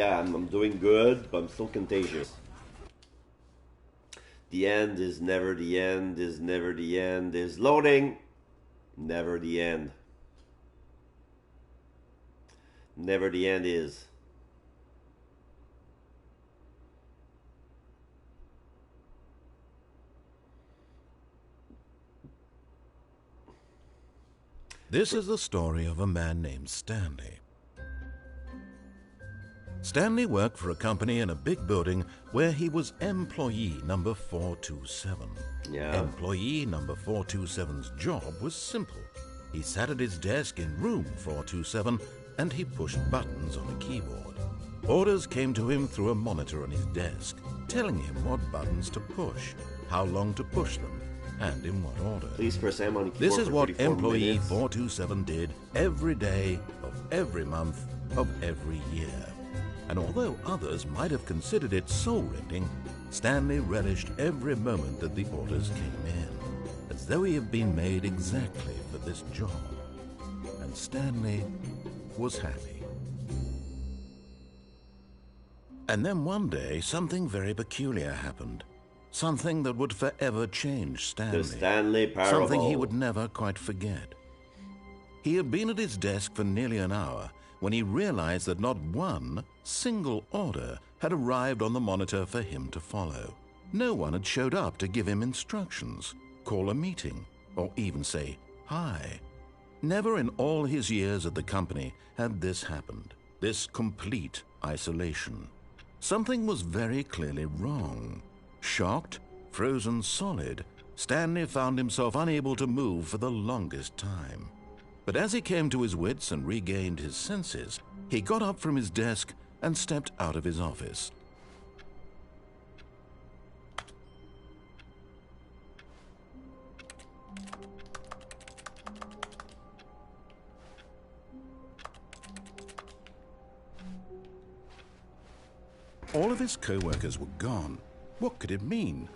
Yeah, I'm doing good, but I'm still contagious. The end is never the end, is never the end, is loading. Never the end. Never the end is. This is the story of a man named Stanley. Stanley worked for a company in a big building where he was employee number 427. Yeah. Employee number 427's job was simple. He sat at his desk in room 427 and he pushed buttons on a keyboard. Orders came to him through a monitor on his desk, telling him what buttons to push, how long to push them, and in what order. Please press M on the keyboard. This is for what 34 employee minutes. 427 did every day of every month of every year. And although others might have considered it soul-rending, Stanley relished every moment that the orders came in, as though he had been made exactly for this job. And Stanley was happy. And then one day, something very peculiar happened. Something that would forever change Stanley. The Stanley Parable. Something he would never quite forget. He had been at his desk for nearly an hour when he realized that not one single order had arrived on the monitor for him to follow. No one had showed up to give him instructions, call a meeting, or even say hi. Never in all his years at the company had this happened, this complete isolation. Something was very clearly wrong. Shocked, frozen solid, Stanley found himself unable to move for the longest time. But as he came to his wits and regained his senses, he got up from his desk and stepped out of his office. All of his co-workers were gone. What could it mean?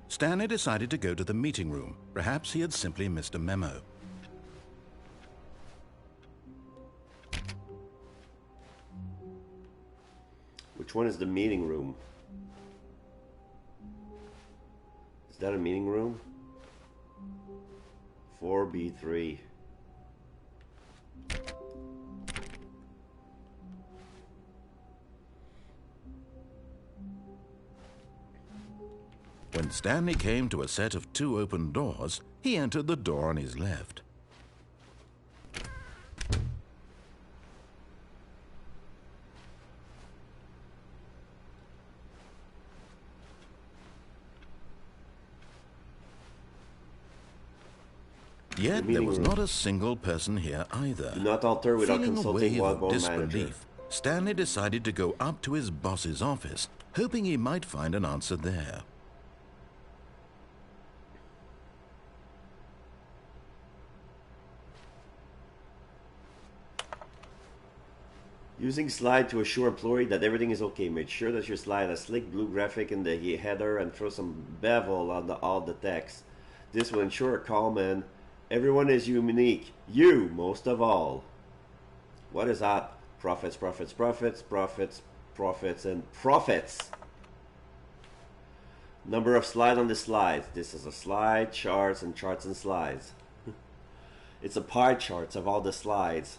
Stanley decided to go to the meeting room. Perhaps he had simply missed a memo. Which one is the meeting room? Is that a meeting room? 4B3. When Stanley came to a set of two open doors, he entered the door on his left. Yet there was not a single person here either. Do not alter without Feeling a consulting wave of Wildbone disbelief, Manager. Stanley decided to go up to his boss's office, hoping he might find an answer there. Using slide to assure employee that everything is okay. Make sure that your slide has slick blue graphic in the header and throw some bevel on all the text. This will ensure a calm and everyone is unique. You, most of all. What is that? Profits, profits, profits, profits, profits, and profits. Number of slide on the slides. This is a slide, charts, and charts and slides. It's a pie chart of all the slides.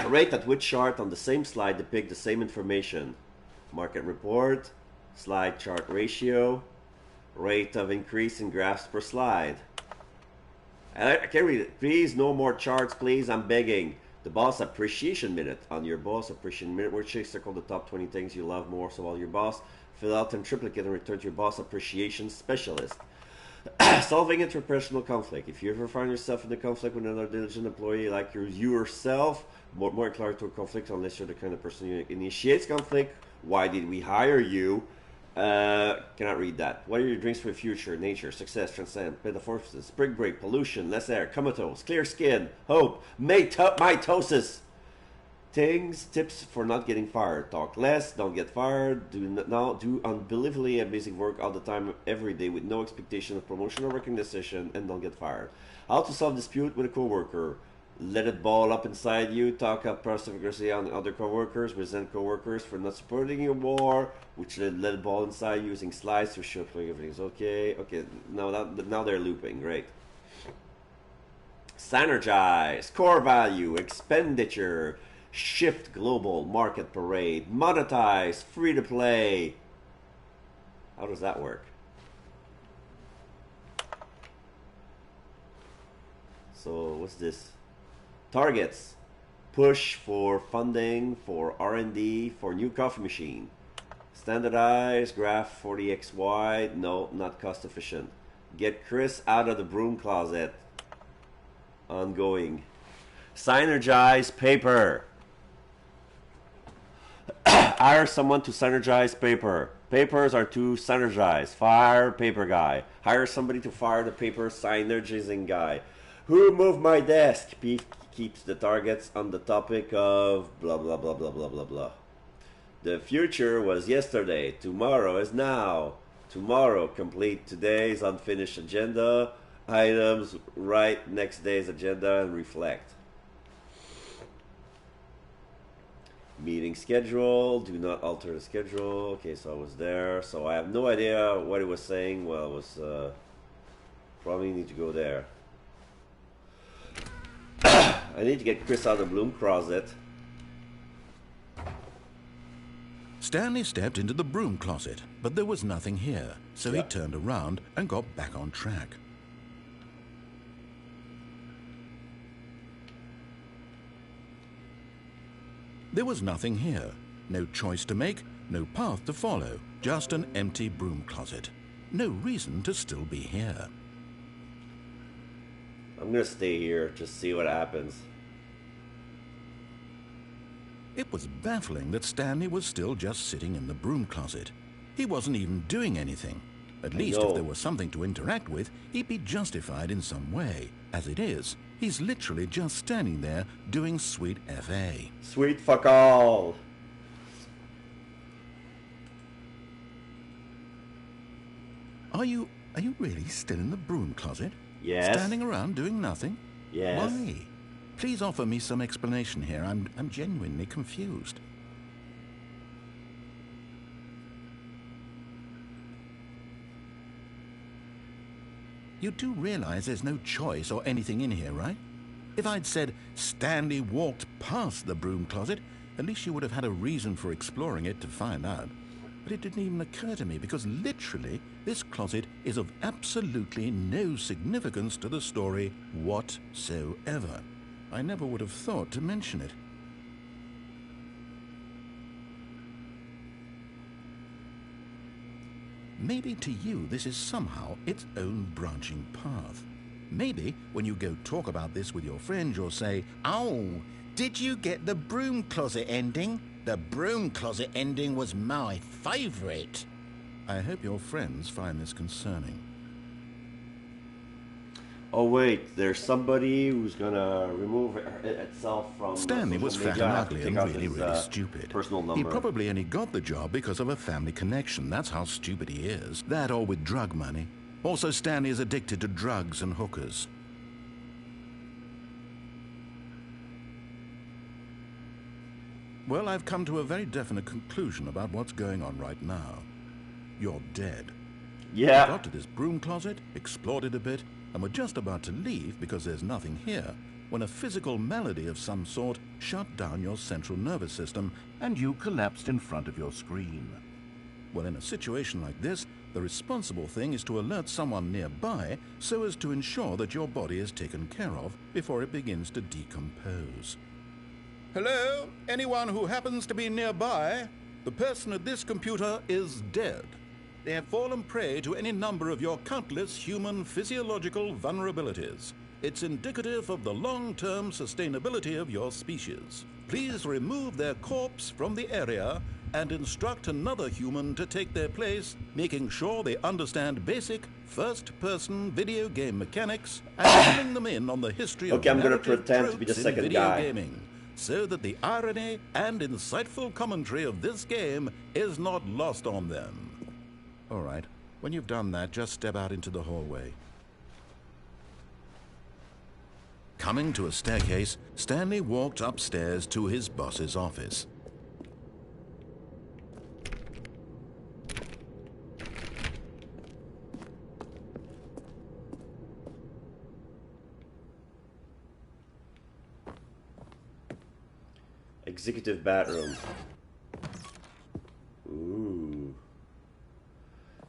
Rate at which chart on the same slide depict the same information. Market report, slide chart ratio, rate of increase in graphs per slide. I can't read it. Please, no more charts, please. I'm begging. The boss appreciation minute. On your boss appreciation minute, where you circle the top 20 things you love most of all your boss. Fill out in triplicate and return to your boss appreciation specialist. Solving interpersonal conflict. If you ever find yourself in a conflict with another diligent employee like yourself, more inclined to a conflict unless you're the kind of person who initiates conflict. Why did we hire you? Cannot read that. What are your dreams for the future? Nature, success, transcend, metamorphosis, spring break, pollution, less air, comatose, clear skin, hope, mitosis. Things, tips for not getting fired. Talk less, don't get fired, do unbelievably amazing work all the time, every day with no expectation of promotion or recognition, and don't get fired. How to solve dispute with a coworker. Let it ball up inside you. Talk up passive aggressively on other coworkers. Resent coworkers for not supporting you more. Which let it ball inside you using slides to show everything's okay. Okay, now they're looping. Great. Synergize. Core value. Expenditure. Shift global market parade. Monetize. Free to play. How does that work? So what's this? Targets. Push for funding for R&D for new coffee machine. Standardize graph 40xy. No, not cost efficient. Get Chris out of the broom closet. Ongoing. Synergize paper. Hire someone to synergize paper. Papers are to synergize. Fire paper guy. Hire somebody to fire the paper synergizing guy. Who moved my desk? Keeps the targets on the topic of blah blah blah blah blah blah blah. The future was yesterday. Tomorrow is now. Tomorrow complete today's unfinished agenda. Items write next day's agenda and reflect. Meeting schedule. Do not alter the schedule. Okay, so I was there. So I have no idea what it was saying. Well, it was probably need to go there. I need to get Chris out of the bloom closet. Stanley stepped into the broom closet, but there was nothing here, so Yeah. he turned around and got back on track. There was nothing here. No choice to make, no path to follow, just an empty broom closet. No reason to still be here. I'm gonna stay here, just see what happens. It was baffling that Stanley was still just sitting in the broom closet. He wasn't even doing anything. At least if there was something to interact with, he'd be justified in some way. As it is, he's literally just standing there doing sweet FA. Sweet fuck all. Are you really still in the broom closet? Yes. Standing around doing nothing? Yes. Why? Please offer me some explanation here. I'm genuinely confused. You do realize there's no choice or anything in here, right? If I'd said Stanley walked past the broom closet, at least you would have had a reason for exploring it to find out. But it didn't even occur to me because literally this closet is of absolutely no significance to the story whatsoever. I never would have thought to mention it. Maybe to you this is somehow its own branching path. Maybe when you go talk about this with your friends you'll say, "Oh, did you get the broom closet ending? The broom closet ending was my favorite." I hope your friends find this concerning. Oh wait, there's somebody who's gonna remove itself from Stanley was fat and ugly and really stupid. Personal number. He probably only got the job because of a family connection. That's how stupid he is. That or with drug money. Also, Stanley is addicted to drugs and hookers. Well, I've come to a very definite conclusion about what's going on right now. You're dead. Yeah. Got to this broom closet, explored it a bit, and were just about to leave because there's nothing here, when a physical malady of some sort shut down your central nervous system and you collapsed in front of your screen. Well, in a situation like this, the responsible thing is to alert someone nearby so as to ensure that your body is taken care of before it begins to decompose. Hello? Anyone who happens to be nearby? The person at this computer is dead. They have fallen prey to any number of your countless human physiological vulnerabilities. It's indicative of the long-term sustainability of your species. Please remove their corpse from the area and instruct another human to take their place, making sure they understand basic first-person video game mechanics and filling them in on the history of I'm gonna narrative pretend to be the tropes in second video guy. gaming, so that the irony and insightful commentary of this game is not lost on them. All right, when you've done that, just step out into the hallway. Coming to a staircase, Stanley walked upstairs to his boss's office. Executive bathroom. Ooh.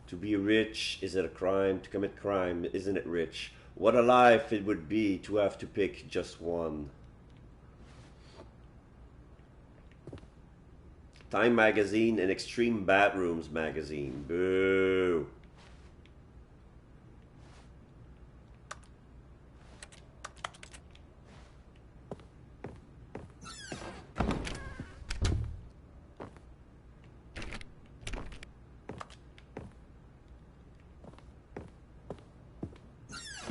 To be rich, is it a crime? To commit crime, isn't it rich? What a life it would be to have to pick just one. Time magazine and Extreme Bathrooms magazine. Boo.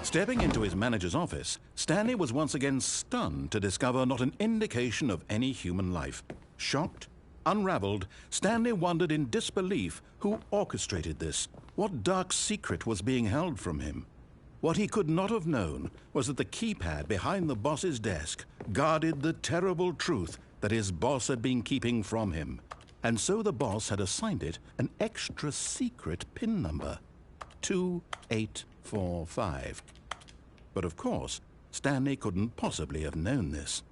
Stepping into his manager's office, Stanley was once again stunned to discover not an indication of any human life. Shocked, unraveled, Stanley wondered in disbelief who orchestrated this. What dark secret was being held from him? What he could not have known was that the keypad behind the boss's desk guarded the terrible truth that his boss had been keeping from him. And so the boss had assigned it an extra secret PIN number, 2845. But of course, Stanley couldn't possibly have known this.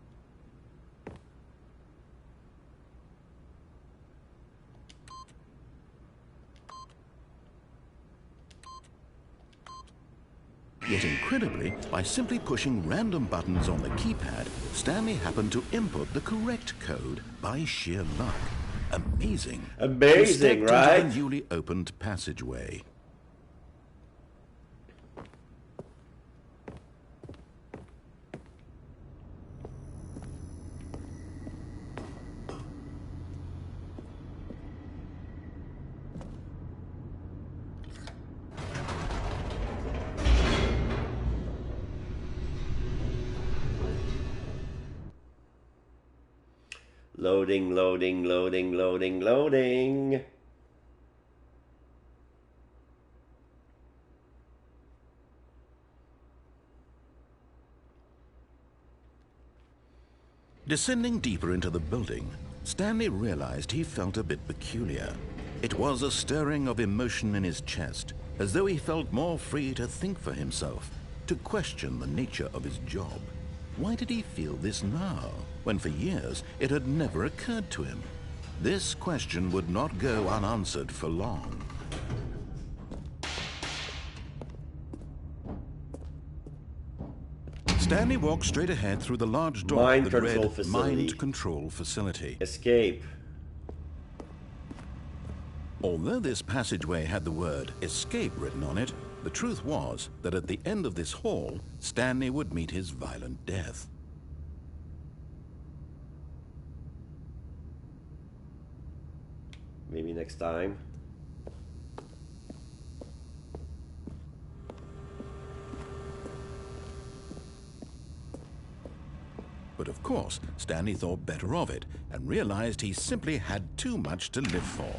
Yet incredibly, by simply pushing random buttons on the keypad, Stanley happened to input the correct code by sheer luck. Amazing. Amazing, right? Into the newly opened passageway. Loading, loading, loading, loading, loading. Descending deeper into the building, Stanley realized he felt a bit peculiar. It was a stirring of emotion in his chest, as though he felt more free to think for himself, to question the nature of his job. Why did he feel this now, when for years it had never occurred to him? This question would not go unanswered for long. Stanley walked straight ahead through the large door that read Mind Control Facility. Escape. Although this passageway had the word escape written on it, the truth was that at the end of this hall, Stanley would meet his violent death. Maybe next time. But of course, Stanley thought better of it and realized he simply had too much to live for.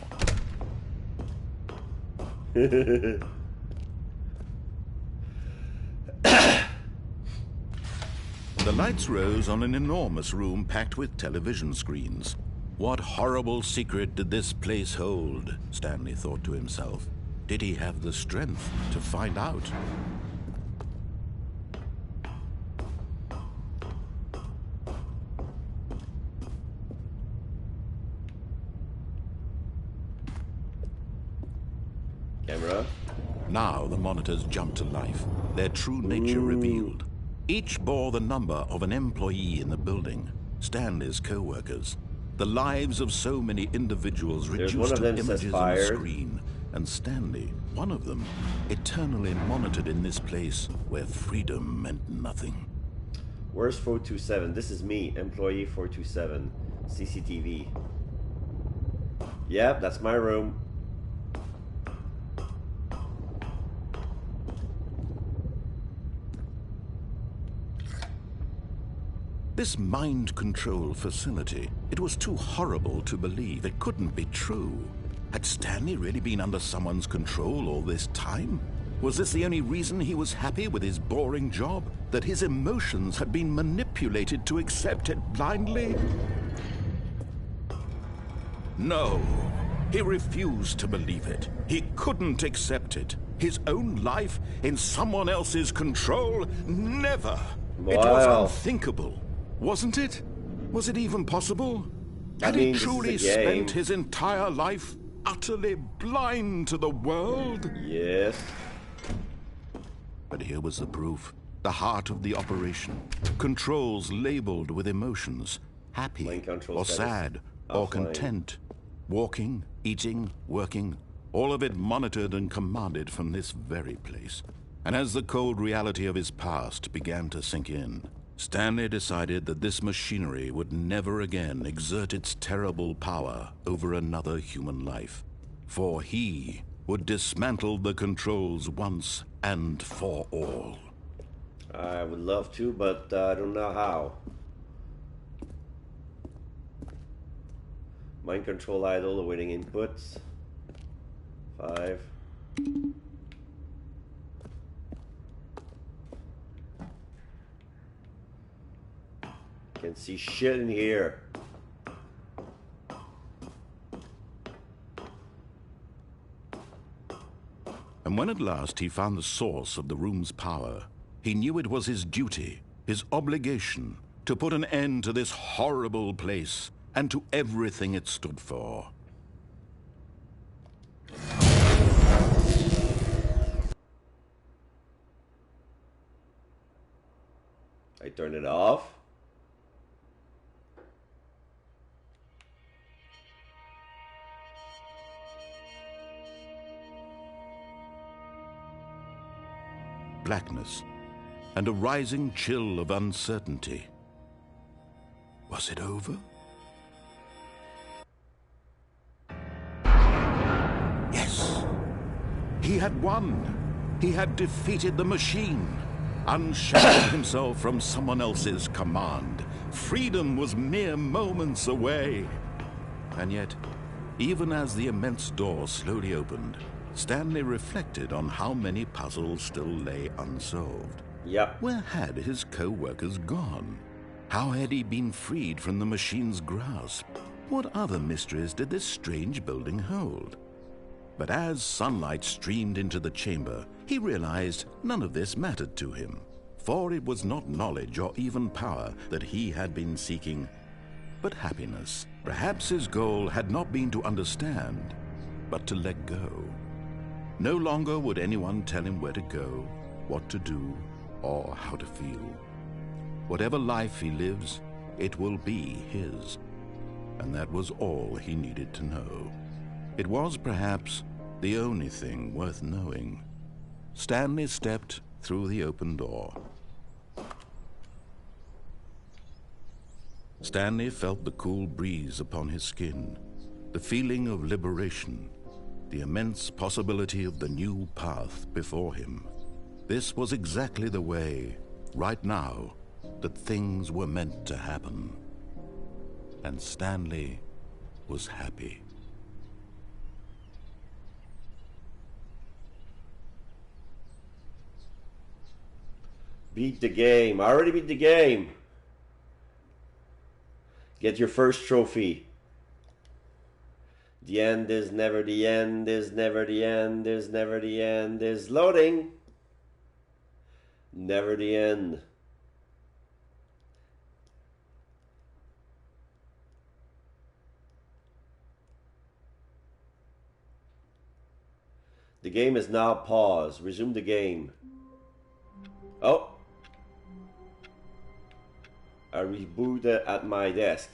The lights rose on an enormous room packed with television screens. What horrible secret did this place hold? Stanley thought to himself. Did he have the strength to find out? Camera. Now the monitors jumped to life, their true nature revealed. Each bore the number of an employee in the building, Stanley's co-workers. The lives of so many individuals reduced to images on a screen, and Stanley, one of them, eternally monitored in this place where freedom meant nothing. Where's 427? This is me, employee 427, CCTV. Yep, that's my room. This mind control facility, it was too horrible to believe. It couldn't be true. Had Stanley really been under someone's control all this time? Was this the only reason he was happy with his boring job? That his emotions had been manipulated to accept it blindly? No, he refused to believe it. He couldn't accept it. His own life in someone else's control? Never! Wow. It was unthinkable, wasn't it? Was it even possible? Had he truly spent his entire life utterly blind to the world? Yes. But here was the proof. The heart of the operation. Controls labeled with emotions. Happy or sad or content. Walking, eating, working. All of it monitored and commanded from this very place. And as the cold reality of his past began to sink in, Stanley decided that this machinery would never again exert its terrible power over another human life. For he would dismantle the controls once and for all. I would love to, but I don't know how. Mind control idle, awaiting inputs. 5. Can't see shit in here. And when at last he found the source of the room's power, he knew it was his duty, his obligation, to put an end to this horrible place and to everything it stood for. I turn it off. Blackness and a rising chill of uncertainty. Was it over? Yes! He had won! He had defeated the machine! Unshackled himself from someone else's command. Freedom was mere moments away. And yet, even as the immense door slowly opened, Stanley reflected on how many puzzles still lay unsolved. Yep. Where had his co-workers gone? How had he been freed from the machine's grasp? What other mysteries did this strange building hold? But as sunlight streamed into the chamber, he realized none of this mattered to him, for it was not knowledge or even power that he had been seeking, but happiness. Perhaps his goal had not been to understand, but to let go. No longer would anyone tell him where to go, what to do, or how to feel. Whatever life he lives, it will be his. And that was all he needed to know. It was perhaps the only thing worth knowing. Stanley stepped through the open door. Stanley felt the cool breeze upon his skin, the feeling of liberation, the immense possibility of the new path before him. This was exactly the way, right now, that things were meant to happen. And Stanley was happy. Beat the game. I already beat the game. Get your first trophy. The end is never the end, is never the end, is never the end, is loading. Never the end. The game is now paused. Resume the game. Oh. I rebooted at my desk.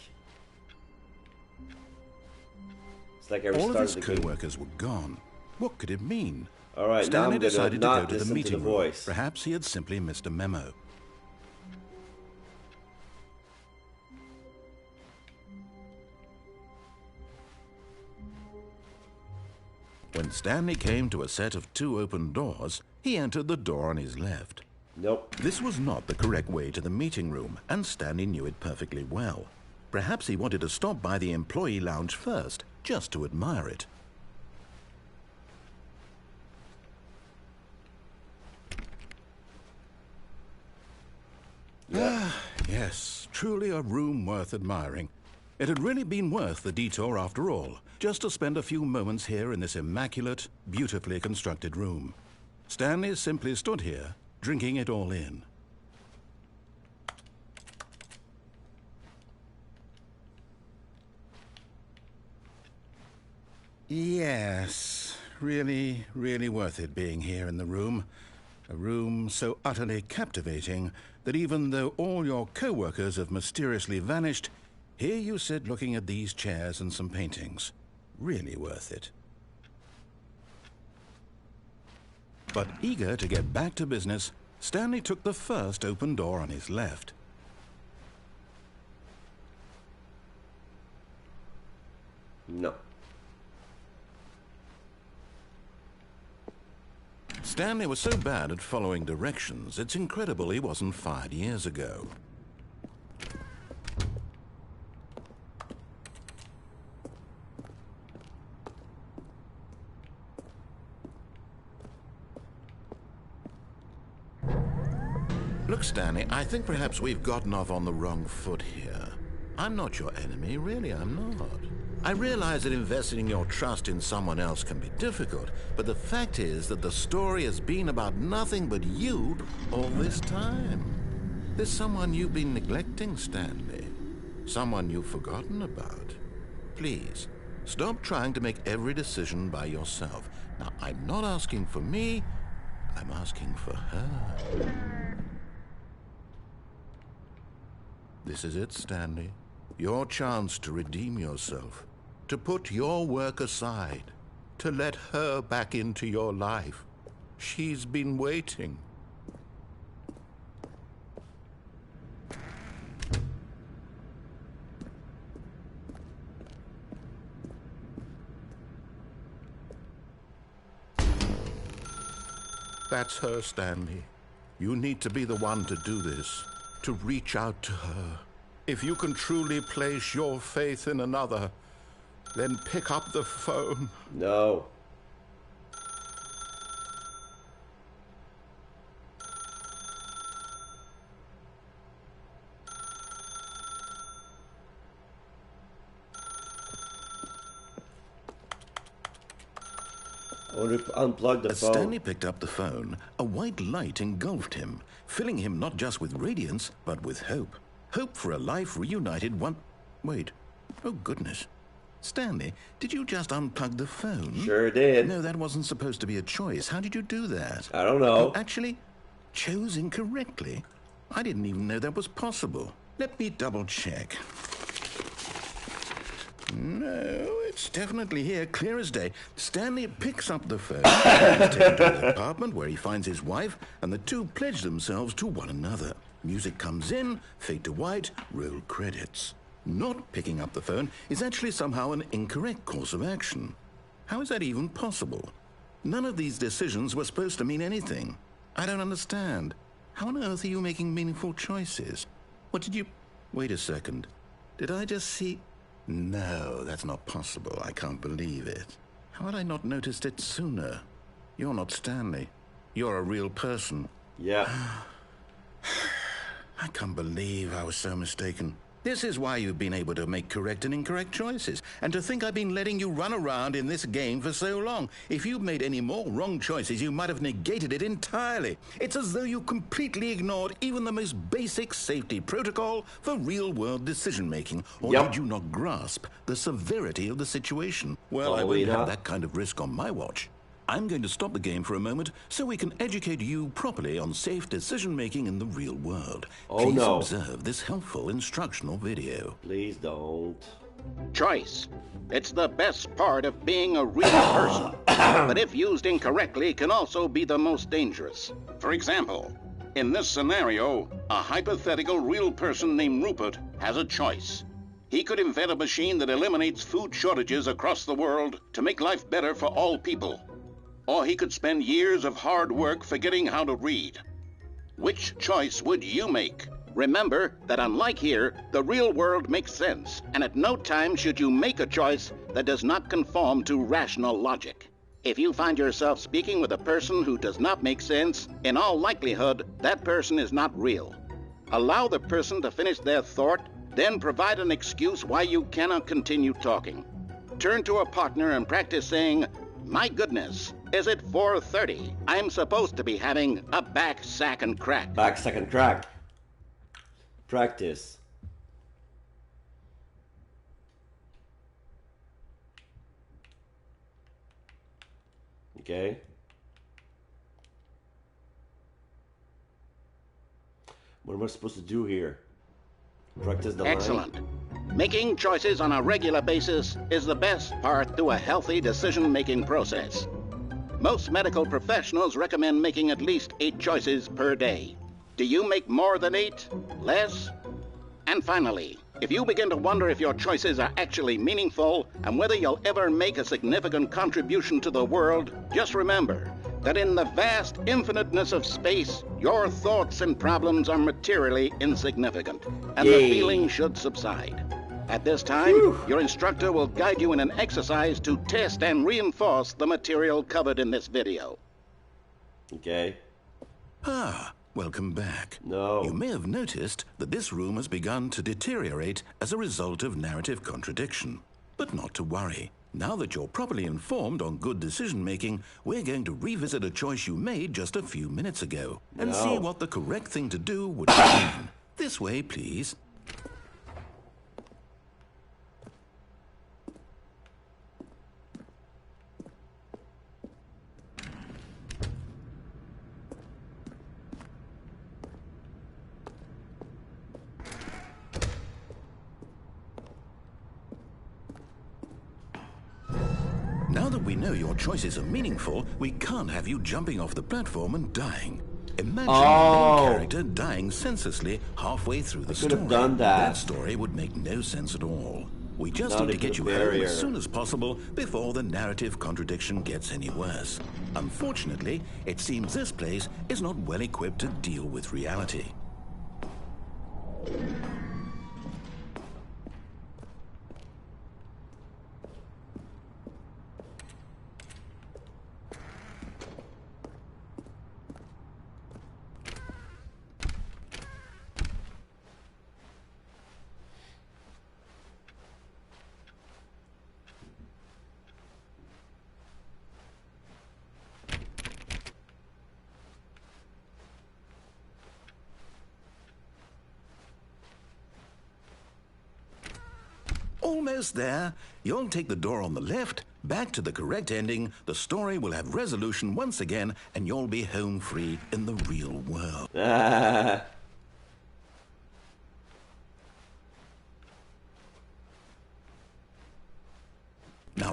It's like I restarted all of his the game. co-workers were gone. What could it mean? All right, Stanley now decided to go to the listen meeting to the room. voice. Perhaps he had simply missed a memo. When Stanley came to a set of 2 open doors, he entered the door on his left. Nope. This was not the correct way to the meeting room, and Stanley knew it perfectly well. Perhaps he wanted to stop by the employee lounge first, just to admire it. Ah, yes, truly a room worth admiring. It had really been worth the detour after all, just to spend a few moments here in this immaculate, beautifully constructed room. Stanley simply stood here, drinking it all in. Yes, really, really worth it being here in the room. A room so utterly captivating that even though all your co-workers have mysteriously vanished, here you sit looking at these chairs and some paintings. Really worth it. But eager to get back to business, Stanley took the first open door on his left. No. Stanley was so bad at following directions, it's incredible he wasn't fired years ago. Look, Stanley, I think perhaps we've gotten off on the wrong foot here. I'm not your enemy, really, I'm not. I realize that investing your trust in someone else can be difficult, but the fact is that the story has been about nothing but you all this time. There's someone you've been neglecting, Stanley. Someone you've forgotten about. Please, stop trying to make every decision by yourself. Now, I'm not asking for me, I'm asking for her. This is it, Stanley. Your chance to redeem yourself, to put your work aside, to let her back into your life. She's been waiting. That's her, Stanley. You need to be the one to do this, to reach out to her. If you can truly place your faith in another, then pick up the phone. No. I want to unplug the As phone. Stanley picked up the phone, a white light engulfed him, filling him not just with radiance, but with hope. Hope for a life reunited one... Wait. Oh, goodness. Stanley, did you just unplug the phone? Sure did. No, that wasn't supposed to be a choice. How did you do that? I don't know. You actually chose incorrectly. I didn't even know that was possible. Let me double check. No, it's definitely here, clear as day. Stanley picks up the phone, he's taken to the apartment where he finds his wife, and the two pledge themselves to one another. Music comes in, fade to white, roll credits. Not picking up the phone is actually somehow an incorrect course of action. How is that even possible? None of these decisions were supposed to mean anything. I don't understand. How on earth are you making meaningful choices? What did you... Wait a second. Did I just see... No, that's not possible. I can't believe it. How had I not noticed it sooner? You're not Stanley. You're a real person. Yeah. I can't believe I was so mistaken. This is why you've been able to make correct and incorrect choices. And to think I've been letting you run around in this game for so long. If you'd made any more wrong choices, you might have negated it entirely. It's as though you completely ignored even the most basic safety protocol for real-world decision-making. Or Yep. did you not grasp the severity of the situation? Well, I Probably wouldn't have not. that kind of risk on my watch. I'm going to stop the game for a moment so we can educate you properly on safe decision-making in the real world. Oh, Please no. observe this helpful instructional video. Please don't. Choice. It's the best part of being a real person. But if used incorrectly, can also be the most dangerous. For example, in this scenario, a hypothetical real person named Rupert has a choice. He could invent a machine that eliminates food shortages across the world to make life better for all people. Or he could spend years of hard work forgetting how to read. Which choice would you make? Remember that unlike here, the real world makes sense, and at no time should you make a choice that does not conform to rational logic. If you find yourself speaking with a person who does not make sense, in all likelihood, that person is not real. Allow the person to finish their thought, then provide an excuse why you cannot continue talking. Turn to a partner and practice saying, "My goodness, is it 4:30? I'm supposed to be having a back, sack, and crack." Back, sack, and crack. Practice. Okay. What am I supposed to do here? Practice the line? Excellent. Making choices on a regular basis is the best part to a healthy decision-making process. Most medical professionals recommend making at least 8 choices per day. Do you make more than 8? Less? And finally, if you begin to wonder if your choices are actually meaningful and whether you'll ever make a significant contribution to the world, just remember that in the vast infiniteness of space, your thoughts and problems are materially insignificant, and the feeling should subside. At this time, your instructor will guide you in an exercise to test and reinforce the material covered in this video. Okay. Ah, welcome back. No. You may have noticed that this room has begun to deteriorate as a result of narrative contradiction. But not to worry. Now that you're properly informed on good decision-making, we're going to revisit a choice you made just a few minutes ago and see what the correct thing to do would be. This way, please. Now that we know your choices are meaningful, we can't have you jumping off the platform and dying. Imagine the main character dying senselessly halfway through the story. Could have done that. That story would make no sense at all. We just need to get you home as soon as possible before the narrative contradiction gets any worse. Unfortunately, it seems this place is not well equipped to deal with reality. Almost there. You'll take the door on the left, back to the correct ending, the story will have resolution once again, and you'll be home free in the real world. Now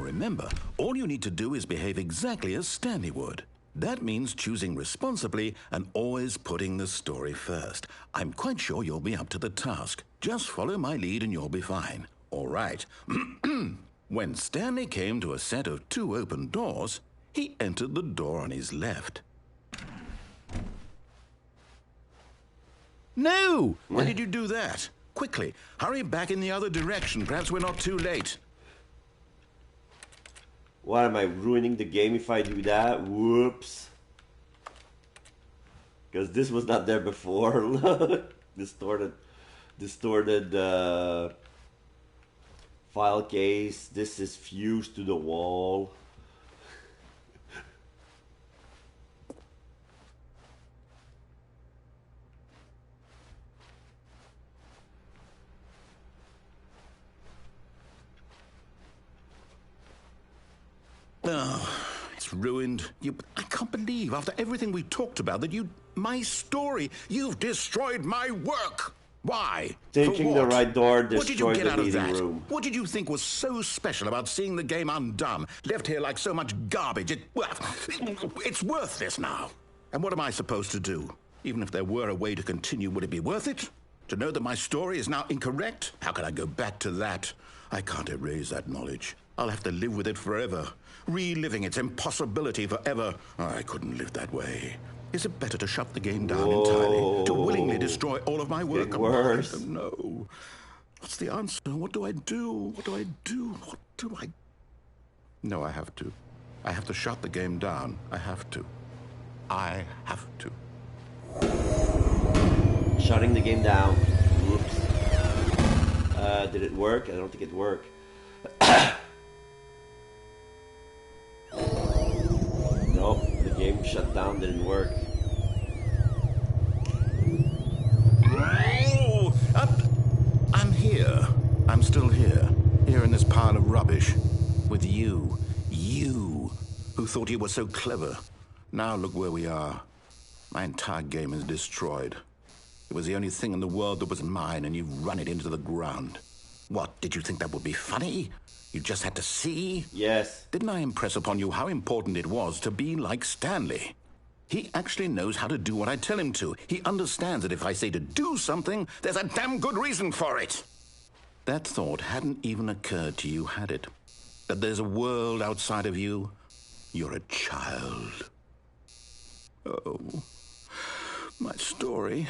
remember, all you need to do is behave exactly as Stanley would. That means choosing responsibly and always putting the story first. I'm quite sure you'll be up to the task. Just follow my lead and you'll be fine. All right. When Stanley came to a set of 2 open doors, he entered the door on his left. No! Why did you do that? Quickly, hurry back in the other direction. Perhaps we're not too late. What, am I ruining the game if I do that? Whoops. Because this was not there before. distorted file case. This is fused to the wall. Oh, it's ruined. I can't believe, after everything we talked about, that my story, you've destroyed my work. Why? Taking the right door destroyed the meeting room. What did you think was so special about seeing the game undone, left here like so much garbage? It's worthless now. And what am I supposed to do? Even if there were a way to continue, would it be worth it? To know that my story is now incorrect? How can I go back to that? I can't erase that knowledge. I'll have to live with it forever, reliving its impossibility forever. I couldn't live that way. Is it better to shut the game down entirely, to willingly destroy all of my work? Getting worse. I don't know. What's the answer? What do I do? What do I do? What do I... No, I have to. I have to shut the game down. I have to. I have to. Shutting the game down. Oops. Did it work? I don't think it worked. Nope, the game shut down, didn't work. Oh, I'm here. I'm still here. Here in this pile of rubbish. With you. You, who thought you were so clever. Now look where we are. My entire game is destroyed. It was the only thing in the world that was mine, and you've run it into the ground. What, did you think that would be funny? You just had to see? Yes. Didn't I impress upon you how important it was to be like Stanley? He actually knows how to do what I tell him to. He understands that if I say to do something, there's a damn good reason for it. That thought hadn't even occurred to you, had it? That there's a world outside of you? You're a child. Oh, my story.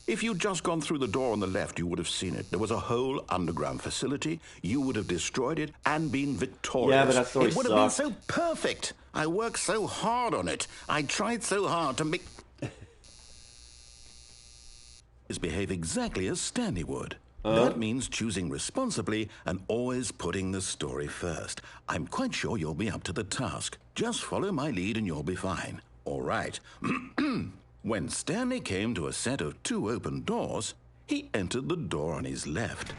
If you'd just gone through the door on the left, you would have seen it. There was a whole underground facility. You would have destroyed it and been victorious. Yeah, but that story It would have been so perfect. I worked so hard on it. I tried so hard to make... behave exactly as Stanley would. That means choosing responsibly and always putting the story first. I'm quite sure you'll be up to the task. Just follow my lead and you'll be fine. All right. When Stanley came to a set of 2 open doors, he entered the door on his left.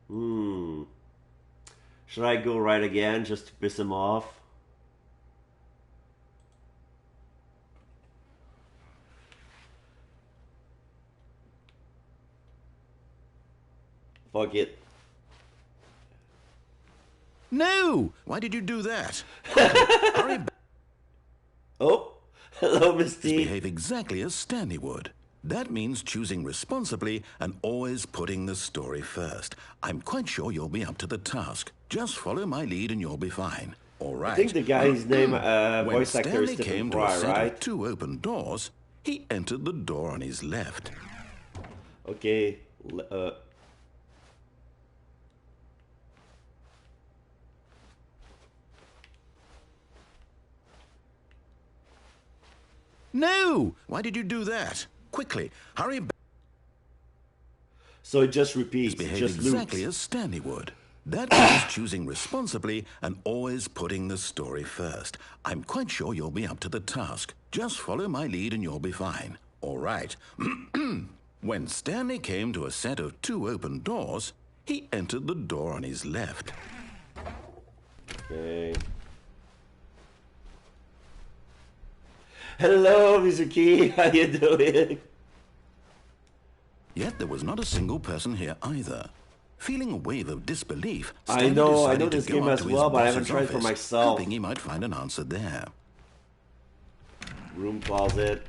Should I go right again just to piss him off? Fuck it. No! Why did you do that? Hurry back. Oh, hello, Misty. Behave exactly as Stanley would. That means choosing responsibly and always putting the story first. I'm quite sure you'll be up to the task. Just follow my lead and you'll be fine. All right. I think the guy's name, voice actor, is Stanley Stephen came to a Fry, set right? of 2 open doors, he entered the door on his left. Okay. No! Why did you do that? Quickly, hurry back. So it just repeats. It Behave just exactly loops. as Stanley would. That means choosing responsibly and always putting the story first. I'm quite sure you'll be up to the task. Just follow my lead and you'll be fine. All right. When Stanley came to a set of 2 open doors, he entered the door on his left. Okay. Hello, Mizuki. How you doing? Yet there was not a single person here either. Feeling a wave of disbelief, I Stanley know decided this to go game up as to his well, but I haven't boss's tried for office, myself. hoping he might find an answer there. Broom closet.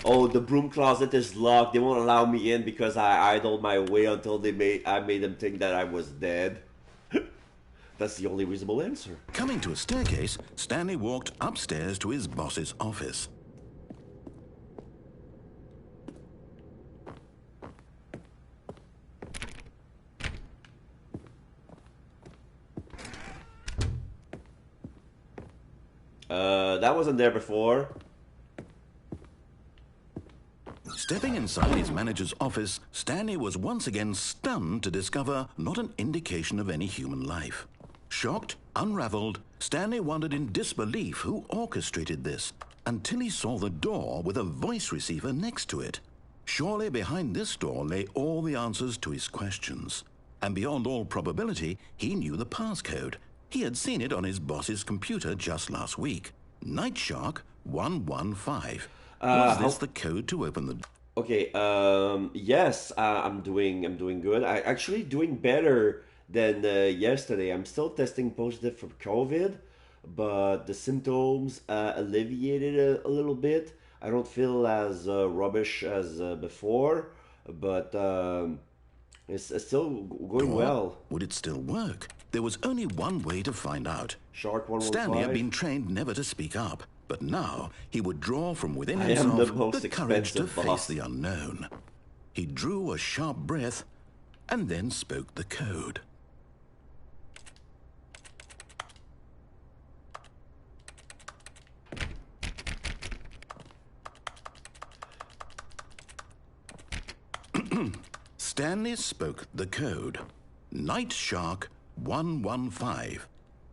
Oh, the broom closet is locked. They won't allow me in because I idled my way until I made them think that I was dead. That's the only reasonable answer. Coming to a staircase, Stanley walked upstairs to his boss's office. That wasn't there before. Stepping inside his manager's office, Stanley was once again stunned to discover not an indication of any human life. Shocked, unraveled, Stanley wondered in disbelief who orchestrated this, until he saw the door with a voice receiver next to it. Surely behind this door lay all the answers to his questions. And beyond all probability, he knew the passcode. He had seen it on his boss's computer just last week. Night Shark 115. Was this the code to open the... Okay, yes, I'm doing good. I actually doing better than yesterday. I'm still testing positive for COVID, but the symptoms alleviated a little bit. I don't feel as rubbish as before, but it's still going well. Would it still work? There was only one way to find out. Shark 115. Stanley had been trained never to speak up, but now he would draw from within I am himself the courage to most face boss. the unknown. He drew a sharp breath and then spoke the code. Stanley spoke the code. Night Shark 115.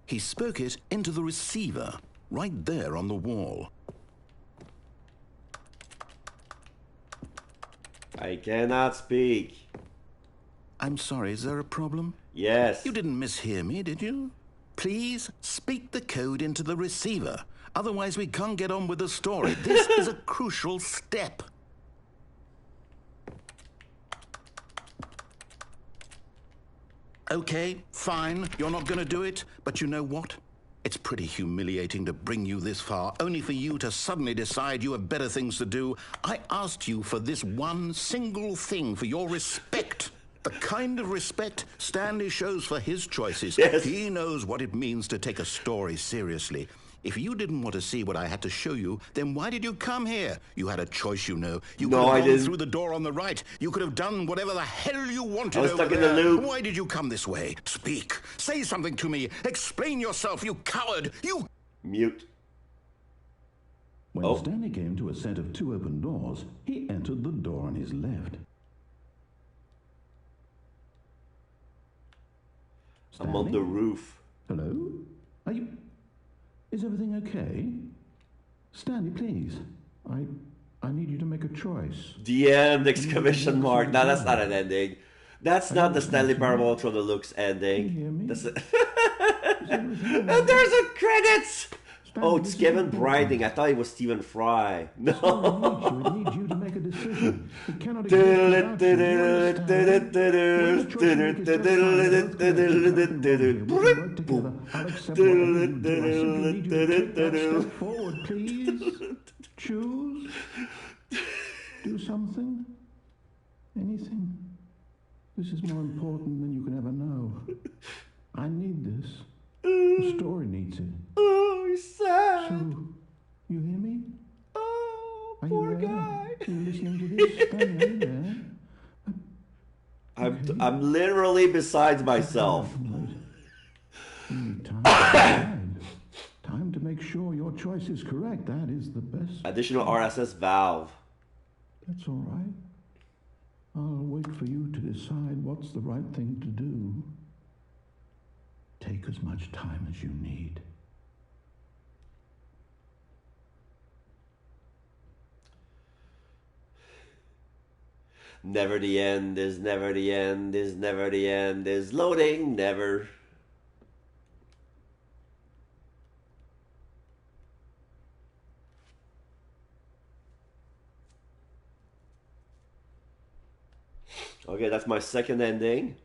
He spoke it into the receiver, right there on the wall. I cannot speak. I'm sorry, is there a problem? Yes. You didn't mishear me, did you? Please speak the code into the receiver. Otherwise, we can't get on with the story. This is a crucial step. Okay, fine. You're not going to do it. But you know what? It's pretty humiliating to bring you this far, only for you to suddenly decide you have better things to do. I asked you for this one single thing, for your respect. The kind of respect Stanley shows for his choices. Yes. He knows what it means to take a story seriously. If you didn't want to see what I had to show you, then why did you come here? You had a choice, you know. You could have gone through the door on the right. You could have done whatever the hell you wanted. I was over stuck in there. the loop. Why did you come this way? Speak. Say something to me. Explain yourself, you coward. You... Mute. When Stanley came to a set of 2 open doors, he entered the door on his left. I'm on the roof. Hello? Are you... Is everything okay? Stanley, please. I need you to make a choice. The end! Exclamation mark. No, that's not an ending. That's not the Stanley Parable Ultra Deluxe ending. Can you hear me? That's and there's a credits! Oh, it's Kevin Briding. I thought it was Stephen Fry. No. It needs you to make a decision. It cannot exist Step forward, please. Choose. Do something. Anything. This is more important than you can ever know. I need this. The story needs it. Oh, he's sad. So, you hear me? Oh, Are poor you there? guy. Are you listening to this? Stanley, are you there? I'm literally besides myself. You need time to decide. Time to make sure your choice is correct. That is the best. Additional RSS valve. That's all right. I'll wait for you to decide what's the right thing to do. Take as much time as you need. Never the end is never the end is never the end is loading never. Okay, that's my second ending.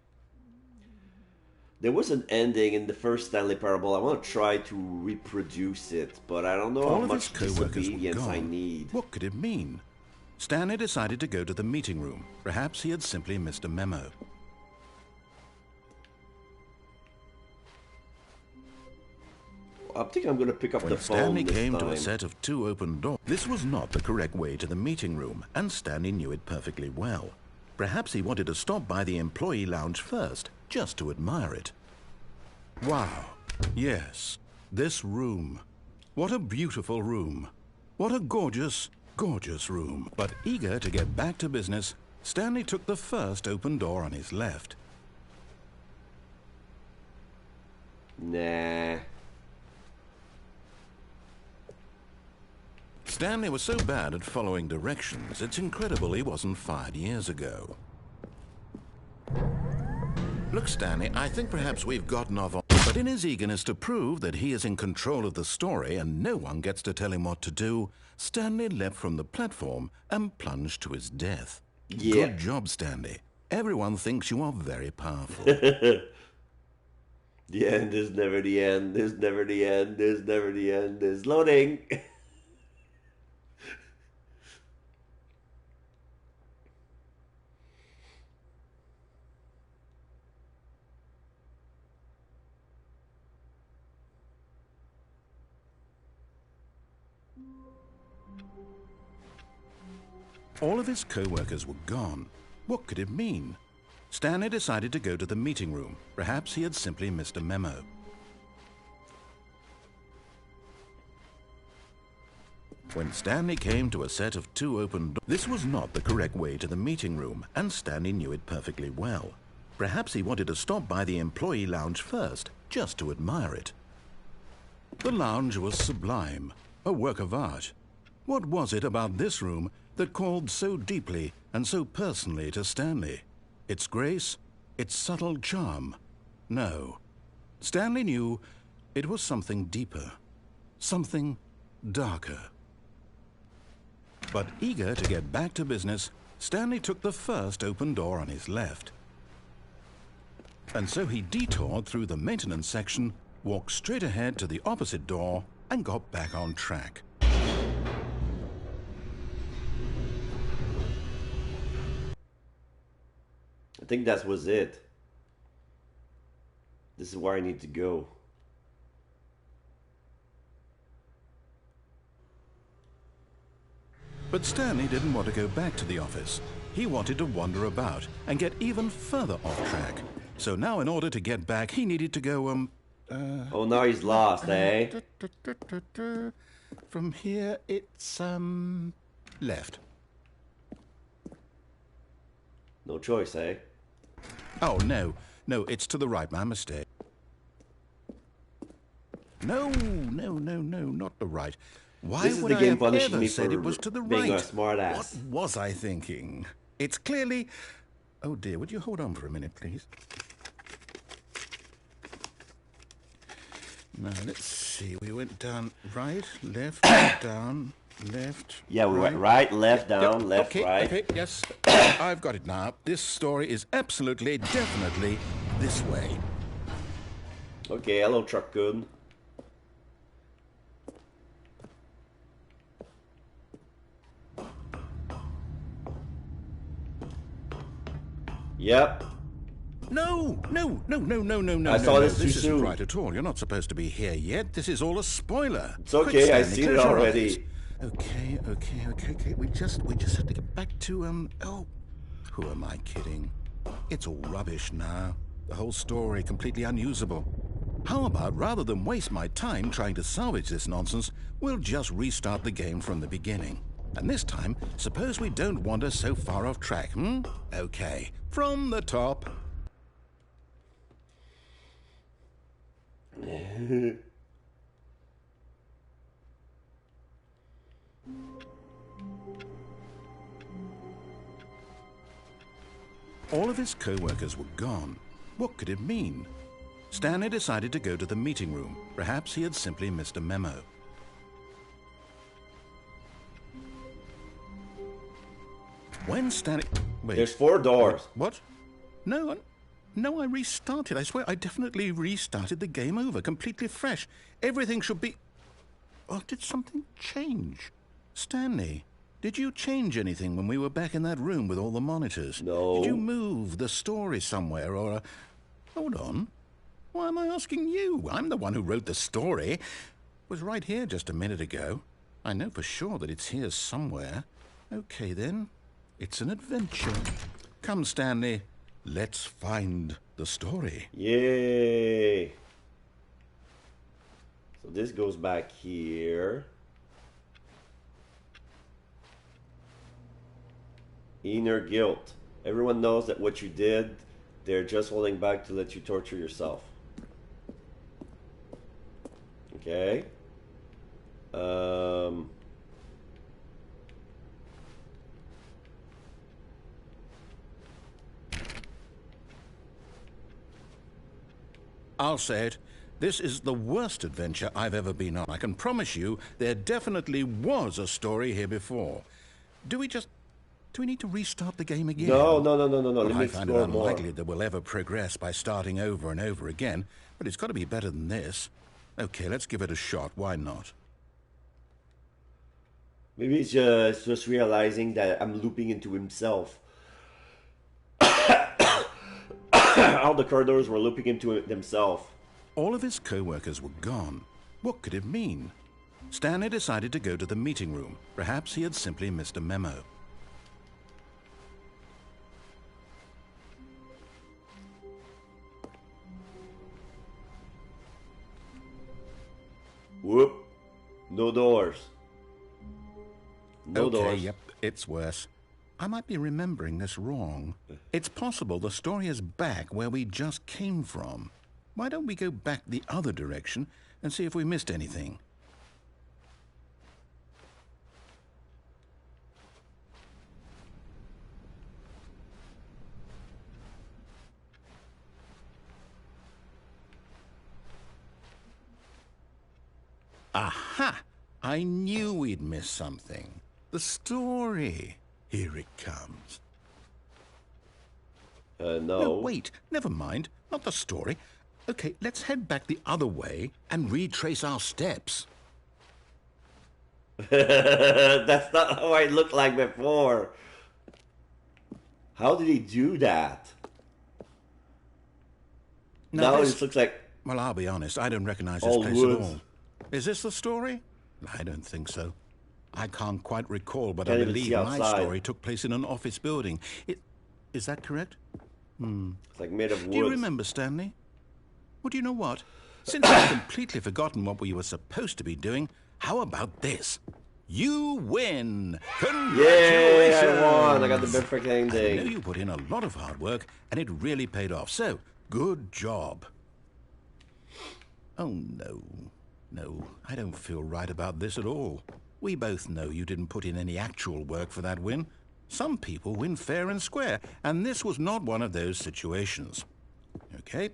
There was an ending in the first Stanley Parable. I want to try to reproduce it, but I don't know All how of much his co-workers were disobedience I gone. need. What could it mean? Stanley decided to go to the meeting room. Perhaps he had simply missed a memo. I think I'm going to pick up When the phone Stanley this came time. to a set of 2 open doors, this was not the correct way to the meeting room, and Stanley knew it perfectly well. Perhaps he wanted to stop by the employee lounge first, just to admire it. Wow. Yes, this room. What a beautiful room. What a gorgeous, gorgeous room. But eager to get back to business, Stanley took the first open door on his left. Nah. Stanley was so bad at following directions, it's incredible he wasn't fired years ago. Look, Stanley, I think perhaps we've gotten off on... But in his eagerness to prove that he is in control of the story and no one gets to tell him what to do, Stanley leapt from the platform and plunged to his death. Yeah. Good job, Stanley. Everyone thinks you are very powerful. The end is never the end, is never the end, is never the end, is loading. All of his co-workers were gone. What could it mean? Stanley decided to go to the meeting room. Perhaps he had simply missed a memo. When Stanley came to a set of 2 open doors, this was not the correct way to the meeting room, and Stanley knew it perfectly well. Perhaps he wanted to stop by the employee lounge first, just to admire it. The lounge was sublime, a work of art. What was it about this room that called so deeply and so personally to Stanley? Its grace? Its subtle charm? No. Stanley knew it was something deeper, something darker. But eager to get back to business, Stanley took the first open door on his left. And so he detoured through the maintenance section, walked straight ahead to the opposite door, and got back on track. I think that was it. This is where I need to go. But Stanley didn't want to go back to the office. He wanted to wander about and get even further off track. So now in order to get back, he needed to go, Oh, now he's lost, eh? From here, it's, left. No choice, eh? Oh, no, it's to the right, my mistake. No, not the right. Why This is would the I game have punishing ever me said for it was to the being right? a smart ass. What was I thinking? It's clearly... Oh dear, would you hold on for a minute, please? Now, let's see. We went down right, left, down, left. Yeah, we went right, left, down, Yep, left, okay, right. Okay, yes. I've got it now. This story is absolutely, definitely this way. Okay, hello, truck good. Yep. No. I saw this too This isn't soon. right at all. You're not supposed to be here yet. This is all a spoiler. It's okay, Quick, I Stanley, seen it close your already. eyes. Okay. We just have to get back to, oh, who am I kidding? It's all rubbish now. The whole story completely unusable. How about, rather than waste my time trying to salvage this nonsense, we'll just restart the game from the beginning. And this time, suppose we don't wander so far off track, Okay, from the top. All of his co-workers were gone. What could it mean? Stanley decided to go to the meeting room. Perhaps he had simply missed a memo. When Stanley... Wait. There's 4 doors. What? No, I restarted. I swear I definitely restarted the game over, completely fresh. Everything should be... Oh, did something change? Stanley, did you change anything when we were back in that room with all the monitors? No. Did you move the story somewhere or... Hold on. Why am I asking you? I'm the one who wrote the story. It was right here just a minute ago. I know for sure that it's here somewhere. Okay, then. It's an adventure. Come, Stanley. Let's find the story. Yay. So this goes back here. Inner guilt. Everyone knows that what you did, they're just holding back to let you torture yourself. Okay. I'll say it. This is the worst adventure I've ever been on. I can promise you there definitely was a story here before. Do we need to restart the game again? No. Well, Let me I find it explore more. unlikely that we'll ever progress by starting over and over again, but it's got to be better than this. Okay, let's give it a shot. Why not? Maybe it's just realizing that I'm looping into himself. All the corridors were looping into themselves. All of his co-workers were gone. What could it mean? Stanley decided to go to the meeting room. Perhaps he had simply missed a memo. Whoop. No doors. No okay, doors. yep, it's worse. I might be remembering this wrong. It's possible the story is back where we just came from. Why don't we go back the other direction and see if we missed anything? Aha! I knew we'd miss something. The story. Here it comes. No. Wait, never mind. Not the story. Okay, let's head back the other way and retrace our steps. That's not how I looked like before. How did he do that? Now it just looks like... Well, I'll be honest, I don't recognize this Old place woods. at all. Is this the story? I don't think so. I can't quite recall, but Can't I even believe see my outside. story took place in an office building. Is that correct? It's like made of wood. Do you remember, Stanley? Well, do you know what? Since I've completely forgotten what we were supposed to be doing, how about this? You win! Congratulations! Yay, I won! I got the perfect I know ending. you put in a lot of hard work, and it really paid off. So, good job. Oh, no. No, I don't feel right about this at all. We both know you didn't put in any actual work for that win. Some people win fair and square, and this was not one of those situations. Okay,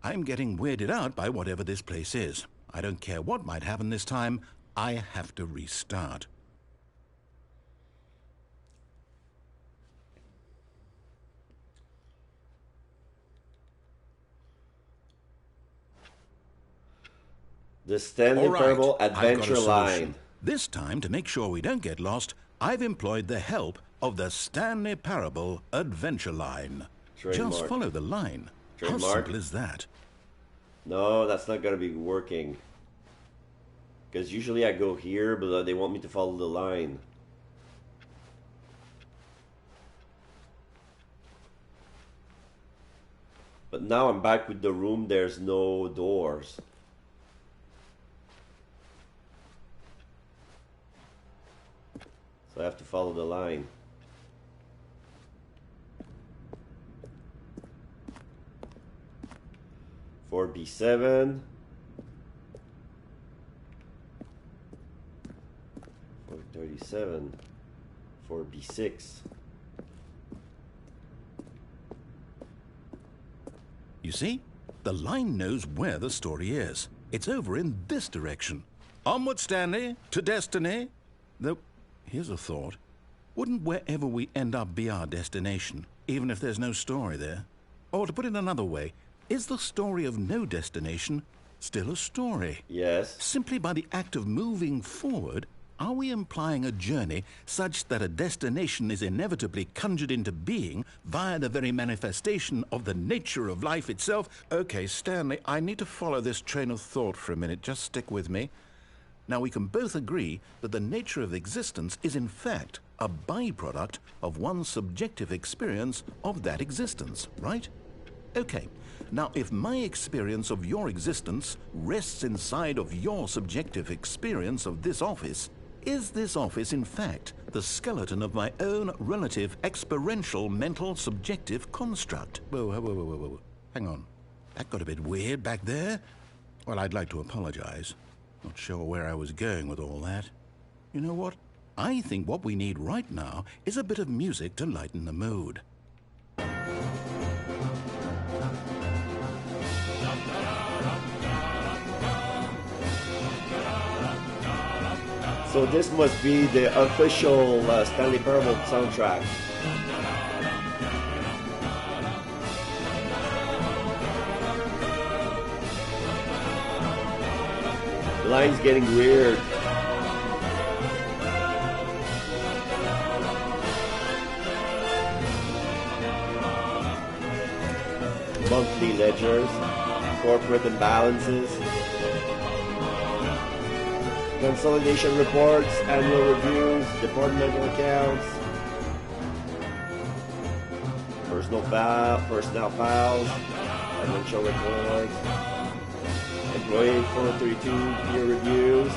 I'm getting weirded out by whatever this place is. I don't care what might happen this time. I have to restart. The Stanley All right, Parable I've got a Adventure solution. Line. This time, to make sure we don't get lost, I've employed the help of the Stanley Parable Adventure Line. Trademark. Just follow the line. How Trademark. simple is that? No, that's not going to be working. Because usually I go here, but they want me to follow the line. But now I'm back with the room, there's no doors. So I have to follow the line. For B7. 437. For B6. You see? The line knows where the story is. It's over in this direction. Onward, Stanley, to destiny. Though, here's a thought. Wouldn't wherever we end up be our destination, even if there's no story there? Or to put it another way, is the story of no destination still a story? Yes. Simply by the act of moving forward, are we implying a journey such that a destination is inevitably conjured into being via the very manifestation of the nature of life itself? Okay, Stanley, I need to follow this train of thought for a minute. Just stick with me. Now, we can both agree that the nature of existence is in fact a byproduct of one's subjective experience of that existence, right? Okay. Now, if my experience of your existence rests inside of your subjective experience of this office, is this office, in fact, the skeleton of my own relative experiential mental subjective construct? Whoa. Hang on. That got a bit weird back there. Well, I'd like to apologize. Not sure where I was going with all that. You know what? I think what we need right now is a bit of music to lighten the mood. So this must be the official Stanley Parable soundtrack. The line's getting weird. Monthly ledgers, corporate imbalances, consolidation reports, annual reviews, departmental accounts, personnel files, financial reports, employee 432 peer reviews,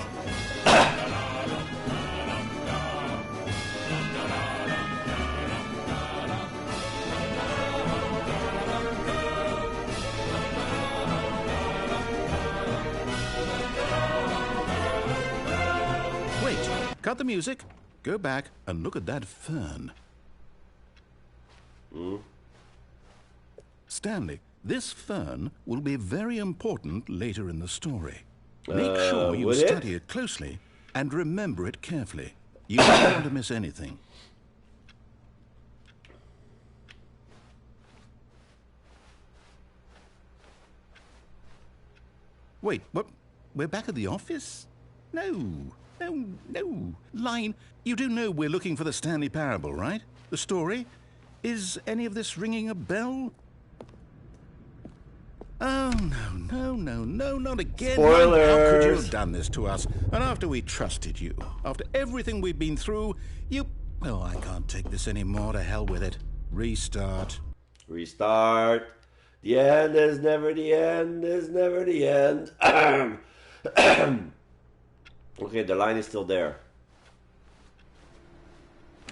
cut the music, go back and look at that fern. Stanley, this fern will be very important later in the story. Make sure you study it closely and remember it carefully. You don't want to miss anything. Wait, what? We're back at the office? No. Line, you do know we're looking for the Stanley Parable, right? The story? Is any of this ringing a bell? Oh, no, not again. Spoilers! How could you have done this to us? And after we trusted you, after everything we've been through, you... Oh, I can't take this anymore. To hell with it. Restart. Restart. The end is never the end, is never the end. Okay, the line is still there.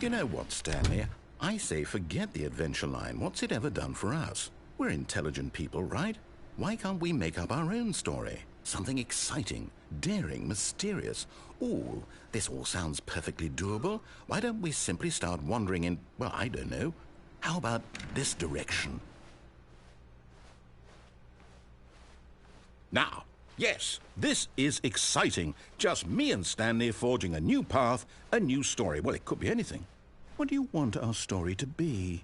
You know what, Stanley? I say forget the adventure line. What's it ever done for us? We're intelligent people, right? Why can't we make up our own story? Something exciting, daring, mysterious. Ooh, this all sounds perfectly doable. Why don't we simply start wandering in, well, I don't know. How about this direction? Now, yes, this is exciting. Just me and Stanley forging a new path, a new story. Well, it could be anything. What do you want our story to be?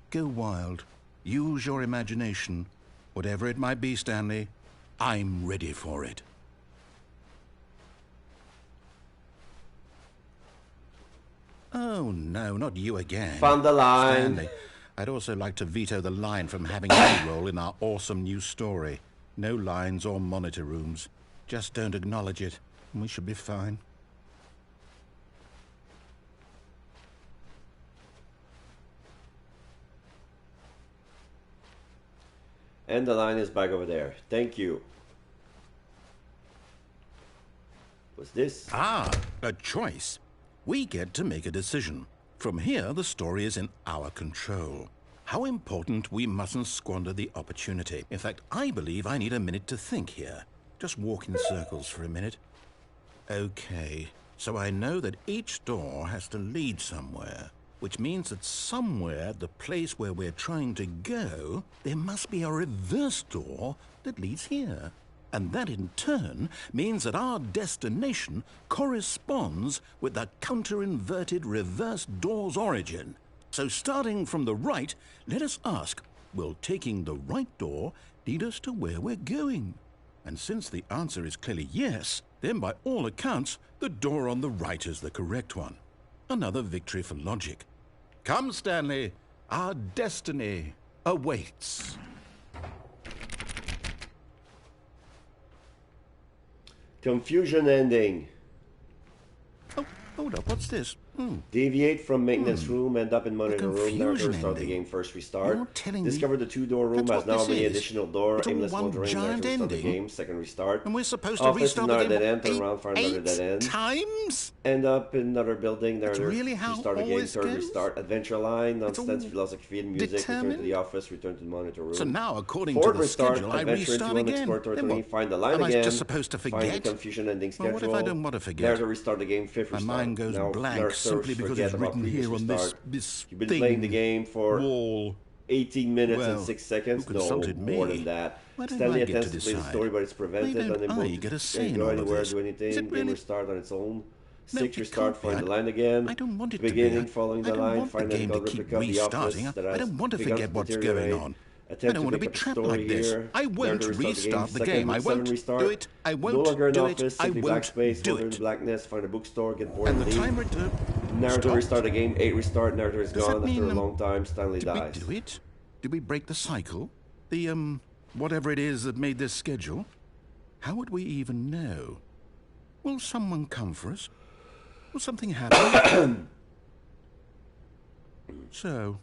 Go wild. Use your imagination. Whatever it might be, Stanley, I'm ready for it. Oh, no, not you again. Found the line. Stanley, I'd also like to veto the line from having any role in our awesome new story. No lines or monitor rooms. Just don't acknowledge it, and we should be fine. And the line is back over there. Thank you. What's this? Ah, a choice. We get to make a decision. From here, the story is in our control. How important we mustn't squander the opportunity. In fact, I believe I need a minute to think here. Just walk in circles for a minute. Okay, so I know that each door has to lead somewhere, which means that somewhere, the place where we're trying to go, there must be a reverse door that leads here. And that in turn means that our destination corresponds with the counter-inverted reverse door's origin. So starting from the right, let us ask, will taking the right door lead us to where we're going? And since the answer is clearly yes, then by all accounts, the door on the right is the correct one. Another victory for logic. Come, Stanley, our destiny awaits. Confusion ending. Oh, hold up, what's this? Deviate from maintenance room, end up in monitor room. Narrator confusion restart the ending. game, first restart. You're telling me Discover the two-door room that's has what now this many is? additional door. It's all Aimless one wandering. giant Narrator restart the ending? game, second restart. And we're supposed to Office, restart the another game dead end, turn around, find another dead end. times? End up in another building. That's Narrator really how restart the game, always third goes? restart. Adventure line, It's nonsense, all philosophy and music. Return to determined? the office, return to the monitor room. So now, according Fourth to the restart, schedule, I adventure restart into again. unexplored Then territory, what? find the line Am I again. just supposed to Find forget? the confusion ending Well, schedule. what if I don't want to forget? Narrator restart the game, fifth My restart. mind goes Now, blank narrator simply because forget it's about written previous here on restart. this You've been thing. playing the game for Wall. 18 minutes Well, and 6 seconds. who No, consulted more me? than that. Why don't Stanley I get attempts to to play the decide? story, but it's Why prevented. don't Unable I to get a say in go all of anywhere, this? do anything. Is it Game really? restart on its own. No, Six it restart, can't be. find the line again. I don't want it to be. Beginning, following I the don't line, want the find game to another keep replica of the restarting. office that I has don't want to begun forget what's going deteriorate. on. I Attempt don't to want to pick be up the trapped story like this. here. I won't Narrator restart the Second, game. I seven won't restart. do it. I No won't longer in do office, it. I simply won't backspace, do wander into it. blackness, find a bookstore, get bored And and the leave. timer Narrator stopped. restart the game, 8 restart, narrator is Does that gone after mean, a long time, Stanley Did we dies. do it? Did we break the cycle? The, whatever it is that made this schedule? How would we even know? Will someone come for us? Will something happen? So,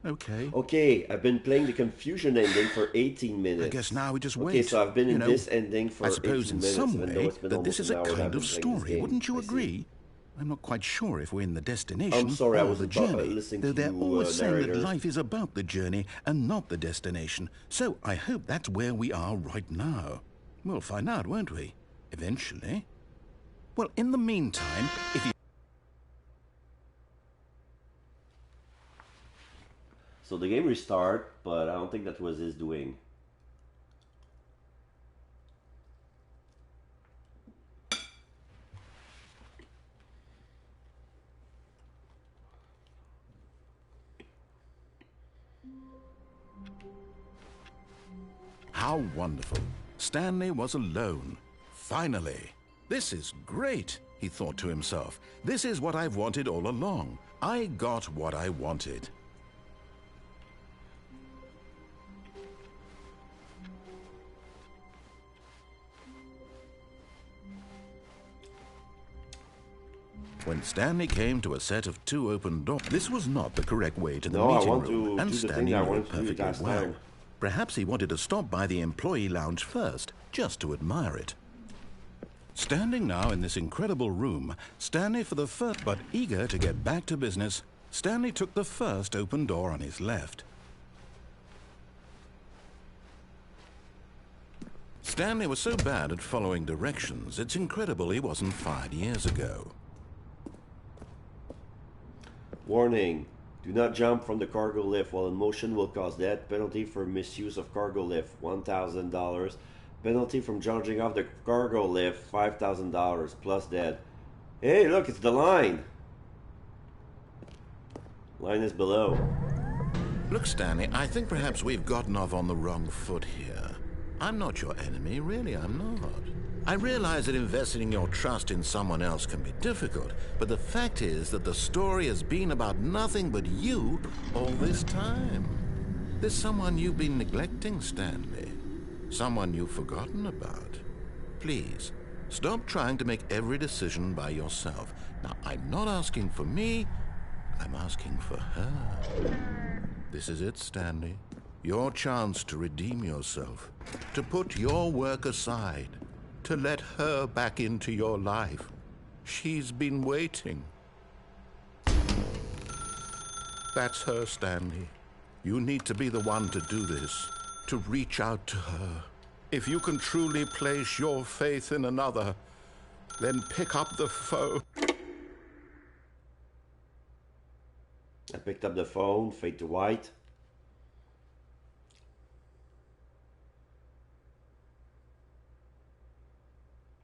okay. Okay, I've been playing the confusion ending for 18 minutes. I guess now we just wait. Okay, so I've been You in know, this ending for I suppose 18 in minutes, some even though way it's been that this almost is an a hour that I've kind been of playing this story. game. Wouldn't you I see. agree? I'm not quite sure if we're in the destination I'm sorry, I or the wasn't journey, listening though to they're you, always saying that narrator. life is about the journey and not the destination. So I hope that's where we are right now. We'll find out, won't we? Eventually. Well, in the meantime, if you... So the game restart, but I don't think that was his doing. How wonderful. Stanley was alone. Finally. This is great, he thought to himself. This is what I've wanted all along. I got what I wanted. When Stanley came to a set of 2 open doors, this was not the correct way to the meeting room, and Stanley knew it perfectly well. Perhaps he wanted to stop by the employee lounge first, just to admire it. Standing now in this incredible room, Stanley for the first, but eager to get back to business, Stanley took the first open door on his left. Stanley was so bad at following directions, it's incredible he wasn't fired years ago. Warning. Do not jump from the cargo lift while in motion will cause death. Penalty for misuse of cargo lift, $1,000. Penalty from jumping off the cargo lift, $5,000 plus death. Hey, look, it's the line. Line is below. Look, Stanley, I think perhaps we've gotten off on the wrong foot here. I'm not your enemy, really, I'm not. I realize that investing your trust in someone else can be difficult, but the fact is that the story has been about nothing but you all this time. There's someone you've been neglecting, Stanley. Someone you've forgotten about. Please, stop trying to make every decision by yourself. Now, I'm not asking for me, I'm asking for her. This is it, Stanley. Your chance to redeem yourself, to put your work aside, to let her back into your life. She's been waiting. That's her, Stanley. You need to be the one to do this, to reach out to her. If you can truly place your faith in another, then pick up the phone. I picked up the phone, fade to white.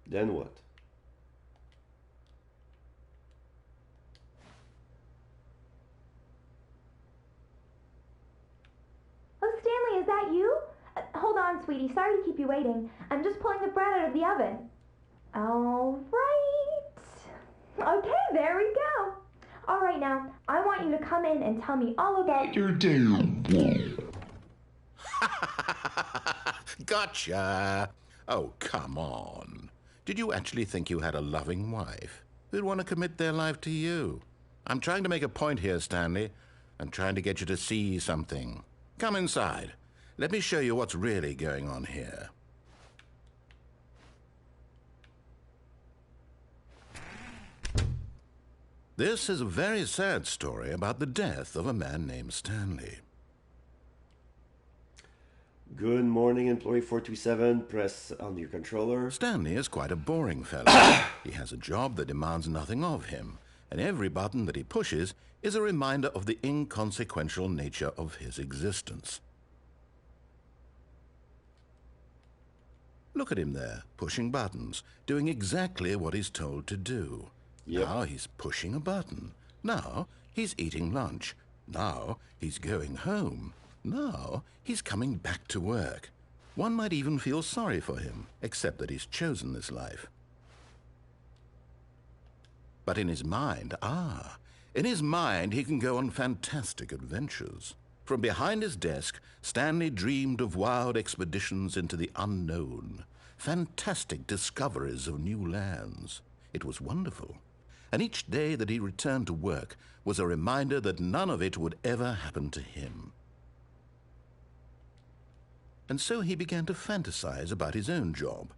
Then what? Oh, Stanley, is that you? Hold on, sweetie. Sorry to keep you waiting. I'm just pulling the bread out of the oven. All right. Okay, there we go. All right, now, I want you to come in and tell me all about your day. Gotcha. Oh, come on. Did you actually think you had a loving wife who'd want to commit their life to you? I'm trying to make a point here, Stanley. I'm trying to get you to see something. Come inside. Let me show you what's really going on here. This is a very sad story about the death of a man named Stanley. Good morning, employee 427. Press on your controller. Stanley is quite a boring fellow. He has a job that demands nothing of him, and every button that he pushes is a reminder of the inconsequential nature of his existence. Look at him there, pushing buttons, doing exactly what he's told to do. Yep. Now he's pushing a button. Now he's eating lunch. Now he's going home. Now he's coming back to work. One might even feel sorry for him, except that he's chosen this life. But in his mind, in his mind he can go on fantastic adventures. From behind his desk, Stanley dreamed of wild expeditions into the unknown, fantastic discoveries of new lands. It was wonderful. And each day that he returned to work was a reminder that none of it would ever happen to him. And so he began to fantasize about his own job.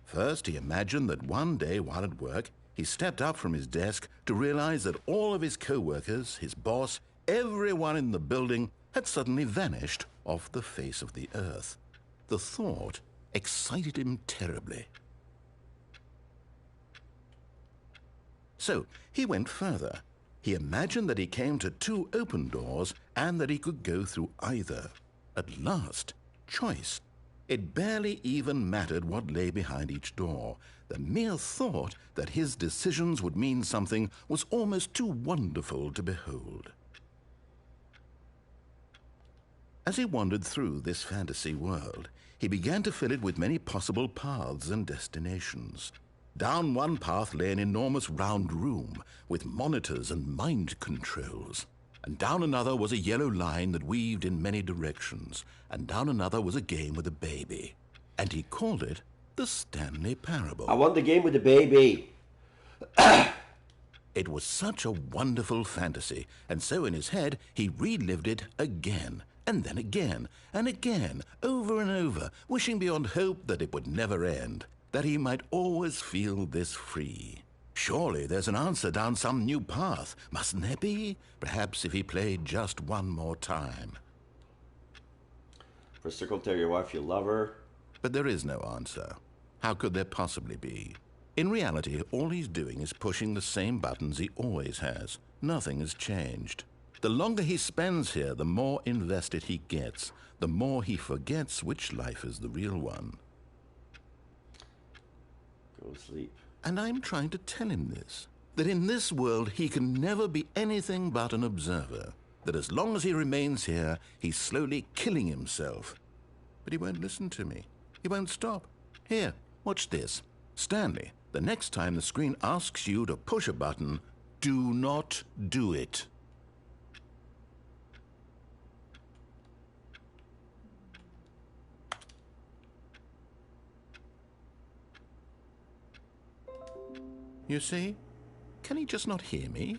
First, he imagined that one day while at work, he stepped up from his desk to realize that all of his co-workers, his boss, everyone in the building had suddenly vanished off the face of the earth. The thought excited him terribly. So he went further. He imagined that he came to 2 open doors and that he could go through either. At last, choice. It barely even mattered what lay behind each door. The mere thought that his decisions would mean something was almost too wonderful to behold. As he wandered through this fantasy world, he began to fill it with many possible paths and destinations. Down one path lay an enormous round room with monitors and mind controls. And down another was a yellow line that weaved in many directions. And down another was a game with a baby. And he called it the Stanley Parable. I want the game with the baby. It was such a wonderful fantasy, and so in his head he relived it again, and then again, and again, over and over, wishing beyond hope that it would never end, that he might always feel this free. Surely there's an answer down some new path, mustn't there be? Perhaps if he played just one more time. Press circle, tell your wife you love her. But there is no answer. How could there possibly be? In reality, all he's doing is pushing the same buttons he always has. Nothing has changed. The longer he spends here, the more invested he gets, the more he forgets which life is the real one. Go to sleep. And I'm trying to tell him this, that in this world he can never be anything but an observer, that as long as he remains here, he's slowly killing himself. But he won't listen to me. He won't stop. Here, watch this. Stanley, the next time the screen asks you to push a button, do not do it. You see? Can he just not hear me?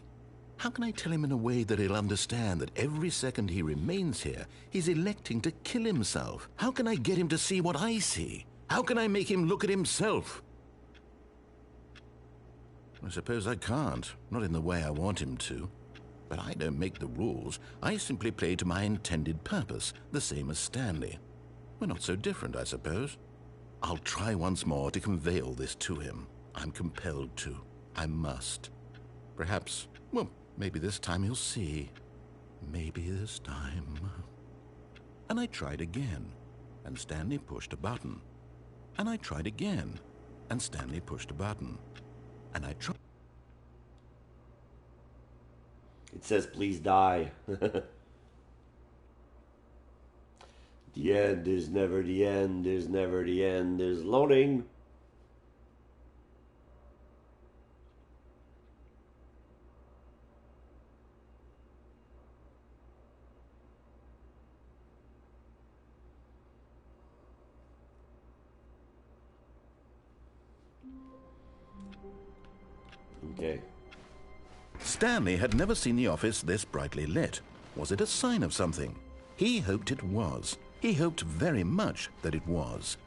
How can I tell him in a way that he'll understand that every second he remains here, he's electing to kill himself? How can I get him to see what I see? How can I make him look at himself? I suppose I can't, not in the way I want him to. But I don't make the rules. I simply play to my intended purpose, the same as Stanley. We're not so different, I suppose. I'll try once more to convey all this to him. I'm compelled to. I must. Perhaps, well, maybe this time he'll see. Maybe this time. And I tried again, and Stanley pushed a button. And I tried again, and Stanley pushed a button. And I tried. It says, please die. The end is never the end, is never the end, is loading. Okay. Stanley had never seen the office this brightly lit. Was it a sign of something? He hoped it was. He hoped very much that it was.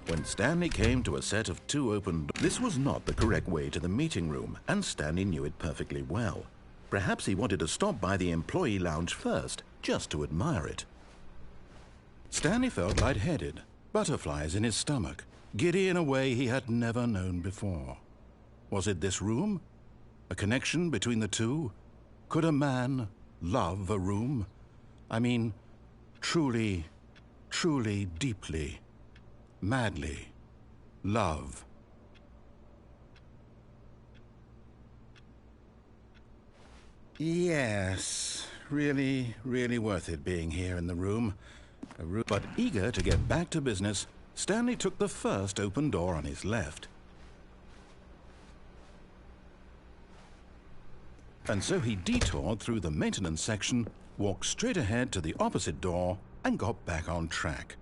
When Stanley came to a set of 2 open doors, this was not the correct way to the meeting room, and Stanley knew it perfectly well. Perhaps he wanted to stop by the employee lounge first, just to admire it. Stanley felt lightheaded, butterflies in his stomach, giddy in a way he had never known before. Was it this room? A connection between the two? Could a man love a room? I mean, truly, truly, deeply, madly love. Yes, really, really worth it being here in the room. But eager to get back to business, Stanley took the first open door on his left. And so he detoured through the maintenance section, walked straight ahead to the opposite door, and got back on track.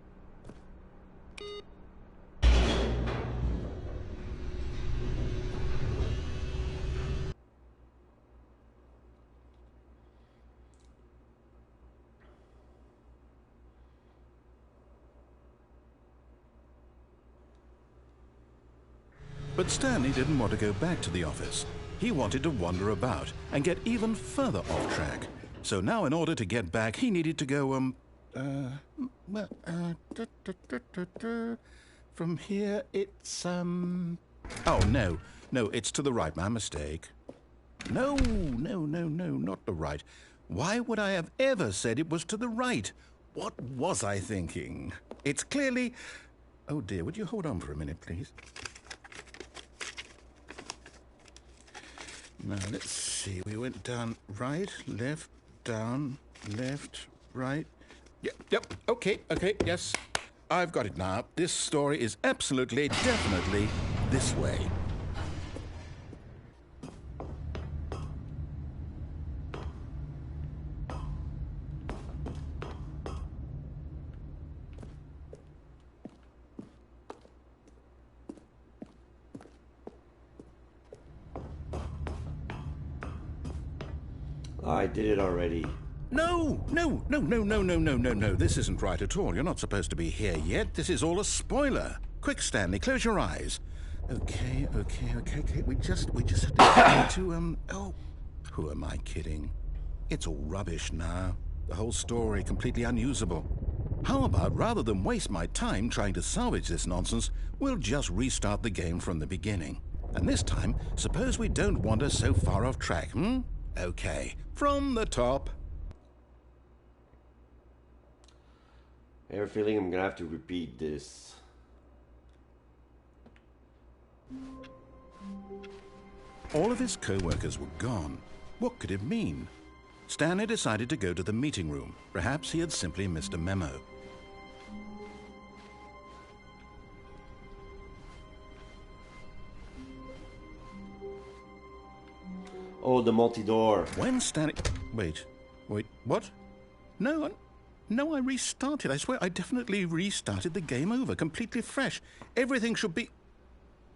But Stanley didn't want to go back to the office. He wanted to wander about and get even further off track. So now in order to get back, he needed to go, From here, it's, Oh, no. No, it's to the right. My mistake. No, not the right. Why would I have ever said it was to the right? What was I thinking? It's clearly... Oh, dear, would you hold on for a minute, please? Now, let's see. We went down right, left, down, left, right. Yep, okay, yes. I've got it now. This story is absolutely, definitely this way. I did it already. No. This isn't right at all. You're not supposed to be here yet. This is all a spoiler. Quick, Stanley, close your eyes. Okay. We just have to, oh, who am I kidding? It's all rubbish now. The whole story completely unusable. How about, rather than waste my time trying to salvage this nonsense, we'll just restart the game from the beginning. And this time, suppose we don't wander so far off track, Okay, from the top. I have a feeling I'm gonna have to repeat this. All of his co-workers were gone. What could it mean? Stanley decided to go to the meeting room. Perhaps he had simply missed a memo. Oh, the multi-door. When Stanley... Wait, what? No, I restarted. I swear, I definitely restarted the game over, completely fresh. Everything should be...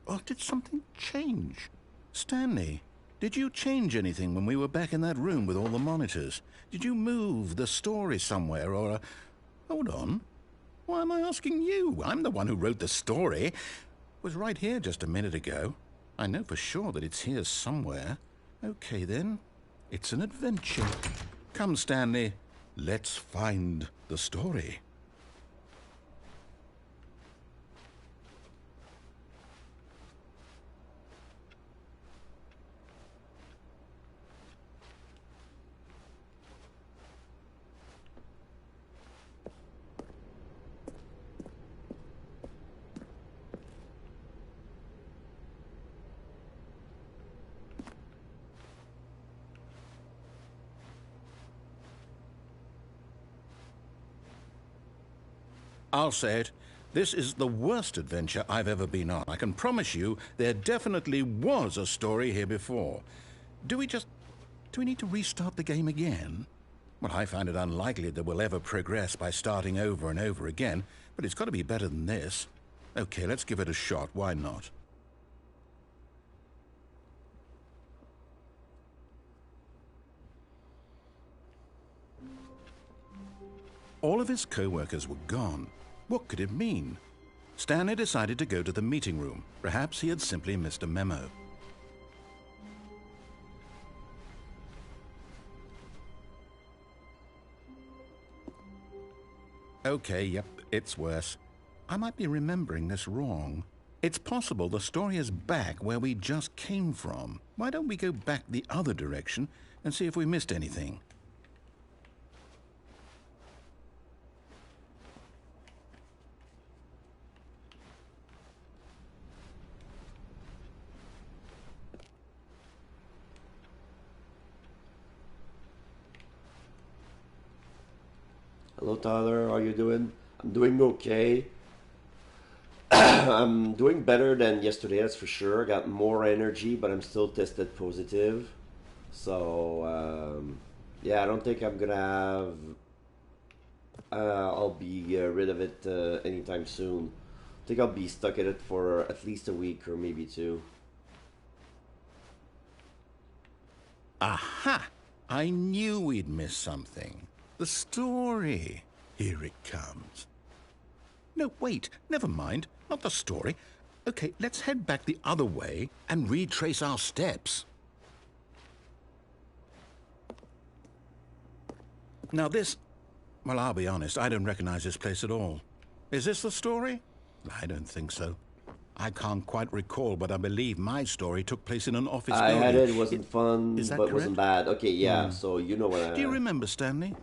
Oh, did something change? Stanley, did you change anything when we were back in that room with all the monitors? Did you move the story somewhere, or... Hold on. Why am I asking you? I'm the one who wrote the story. It was right here just a minute ago. I know for sure that it's here somewhere. Okay, then. It's an adventure. Come, Stanley. Let's find the story. I'll say it. This is the worst adventure I've ever been on. I can promise you there definitely was a story here before. Do we need to restart the game again? Well, I find it unlikely that we'll ever progress by starting over and over again, but it's got to be better than this. Okay, let's give it a shot. Why not? All of his co-workers were gone. What could it mean? Stanley decided to go to the meeting room. Perhaps he had simply missed a memo. Okay, yep, it's worse. I might be remembering this wrong. It's possible the story is back where we just came from. Why don't we go back the other direction and see if we missed anything? Hello, Tyler. How you doing? I'm doing okay. I'm doing better than yesterday, that's for sure. I got more energy, but I'm still tested positive. So, yeah, I don't think I'm gonna have... I'll be rid of it anytime soon. I think I'll be stuck at it for at least a week or maybe two. Aha! I knew we'd miss something. The story. Here it comes. No, wait, never mind. Not the story. Okay, let's head back the other way and retrace our steps. Now this... Well, I'll be honest, I don't recognize this place at all. Is this the story? I don't think so. I can't quite recall, but I believe my story took place in an office I building. had it, wasn't fun, Is that but wasn't bad. Okay, yeah, so you know what I... Do you remember, Stanley?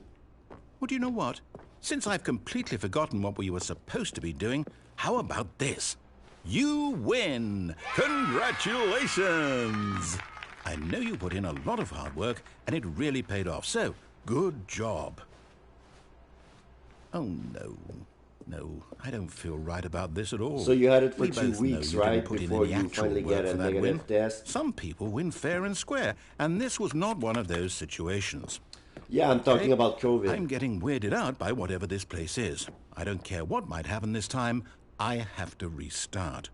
Well, do you know what? Since I've completely forgotten what we were supposed to be doing, how about this? You win! Congratulations! I know you put in a lot of hard work, and it really paid off, so good job. Oh, no. No, I don't feel right about this at all. So you had it for We 2 both weeks, know you right? didn't put in Before any you actual finally work get for a that negative win. test? Some people win fair and square, and this was not one of those situations. Yeah, I'm talking about COVID. I'm getting weirded out by whatever this place is. I don't care what might happen this time. I have to restart.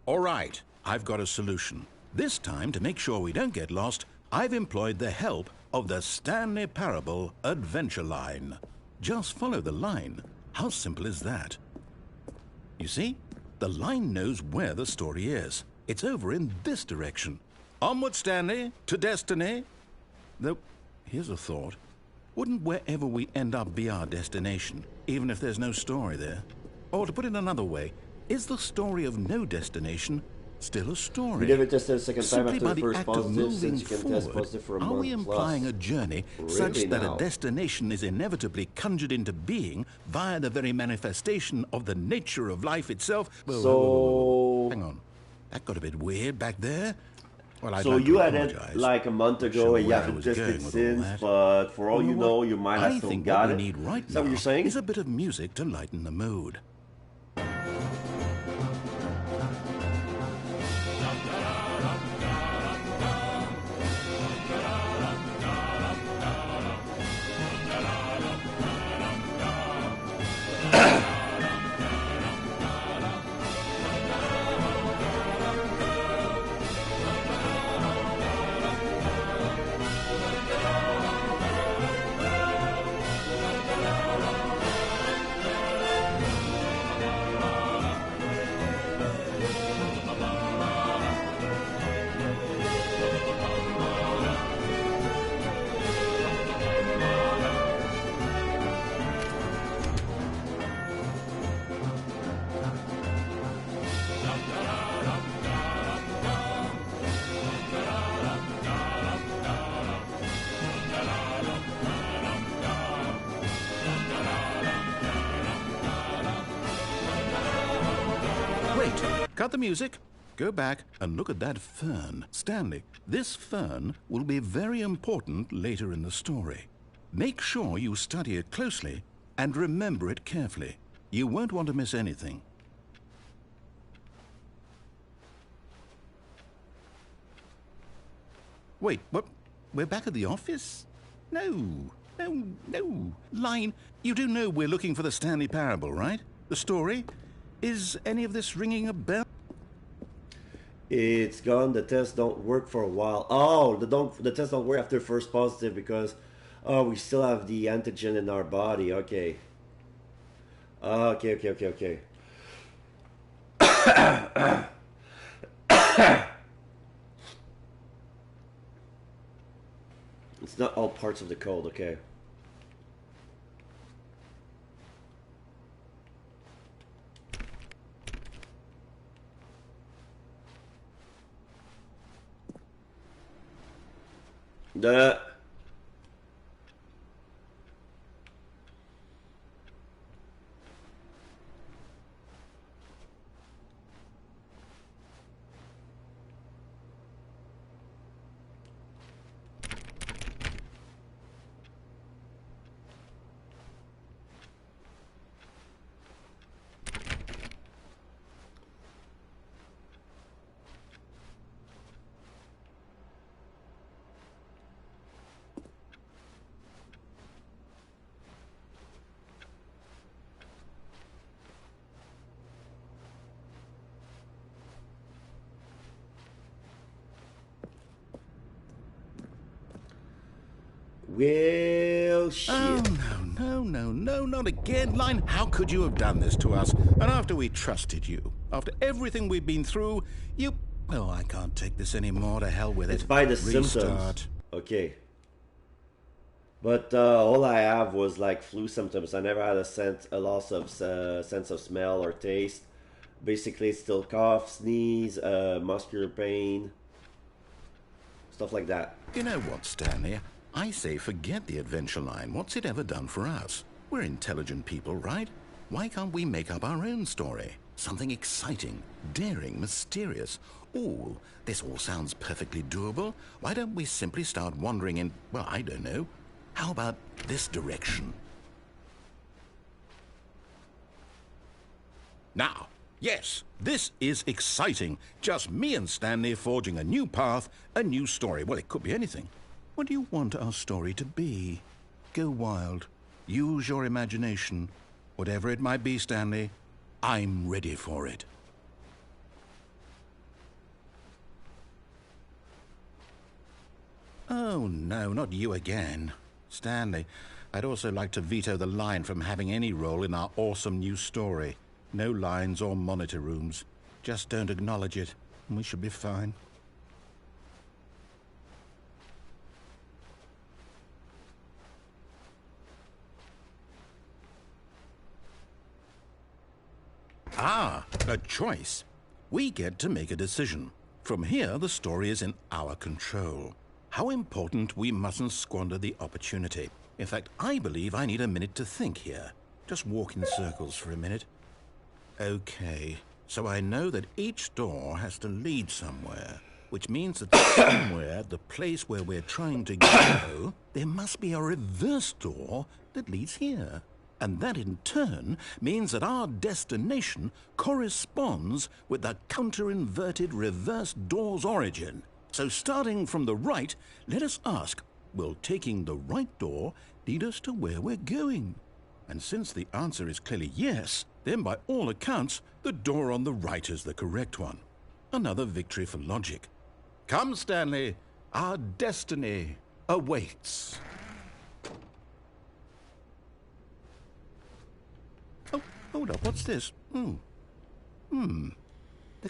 All right, I've got a solution. This time, to make sure we don't get lost, I've employed the help of the Stanley Parable Adventure Line. Just follow the line. How simple is that? You see, the line knows where the story is. It's over in this direction. Onward, Stanley, to destiny. Though, here's a thought. Wouldn't wherever we end up be our destination, even if there's no story there? Or to put it another way, is the story of no destination still a story? We never tested a second time Simply after by the the first act of positive, moving since you can test forward, positive for a are month we implying plus. a journey Really such that now? a destination is inevitably conjured into being via the very manifestation of the nature of life itself? So- hang on. That got a bit weird back there. Well, I'd So like to you had it apologize. like a month ago, Sure and you where I haven't was tested going with all since, that. but for all you know, what? you might I have still think got what it. we need right Is that what now you're saying? is a bit of music to lighten the mood. Wait, cut the music. Go back and look at that fern. Stanley, this fern will be very important later in the story. Make sure you study it closely and remember it carefully. You won't want to miss anything. Wait, what? We're back at the office? No. Line, you do know we're looking for the Stanley Parable, right? The story? Is any of this ringing a bell? It's gone. The tests don't work for a while. Oh, the tests don't work after first positive because we still have the antigen in our body. Okay. Okay. It's not all parts of the code. Okay. The well, shit. Oh, no, not again. Line, how could you have done this to us? And after we trusted you. After everything we've been through, you... Oh, I can't take this anymore. To hell with it. It's by the Restart. symptoms. Okay. But all I have was like flu symptoms. I never had a loss of sense of smell or taste. Basically, still cough, sneeze, muscular pain, stuff like that. You know what, Stanley? I say forget the adventure line. What's it ever done for us? We're intelligent people, right? Why can't we make up our own story? Something exciting, daring, mysterious. Ooh, this all sounds perfectly doable. Why don't we simply start wandering in, well, I don't know. How about this direction? Now, yes, this is exciting. Just me and Stanley forging a new path, a new story. Well, it could be anything. What do you want our story to be? Go wild. Use your imagination. Whatever it might be, Stanley, I'm ready for it. Oh, no, not you again. Stanley, I'd also like to veto the line from having any role in our awesome new story. No lines or monitor rooms. Just don't acknowledge it, and we should be fine. Ah, a choice. We get to make a decision. From here, the story is in our control. How important we mustn't squander the opportunity. In fact, I believe I need a minute to think here. Just walk in circles for a minute. Okay, so I know that each door has to lead somewhere, which means that somewhere, the place where we're trying to go, there must be a reverse door that leads here. And that in turn means that our destination corresponds with the counter-inverted reverse door's origin. So starting from the right, let us ask, will taking the right door lead us to where we're going? And since the answer is clearly yes, then by all accounts, the door on the right is the correct one. Another victory for logic. Come, Stanley, our destiny awaits. Oh, hold up, what's this? The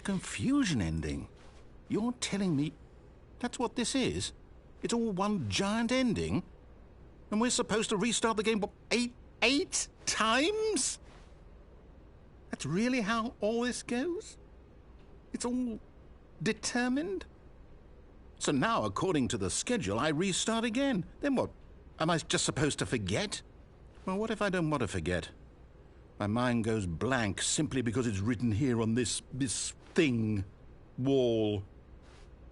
confusion ending. You're telling me that's what this is? It's all one giant ending? And we're supposed to restart the game, what, eight times? That's really how all this goes? It's all determined? So now, according to the schedule, I restart again. Then what? Am I just supposed to forget? Well, what if I don't want to forget? My mind goes blank simply because it's written here on this thing, wall.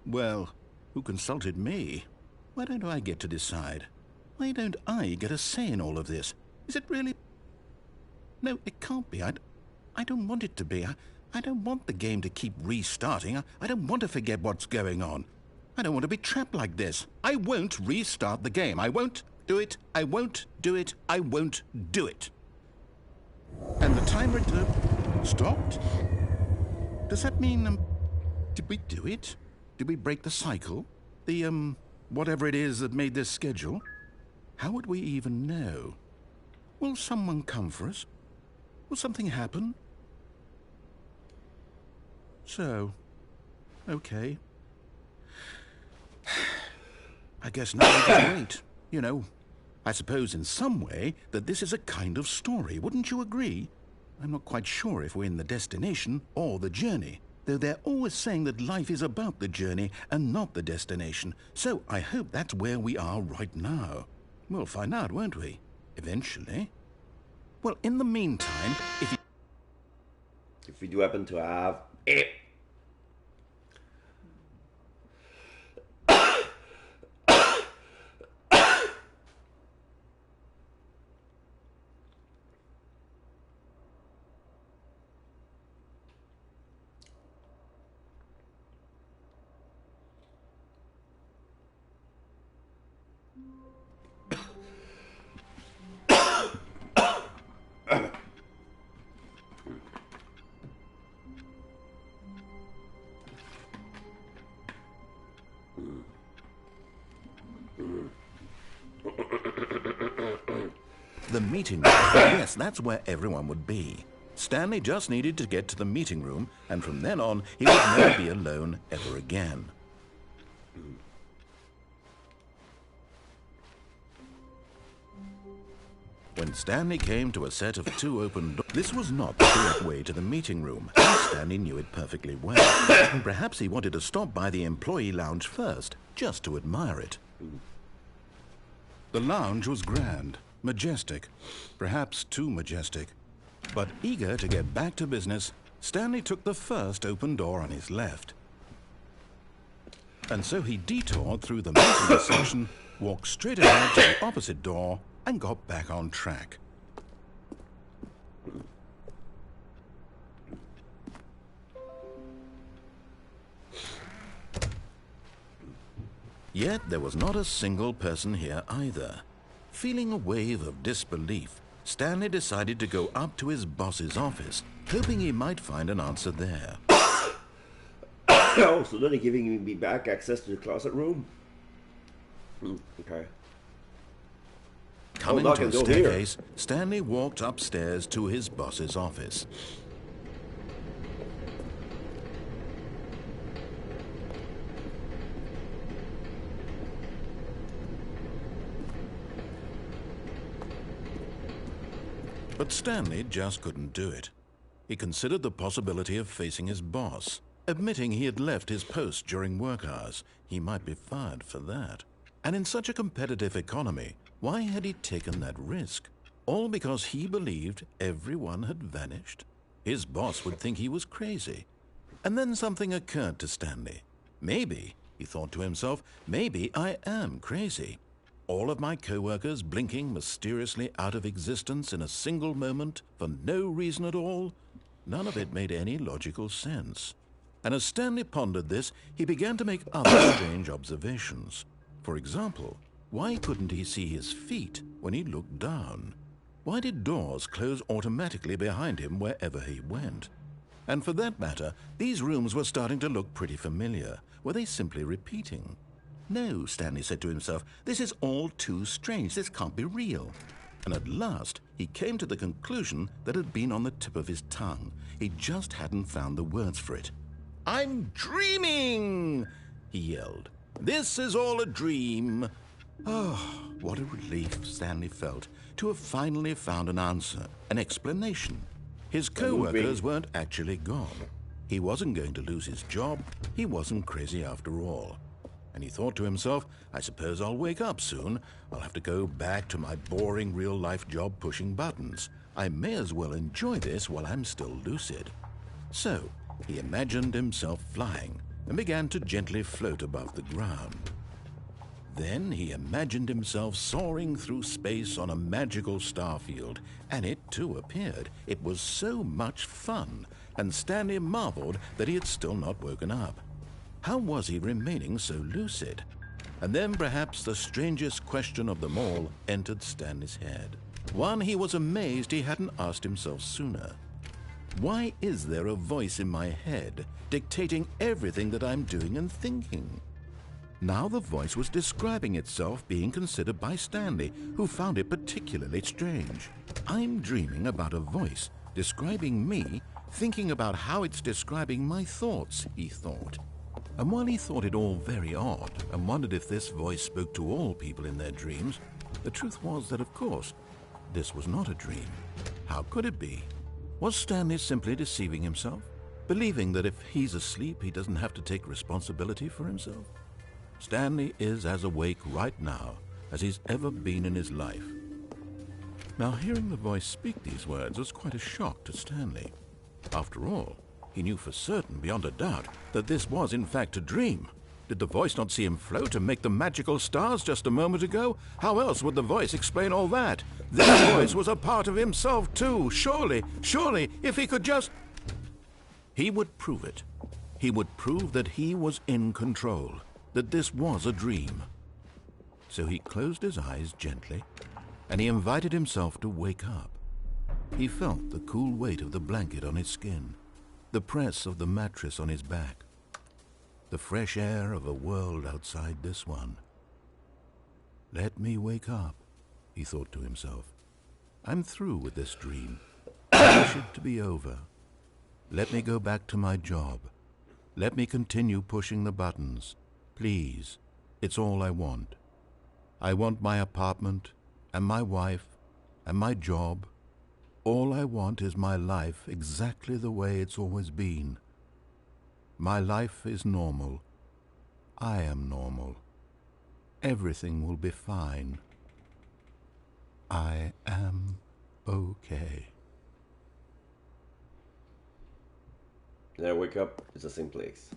Well, who consulted me? Why don't I get to decide? Why don't I get a say in all of this? Is it really? No, it can't be. I don't want it to be. I don't want the game to keep restarting. I don't want to forget what's going on. I don't want to be trapped like this. I won't restart the game. I won't do it. I won't do it. I won't do it. And the timer stopped? Does that mean, did we do it? Did we break the cycle? The, whatever it is that made this schedule? How would we even know? Will someone come for us? Will something happen? So, okay. I guess now we can wait, you know. I suppose in some way that this is a kind of story, wouldn't you agree? I'm not quite sure if we're in the destination or the journey, though they're always saying that life is about the journey and not the destination, so I hope that's where we are right now. We'll find out, won't we? Eventually. Well, in the meantime, if we do happen to have the meeting, yes, that's where everyone would be. Stanley just needed to get to the meeting room, and from then on, he would never be alone ever again. When Stanley came to a set of 2 open doors, this was not the correct way to the meeting room, and Stanley knew it perfectly well. Perhaps he wanted to stop by the employee lounge first, just to admire it. The lounge was grand, majestic, perhaps too majestic. But eager to get back to business, Stanley took the first open door on his left. And so he detoured through the maintenance section, walked straight ahead to the opposite door, and got back on track. Yet there was not a single person here either. Feeling a wave of disbelief, Stanley decided to go up to his boss's office, hoping he might find an answer there. Oh, so then they're giving me back access to the closet room? Okay. Coming to a staircase, Stanley walked upstairs to his boss's office. But Stanley just couldn't do it. He considered the possibility of facing his boss, admitting he had left his post during work hours. He might be fired for that. And in such a competitive economy, why had he taken that risk? All because he believed everyone had vanished? His boss would think he was crazy. And then something occurred to Stanley. Maybe, he thought to himself, maybe I am crazy. All of my co-workers blinking mysteriously out of existence in a single moment for no reason at all? None of it made any logical sense. And as Stanley pondered this, he began to make other strange observations. For example, why couldn't he see his feet when he looked down? Why did doors close automatically behind him wherever he went? And for that matter, these rooms were starting to look pretty familiar. Were they simply repeating? No, Stanley said to himself, this is all too strange. This can't be real. And at last, he came to the conclusion that had been on the tip of his tongue. He just hadn't found the words for it. "I'm dreaming!" he yelled. "This is all a dream." Oh, what a relief Stanley felt to have finally found an answer, an explanation. His co-workers weren't actually gone. He wasn't going to lose his job. He wasn't crazy after all. And he thought to himself, I suppose I'll wake up soon. I'll have to go back to my boring real-life job pushing buttons. I may as well enjoy this while I'm still lucid. So, he imagined himself flying and began to gently float above the ground. Then he imagined himself soaring through space on a magical starfield, and it too appeared. It was so much fun, and Stanley marveled that he had still not woken up. How was he remaining so lucid? And then perhaps the strangest question of them all entered Stanley's head. One he was amazed he hadn't asked himself sooner. Why is there a voice in my head dictating everything that I'm doing and thinking? Now the voice was describing itself being considered by Stanley, who found it particularly strange. I'm dreaming about a voice describing me, thinking about how it's describing my thoughts, he thought. And while he thought it all very odd and wondered if this voice spoke to all people in their dreams, the truth was that, of course, this was not a dream. How could it be? Was Stanley simply deceiving himself, believing that if he's asleep, he doesn't have to take responsibility for himself? Stanley is as awake right now as he's ever been in his life. Now, hearing the voice speak these words was quite a shock to Stanley. After all, he knew for certain, beyond a doubt, that this was in fact a dream. Did the voice not see him float and make the magical stars just a moment ago? How else would the voice explain all that? This voice was a part of himself too. Surely, if he could just... He would prove it. He would prove that he was in control, that this was a dream. So he closed his eyes gently, and he invited himself to wake up. He felt the cool weight of the blanket on his skin, the press of the mattress on his back, the fresh air of a world outside this one. Let me wake up, he thought to himself. I'm through with this dream. I wish it to be over. Let me go back to my job. Let me continue pushing the buttons. Please, it's all I want. I want my apartment, and my wife, and my job. All I want is my life exactly the way it's always been. My life is normal. I am normal. Everything will be fine. I am okay. Then I wake up, it's the same place.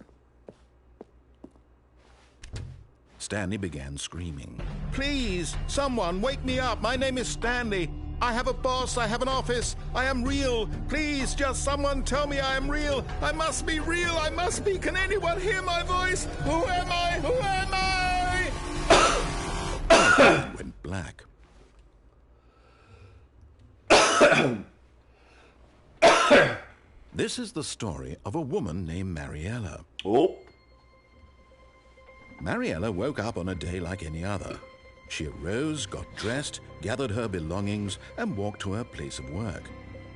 Stanley began screaming. Please, someone, wake me up. My name is Stanley. I have a boss. I have an office. I am real. Please, just someone tell me I am real. I must be real. I must be. Can anyone hear my voice? Who am I? Who am I? He went black. This is the story of a woman named Mariella. Oh. Mariella woke up on a day like any other. She arose, got dressed, gathered her belongings, and walked to her place of work.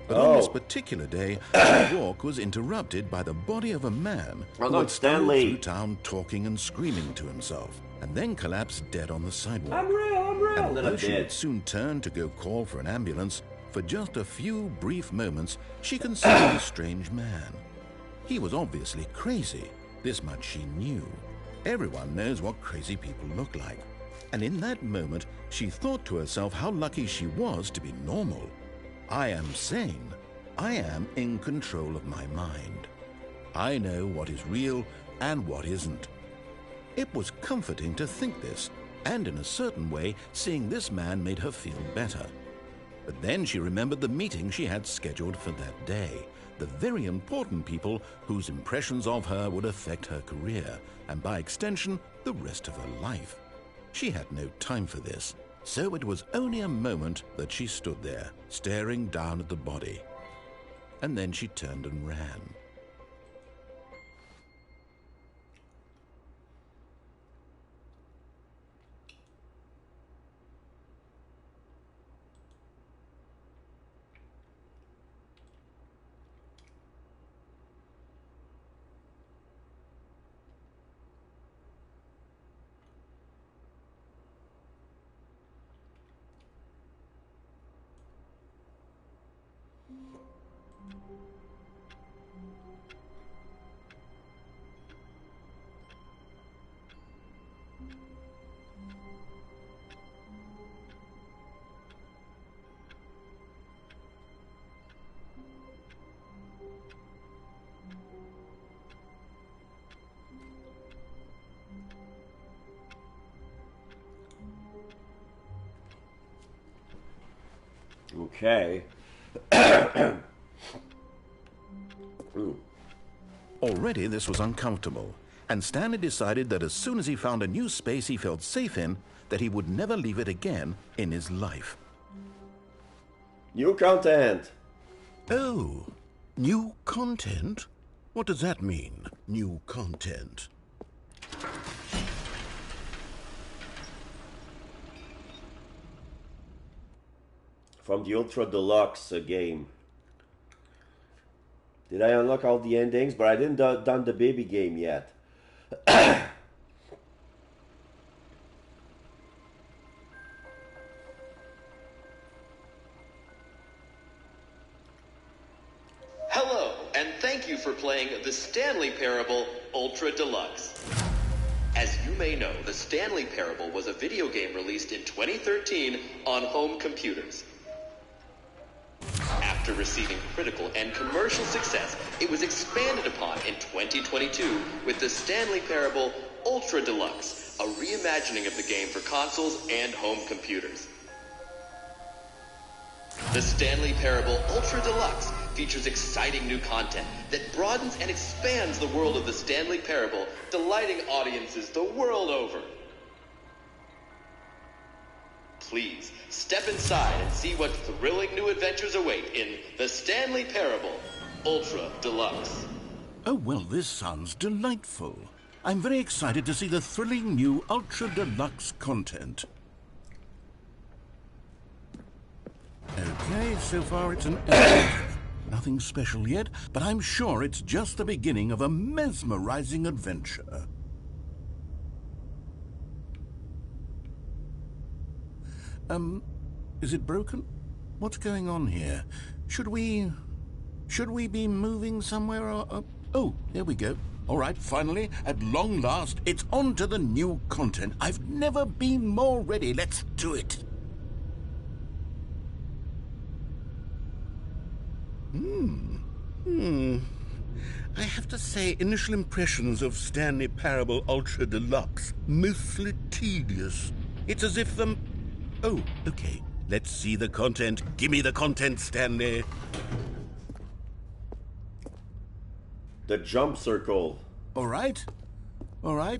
But on this particular day, her walk was interrupted by the body of a man who had stumbled through town talking and screaming to himself, and then collapsed dead on the sidewalk. I'm real. And although she would soon turn to go call for an ambulance, for just a few brief moments, she considered the strange man. He was obviously crazy. This much she knew. Everyone knows what crazy people look like. And in that moment, she thought to herself how lucky she was to be normal. I am sane. I am in control of my mind. I know what is real and what isn't. It was comforting to think this, and in a certain way, seeing this man made her feel better. But then she remembered the meeting she had scheduled for that day, the very important people whose impressions of her would affect her career, and by extension, the rest of her life. She had no time for this, so it was only a moment that she stood there, staring down at the body. And then she turned and ran. Okay. Already this was uncomfortable, and Stanley decided that as soon as he found a new space he felt safe in, that he would never leave it again in his life. New content. Oh, new content? What does that mean, new content? From the Ultra Deluxe game. Did I unlock all the endings? But I didn't done the baby game yet. Hello, and thank you for playing the Stanley Parable Ultra Deluxe. As you may know, the Stanley Parable was a video game released in 2013 on home computers. After receiving critical and commercial success, it was expanded upon in 2022 with the Stanley Parable Ultra Deluxe, a reimagining of the game for consoles and home computers. The Stanley Parable Ultra Deluxe features exciting new content that broadens and expands the world of the Stanley Parable, delighting audiences the world over. Please, step inside and see what thrilling new adventures await in the Stanley Parable Ultra Deluxe. Oh, well, this sounds delightful. I'm very excited to see the thrilling new Ultra Deluxe content. Okay, so far it's an elevator. Nothing special yet, but I'm sure it's just the beginning of a mesmerizing adventure. Is it broken? What's going on here? Should we be moving somewhere or... Oh, there we go. All right, finally, at long last, it's on to the new content. I've never been more ready. Let's do it. I have to say, initial impressions of Stanley Parable Ultra Deluxe, mostly tedious. It's as if them... Oh, okay. Let's see the content. Give me the content, Stanley. The jump circle. All right,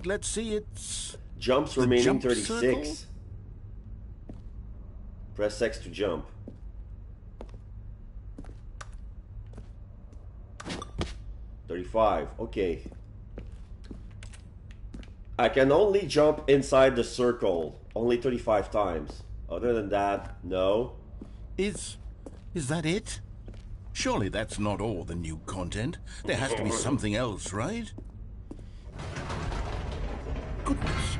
let's see. It's... Jumps the remaining jump 36. circle? Press X to jump. $35. Okay. I can only jump inside the circle. Only 35 times. Other than that, no. Is that it? Surely that's not all the new content. There has to be something else, right? Goodness.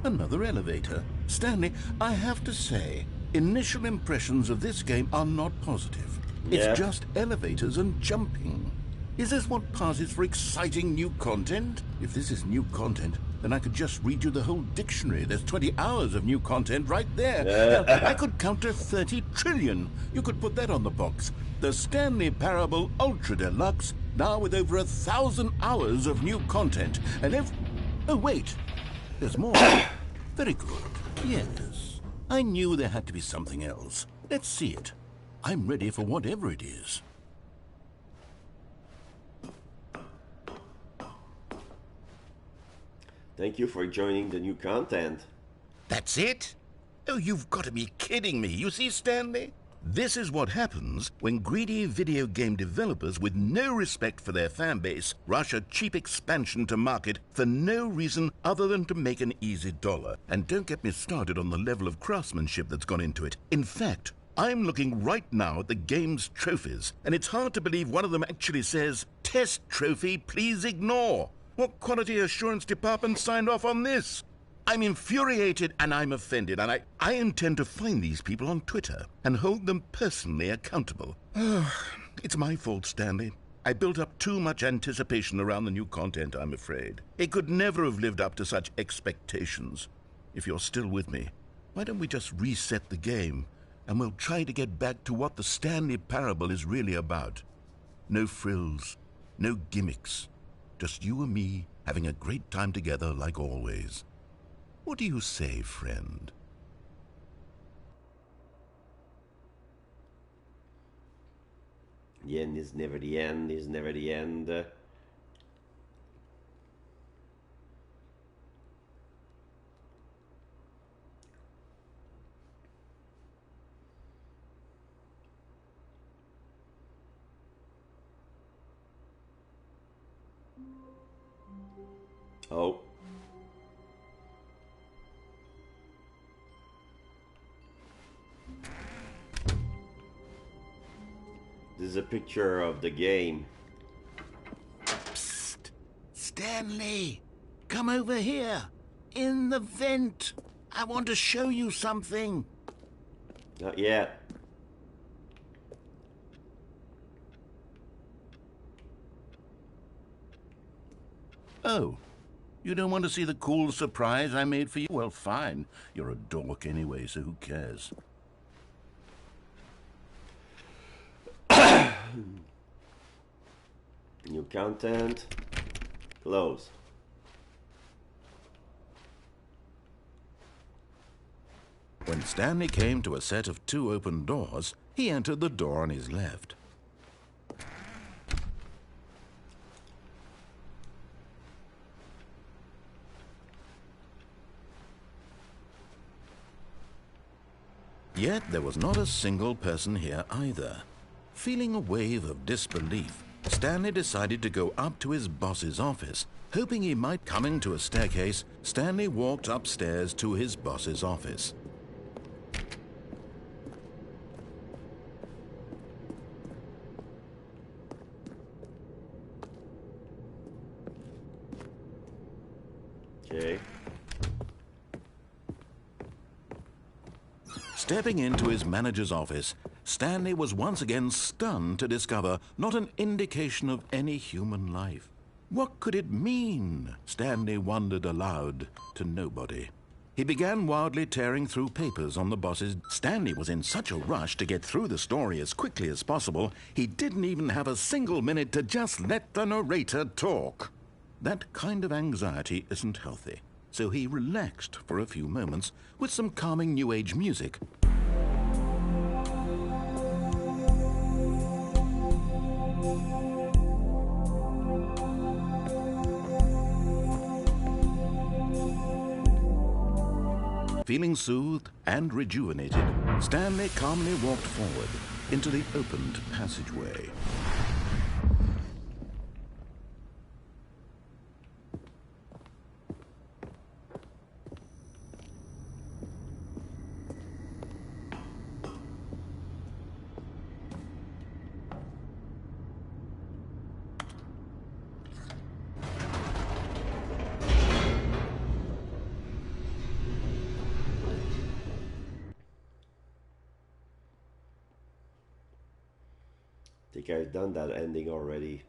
Another elevator. Stanley, I have to say, initial impressions of this game are not positive. Yeah. It's just elevators and jumping. Is this what passes for exciting new content? If this is new content, then I could just read you the whole dictionary. There's 20 hours of new content right there. Hell, I could count to 30 trillion. You could put that on the box. The Stanley Parable Ultra Deluxe, now with over 1,000 hours of new content. And if... Oh, wait. There's more. Very good. Yes. I knew there had to be something else. Let's see it. I'm ready for whatever it is. Thank you for joining the new content. That's it? Oh, you've got to be kidding me. You see, Stanley? This is what happens when greedy video game developers with no respect for their fan base rush a cheap expansion to market for no reason other than to make an easy dollar. And don't get me started on the level of craftsmanship that's gone into it. In fact, I'm looking right now at the game's trophies, and it's hard to believe one of them actually says, "Test trophy, please ignore." What quality assurance department signed off on this? I'm infuriated and I'm offended, and I intend to find these people on Twitter and hold them personally accountable. It's my fault, Stanley. I built up too much anticipation around the new content, I'm afraid. It could never have lived up to such expectations. If you're still with me, why don't we just reset the game and we'll try to get back to what the Stanley Parable is really about. No frills, no gimmicks. Just you and me having a great time together like always. What do you say, friend? The end is never the end, is never the end. Oh. This is a picture of the game. Psst! Stanley! Come over here! In the vent! I want to show you something! Not yet. Oh. You don't want to see the cool surprise I made for you? Well, fine. You're a dork anyway, so who cares? New content. Close. When Stanley came to a set of 2 open doors, he entered the door on his left. Yet there was not a single person here either. Feeling a wave of disbelief, Stanley decided to go up to his boss's office. Hoping he might come into a staircase, Stanley walked upstairs to his boss's office. Okay. Stepping into his manager's office, Stanley was once again stunned to discover not an indication of any human life. What could it mean? Stanley wondered aloud to nobody. He began wildly tearing through papers on the boss's. Stanley was in such a rush to get through the story as quickly as possible, he didn't even have a single minute to just let the narrator talk. That kind of anxiety isn't healthy, so he relaxed for a few moments with some calming New Age music. Feeling soothed and rejuvenated, Stanley calmly walked forward into the opened passageway. I think I've done that ending already.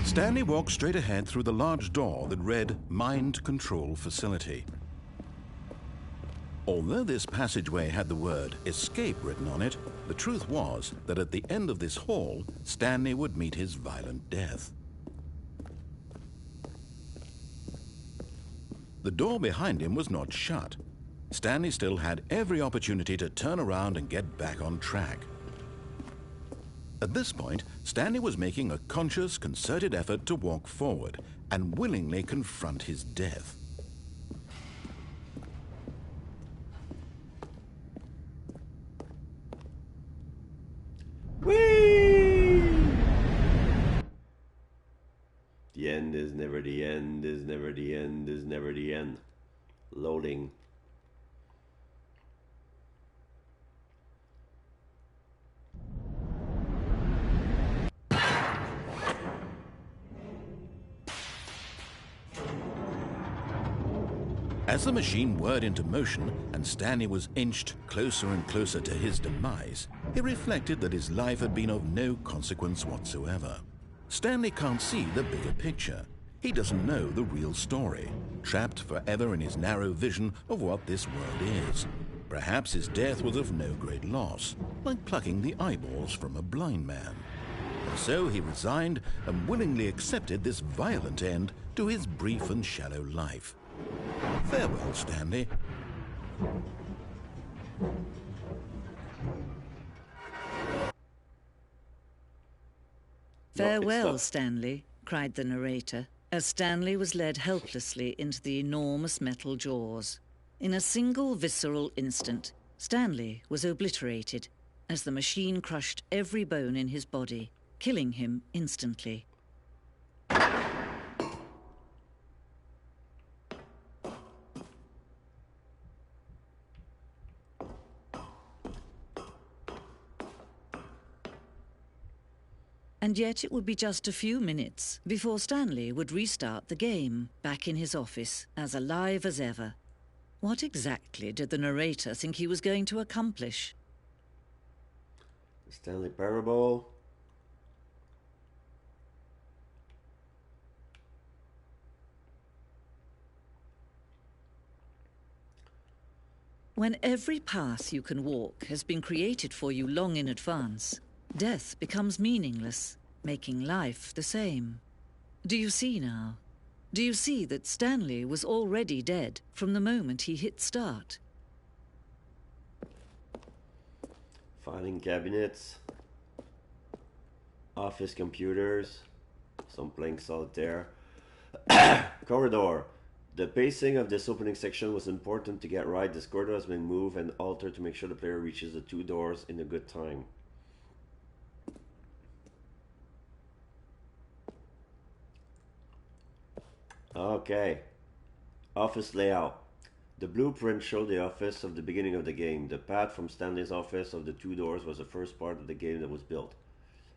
Stanley walked straight ahead through the large door that read Mind Control Facility. Although this passageway had the word escape written on it, the truth was that at the end of this hall, Stanley would meet his violent death. The door behind him was not shut. Stanley still had every opportunity to turn around and get back on track. At this point, Stanley was making a conscious, concerted effort to walk forward and willingly confront his death. Whee! The end is never the end, is never the end, is never the end. Loading. As the machine whirred into motion and Stanley was inched closer and closer to his demise, he reflected that his life had been of no consequence whatsoever. Stanley can't see the bigger picture. He doesn't know the real story, trapped forever in his narrow vision of what this world is. Perhaps his death was of no great loss, like plucking the eyeballs from a blind man. And so he resigned and willingly accepted this violent end to his brief and shallow life. Farewell, Stanley. Farewell, Stanley, cried the narrator, as Stanley was led helplessly into the enormous metal jaws. In a single visceral instant, Stanley was obliterated as the machine crushed every bone in his body, killing him instantly. And yet it would be just a few minutes before Stanley would restart the game, back in his office, as alive as ever. What exactly did the narrator think he was going to accomplish? The Stanley Parable. When every path you can walk has been created for you long in advance, death becomes meaningless, making life the same. Do you see now? Do you see that Stanley was already dead from the moment he hit start? Filing cabinets. Office computers. Some playing solitaire. Corridor. The pacing of this opening section was important to get right. This corridor has been moved and altered to make sure the player reaches the two doors in a good time. Okay. Office layout. The blueprint showed the office of the beginning of the game. The path from Stanley's office of the two doors was the first part of the game that was built.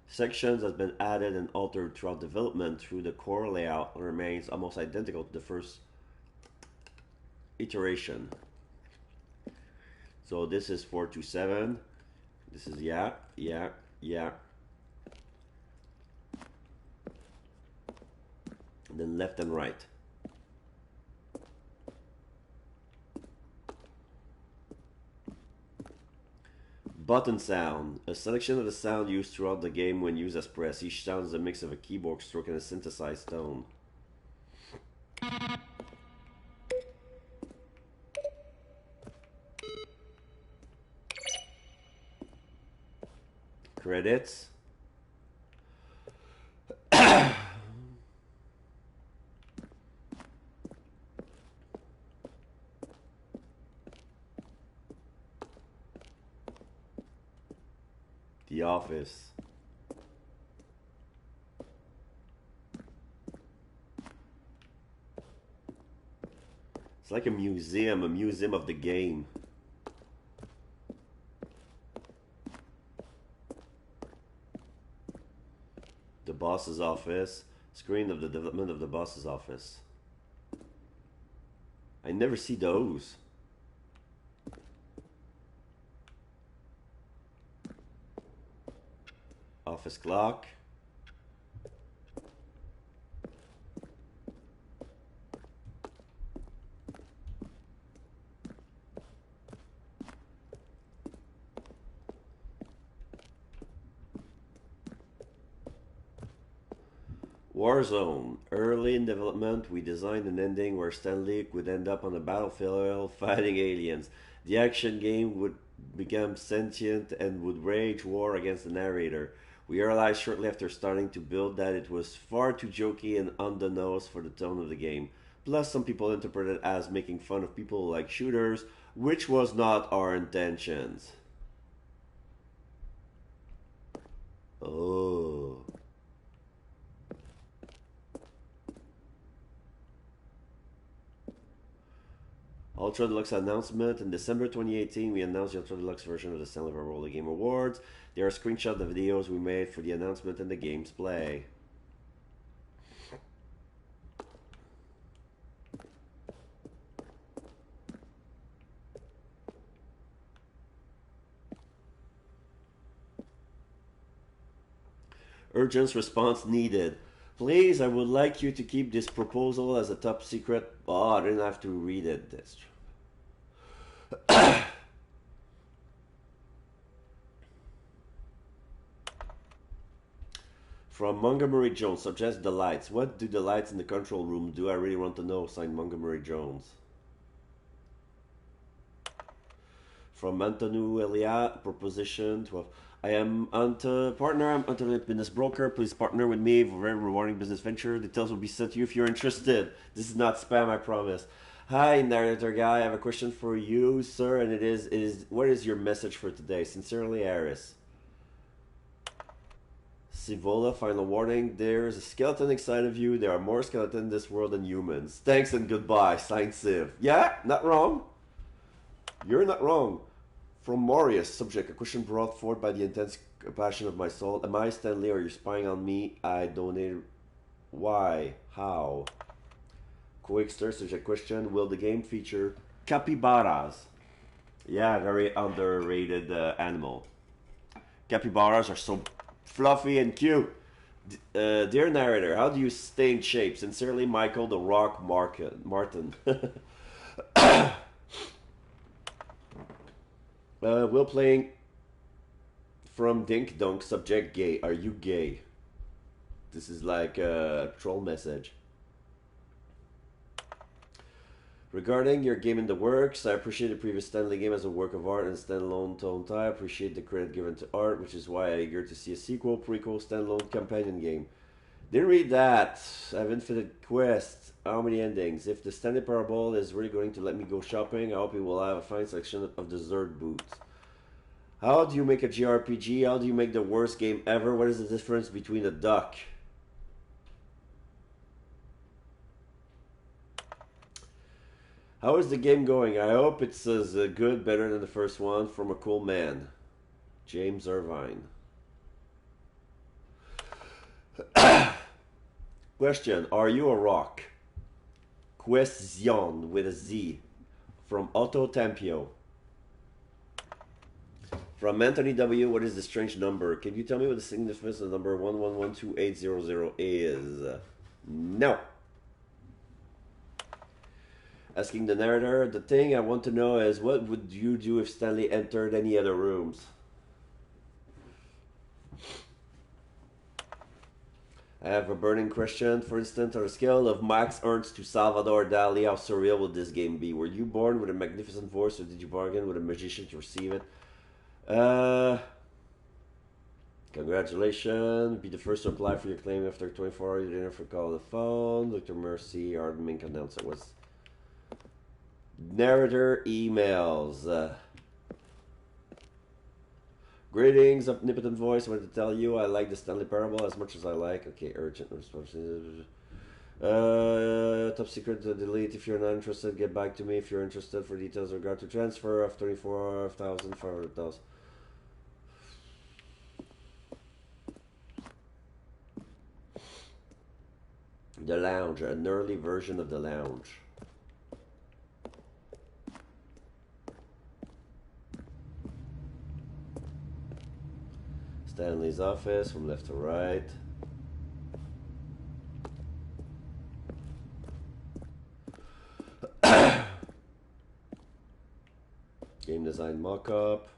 Sections has been added and altered throughout development through the core layout and remains almost identical to the first iteration. So this is 427. This is yeah. And then left and right. Button sound. A selection of the sound used throughout the game when used as press. Each sound is a mix of a keyboard stroke and a synthesized tone. Credits. The Office. It's like a museum of the game. The boss's office. Screen of the development of the boss's office. I never see those. Office clock. Warzone. Early in development, we designed an ending where Stanley would end up on a battlefield fighting aliens. The action game would become sentient and would wage war against the narrator. We realized shortly after starting to build that it was far too jokey and on the nose for the tone of the game. Plus, some people interpreted it as making fun of people who like shooters, which was not our intentions. Oh. Ultra Deluxe announcement. In December 2018, we announced the Ultra Deluxe version of the Stanley Parable Game Awards. There are screenshots of the videos we made for the announcement and the game's play. Urgent response needed. Please, I would like you to keep this proposal as a top secret. Oh, I didn't have to read it. That's true. From Montgomery Jones, suggest the lights. What do the lights in the control room do? I really want to know. Signed Montgomery Jones. From Antonu Elia, proposition 12. I am partner. I'm Internet Business Broker. Please partner with me for a very rewarding business venture. Details will be sent to you if you're interested. This is not spam, I promise. Hi, narrator guy. I have a question for you, sir, and it is what is your message for today? Sincerely, Aris. Sivola, final warning. There's a skeleton inside of you. There are more skeletons in this world than humans. Thanks and goodbye. Signed, Siv. Yeah, not wrong. You're not wrong. From Morius, subject, a question brought forth by the intense passion of my soul. Am I Stanley? Are you spying on me? I donated. Why? How? Quickster, subject question. Will the game feature capybaras? Yeah, very underrated animal. Capybaras are so fluffy and cute. Dear narrator, how do you stay in shape? Sincerely, Michael the Rock Martin. Will playing from Dink Dunk, subject gay. Are you gay? This is like a troll message. Regarding your game in the works, I appreciate the previous Stanley game as a work of art and standalone tone tie. I appreciate the credit given to art, which is why I'm eager to see a sequel, prequel, standalone companion game. Didn't read that. I have infinite quests. How many endings? If the Stanley Parable is really going to let me go shopping, I hope it will have a fine selection of dessert boots. How do you make a JRPG? How do you make the worst game ever? What is the difference between a duck? How is the game going? I hope it's as good, better than the first one. From a cool man, James Irvine. Question: are you a rock? Question with a Z. From Otto Tampio. From Anthony W. What is the strange number? Can you tell me what the significance of the number 1112800 is? No. Asking the narrator, the thing I want to know is what would you do if Stanley entered any other rooms? I have a burning question. For instance, on a scale of Max Ernst to Salvador Dali, how surreal would this game be? Were you born with a magnificent voice, or did you bargain with a magician to receive it? Congratulations. Be the first to apply for your claim after 24 hours. You didn't call the phone. Dr. Mercy, our Mink announcer was. Narrator emails. Greetings, omnipotent voice. I wanted to tell you I like the Stanley Parable as much as I like. Okay, urgent response. Top secret to delete. If you're not interested, get back to me. If you're interested, for details in regard to transfer of 24,500. The Lounge, an early version of The Lounge. Stanley's office from left to right. Game design mock-up.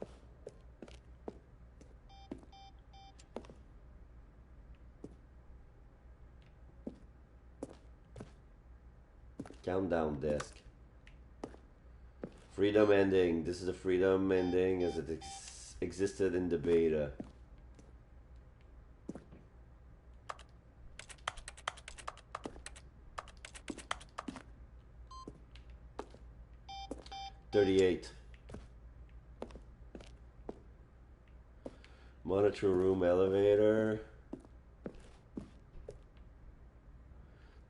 Countdown desk. Freedom ending. This is the freedom ending as it existed in the beta. Monitor room elevator.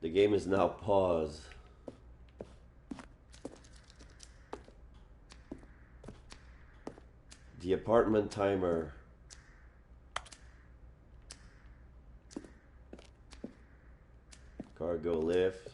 The game is now paused. The apartment timer. Cargo lift.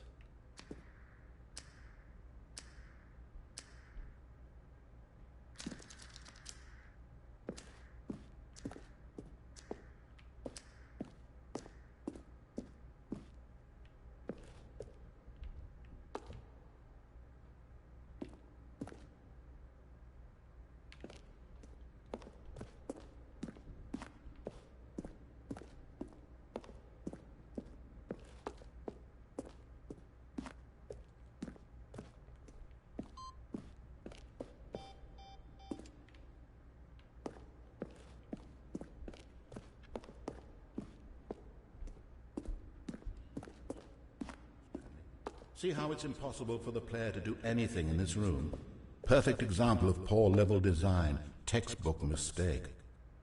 See how it's impossible for the player to do anything in this room? Perfect example of poor level design, textbook mistake.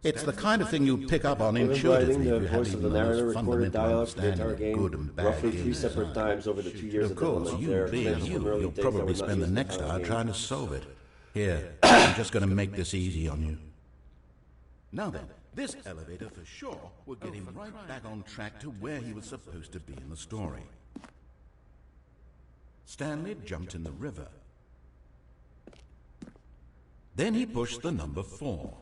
It's the kind of thing you'd pick up on intuitively if you had even the most fundamental understanding of good and bad roughly game 3 separate design. times over the 2 years Of course, you being you, you'll probably spend the next hour trying to solve it. Here, I'm just going to make this easy on you. Now then, this elevator for sure will get him right back on track to where he was supposed to be in the story. Stanley jumped in the river. Then he pushed the number 4.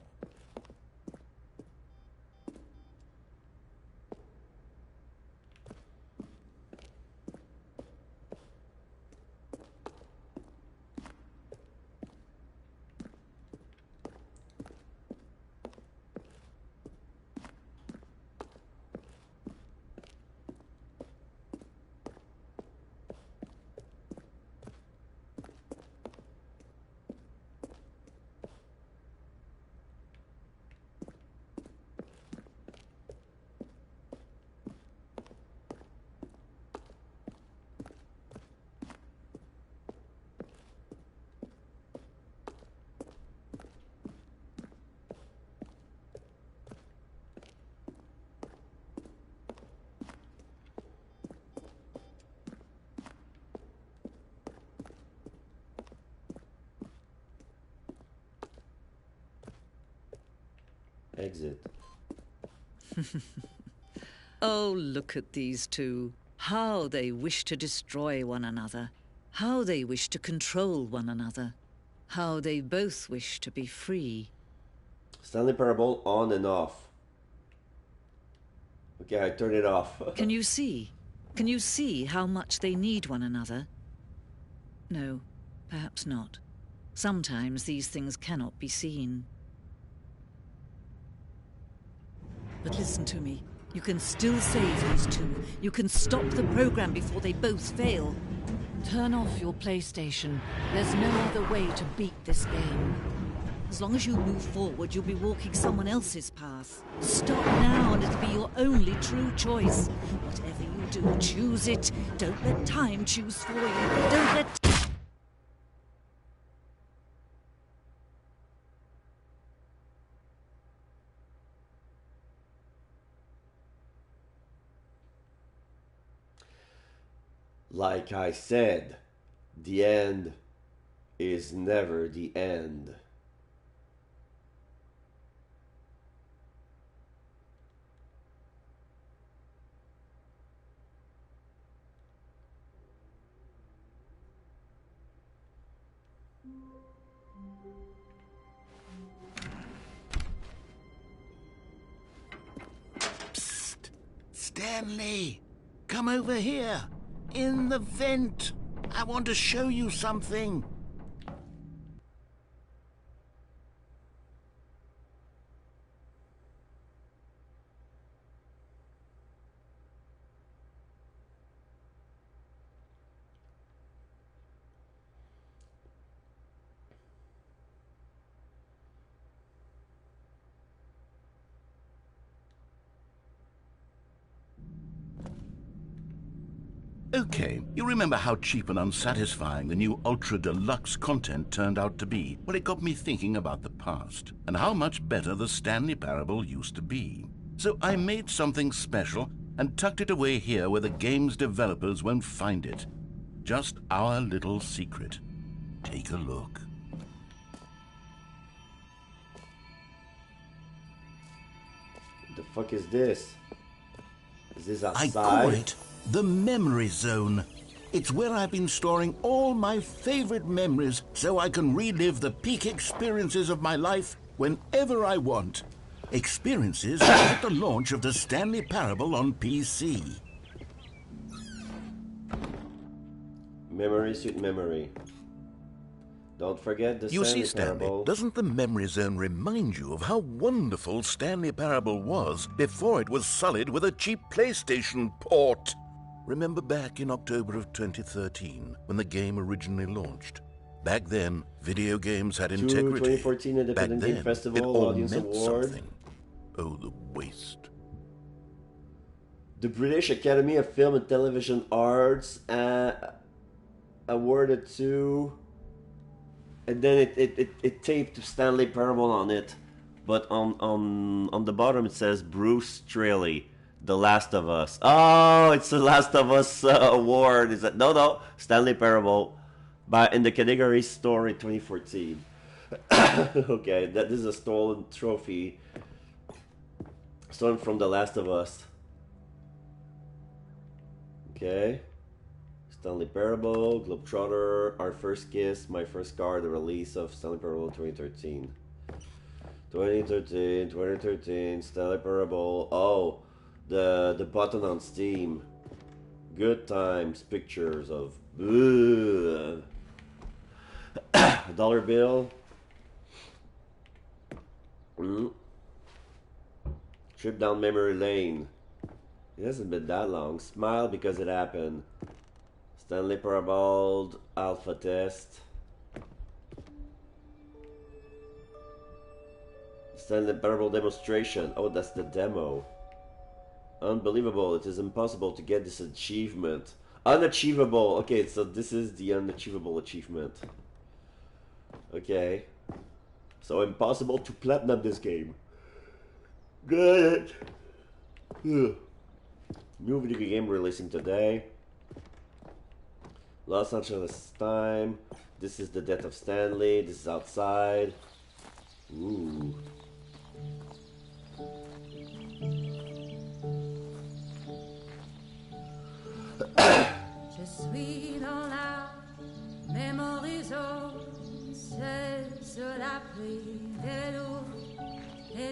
Exit. Oh, look at these two. How they wish to destroy one another. How they wish to control one another. How they both wish to be free. Stanley Parable on and off. Okay, I turn it off. Can you see? Can you see how much they need one another? No, perhaps not. Sometimes these things cannot be seen. But listen to me. You can still save these two. You can stop the program before they both fail. Turn off your PlayStation. There's no other way to beat this game. As long as you move forward, you'll be walking someone else's path. Stop now and it'll be your only true choice. Whatever you do, choose it. Don't let time choose for you. Don't let... Like I said, the end is never the end. Psst! Stanley! Come over here! In the vent! I want to show you something! Okay, you remember how cheap and unsatisfying the new Ultra Deluxe content turned out to be? Well, it got me thinking about the past, and how much better the Stanley Parable used to be. So I made something special and tucked it away here where the game's developers won't find it. Just our little secret. Take a look. What the fuck is this? Is this outside? I call it the Memory Zone. It's where I've been storing all my favorite memories so I can relive the peak experiences of my life whenever I want. Experiences at the launch of the Stanley Parable on PC. Memory suit memory. Don't forget the You Stanley see, Stanley, Parable. doesn't the Memory Zone remind you of how wonderful Stanley Parable was before it was sullied with a cheap PlayStation port? Remember back in October of 2013, when the game originally launched? Back then, video games had integrity. 2014 Independent Back Game then, Festival it all Audience meant Award. something. Oh, the waste. The British Academy of Film and Television Arts awarded to... And then it taped Stanley Parable on it. But on the bottom it says Bruce Straley, The Last of Us. Oh, it's the Last of Us award. Is that no Stanley Parable, in the category Story 2014. Okay, this is a stolen trophy, stolen from The Last of Us. Okay, Stanley Parable, Globetrotter, Our First Kiss, My First Car, the release of Stanley Parable 2013. 2013, Stanley Parable. Oh, the button on Steam. Good times, pictures of dollar bill. Trip down memory lane. It hasn't been that long. Smile because it happened. Stanley Parable alpha test. Stanley Parable demonstration. Oh, that's the demo. Unbelievable. It is impossible to get this achievement. Unachievable. Okay, so this is the unachievable achievement. Okay. So impossible to platinum this game. Good. New video game releasing today. Los Angeles time. This is the death of Stanley. This is outside. Ooh.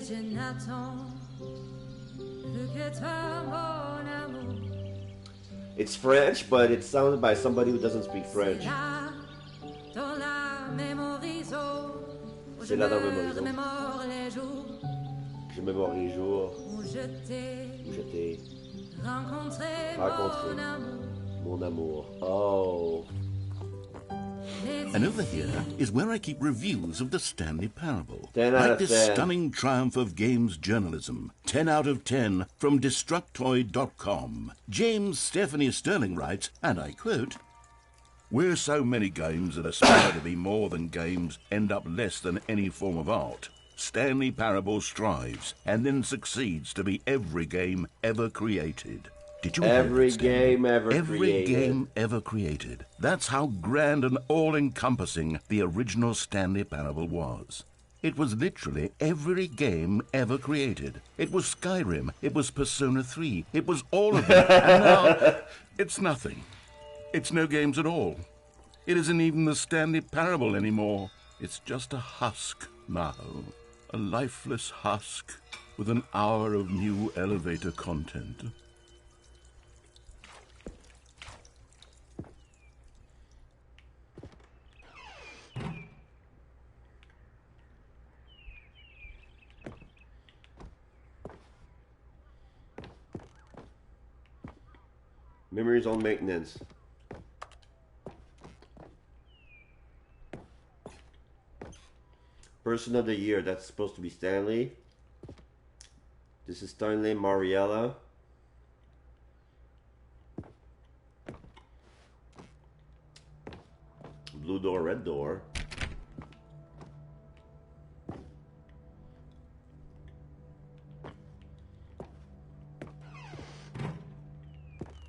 je n'attends plus que toi, mon amour. It's French, but it's sounded by somebody who doesn't speak French. C'est là, dans la mémoriso, où C'est je là dans le me mémoriso. remémore les jours Je mémorise les jours où je t'ai rencontré mon amour. mon amour. Oh. And over here is where I keep reviews of the Stanley Parable. 10 out Like of this 10. stunning triumph of games journalism. 10 out of 10 from Destructoid.com. James Stephanie Sterling writes, and I quote, "Where so many games that aspire to be more than games end up less than any form of art, Stanley Parable strives and then succeeds to be every game ever created." Did you hear Every that, Stanley? game ever Every created. game ever created. That's how grand and all-encompassing the original Stanley Parable was. It was literally every game ever created. It was Skyrim. It was Persona 3. It was all of them. And now, it's nothing. It's no games at all. It isn't even the Stanley Parable anymore. It's just a husk now. A lifeless husk with an hour of new elevator content. Memories on maintenance. Person of the year, that's supposed to be Stanley. This is Stanley Mariella. Blue door, red door.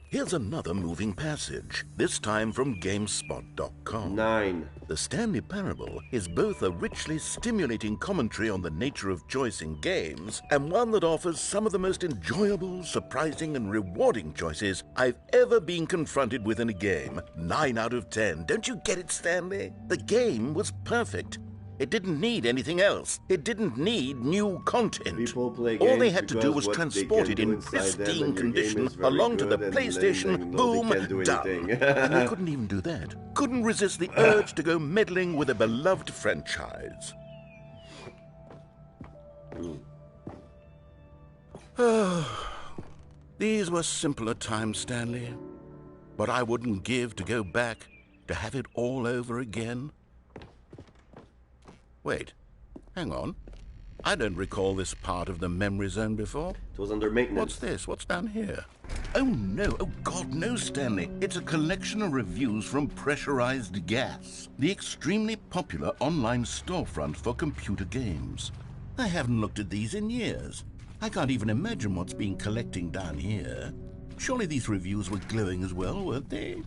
Here's another moving passage, this time from GameSpot.com. 9. The Stanley Parable is both a richly stimulating commentary on the nature of choice in games and one that offers some of the most enjoyable, surprising, and rewarding choices I've ever been confronted with in a game. 9 out of 10. Don't you get it, Stanley? The game was perfect. It didn't need anything else. It didn't need new content. People play All they games had to do because was what transport they it can do in inside them, pristine and your game condition is very along to the good, and then they PlayStation, know boom, they can't do done. anything. And they couldn't even do that. Couldn't resist the urge to go meddling with a beloved franchise. These were simpler times, Stanley. But I wouldn't give to go back to have it all over again. Wait, hang on. I don't recall this part of the memory zone before. It was under maintenance. What's this? What's down here? Oh, no. Oh, God, no, Stanley. It's a collection of reviews from Pressurized Gas, the extremely popular online storefront for computer games. I haven't looked at these in years. I can't even imagine what's been collecting down here. Surely these reviews were glowing as well, weren't they?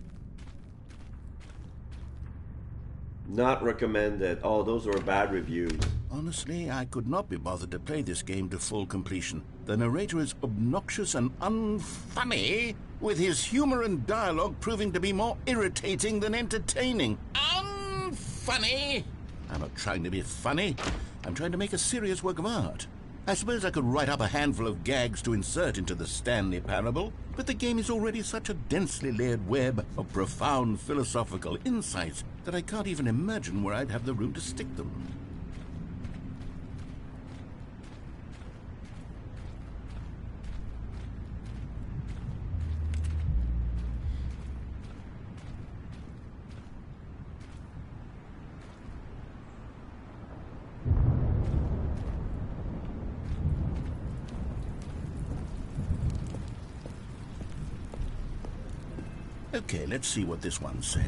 Not recommended. Oh, those were bad reviews. Honestly, I could not be bothered to play this game to full completion. The narrator is obnoxious and unfunny, with his humor and dialogue proving to be more irritating than entertaining. Unfunny! I'm not trying to be funny. I'm trying to make a serious work of art. I suppose I could write up a handful of gags to insert into the Stanley Parable, but the game is already such a densely layered web of profound philosophical insights that I can't even imagine where I'd have the room to stick them. Okay, let's see what this one says.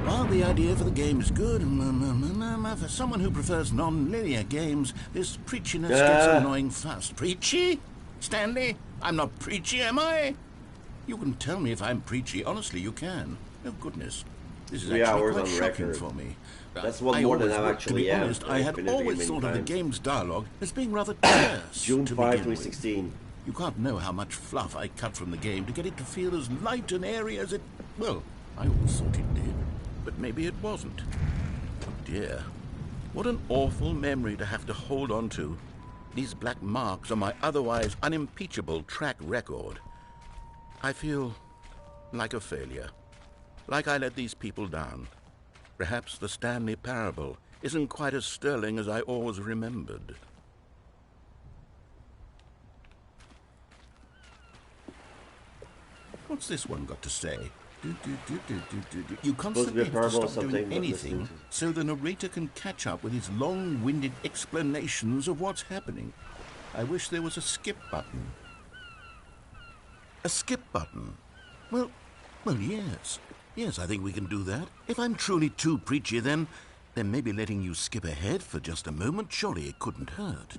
While the idea for the game is good, for someone who prefers non-linear games, this preachiness gets annoying fast. Preachy? Stanley? I'm not preachy, am I? You can tell me if I'm preachy. Honestly, you can. Oh, goodness. This is 3 actually hours quite on shocking record. for me. That's one more than I actually To be am. honest, I had Infinity always many thought of the times. game's dialogue as being rather terse. June to 5, begin with. 2016. You can't know how much fluff I cut from the game to get it to feel as light and airy as it... Well, I always thought it did, but maybe it wasn't. Oh dear, what an awful memory to have to hold on to. These black marks on my otherwise unimpeachable track record. I feel like a failure. Like I let these people down. Perhaps the Stanley Parable isn't quite as sterling as I always remembered. What's this one got to say? You constantly have to stop doing anything so the narrator can catch up with his long-winded explanations of what's happening. I wish there was a skip button. A skip button? Well, yes. Yes, I think we can do that. If I'm truly too preachy, then maybe letting you skip ahead for just a moment, surely it couldn't hurt.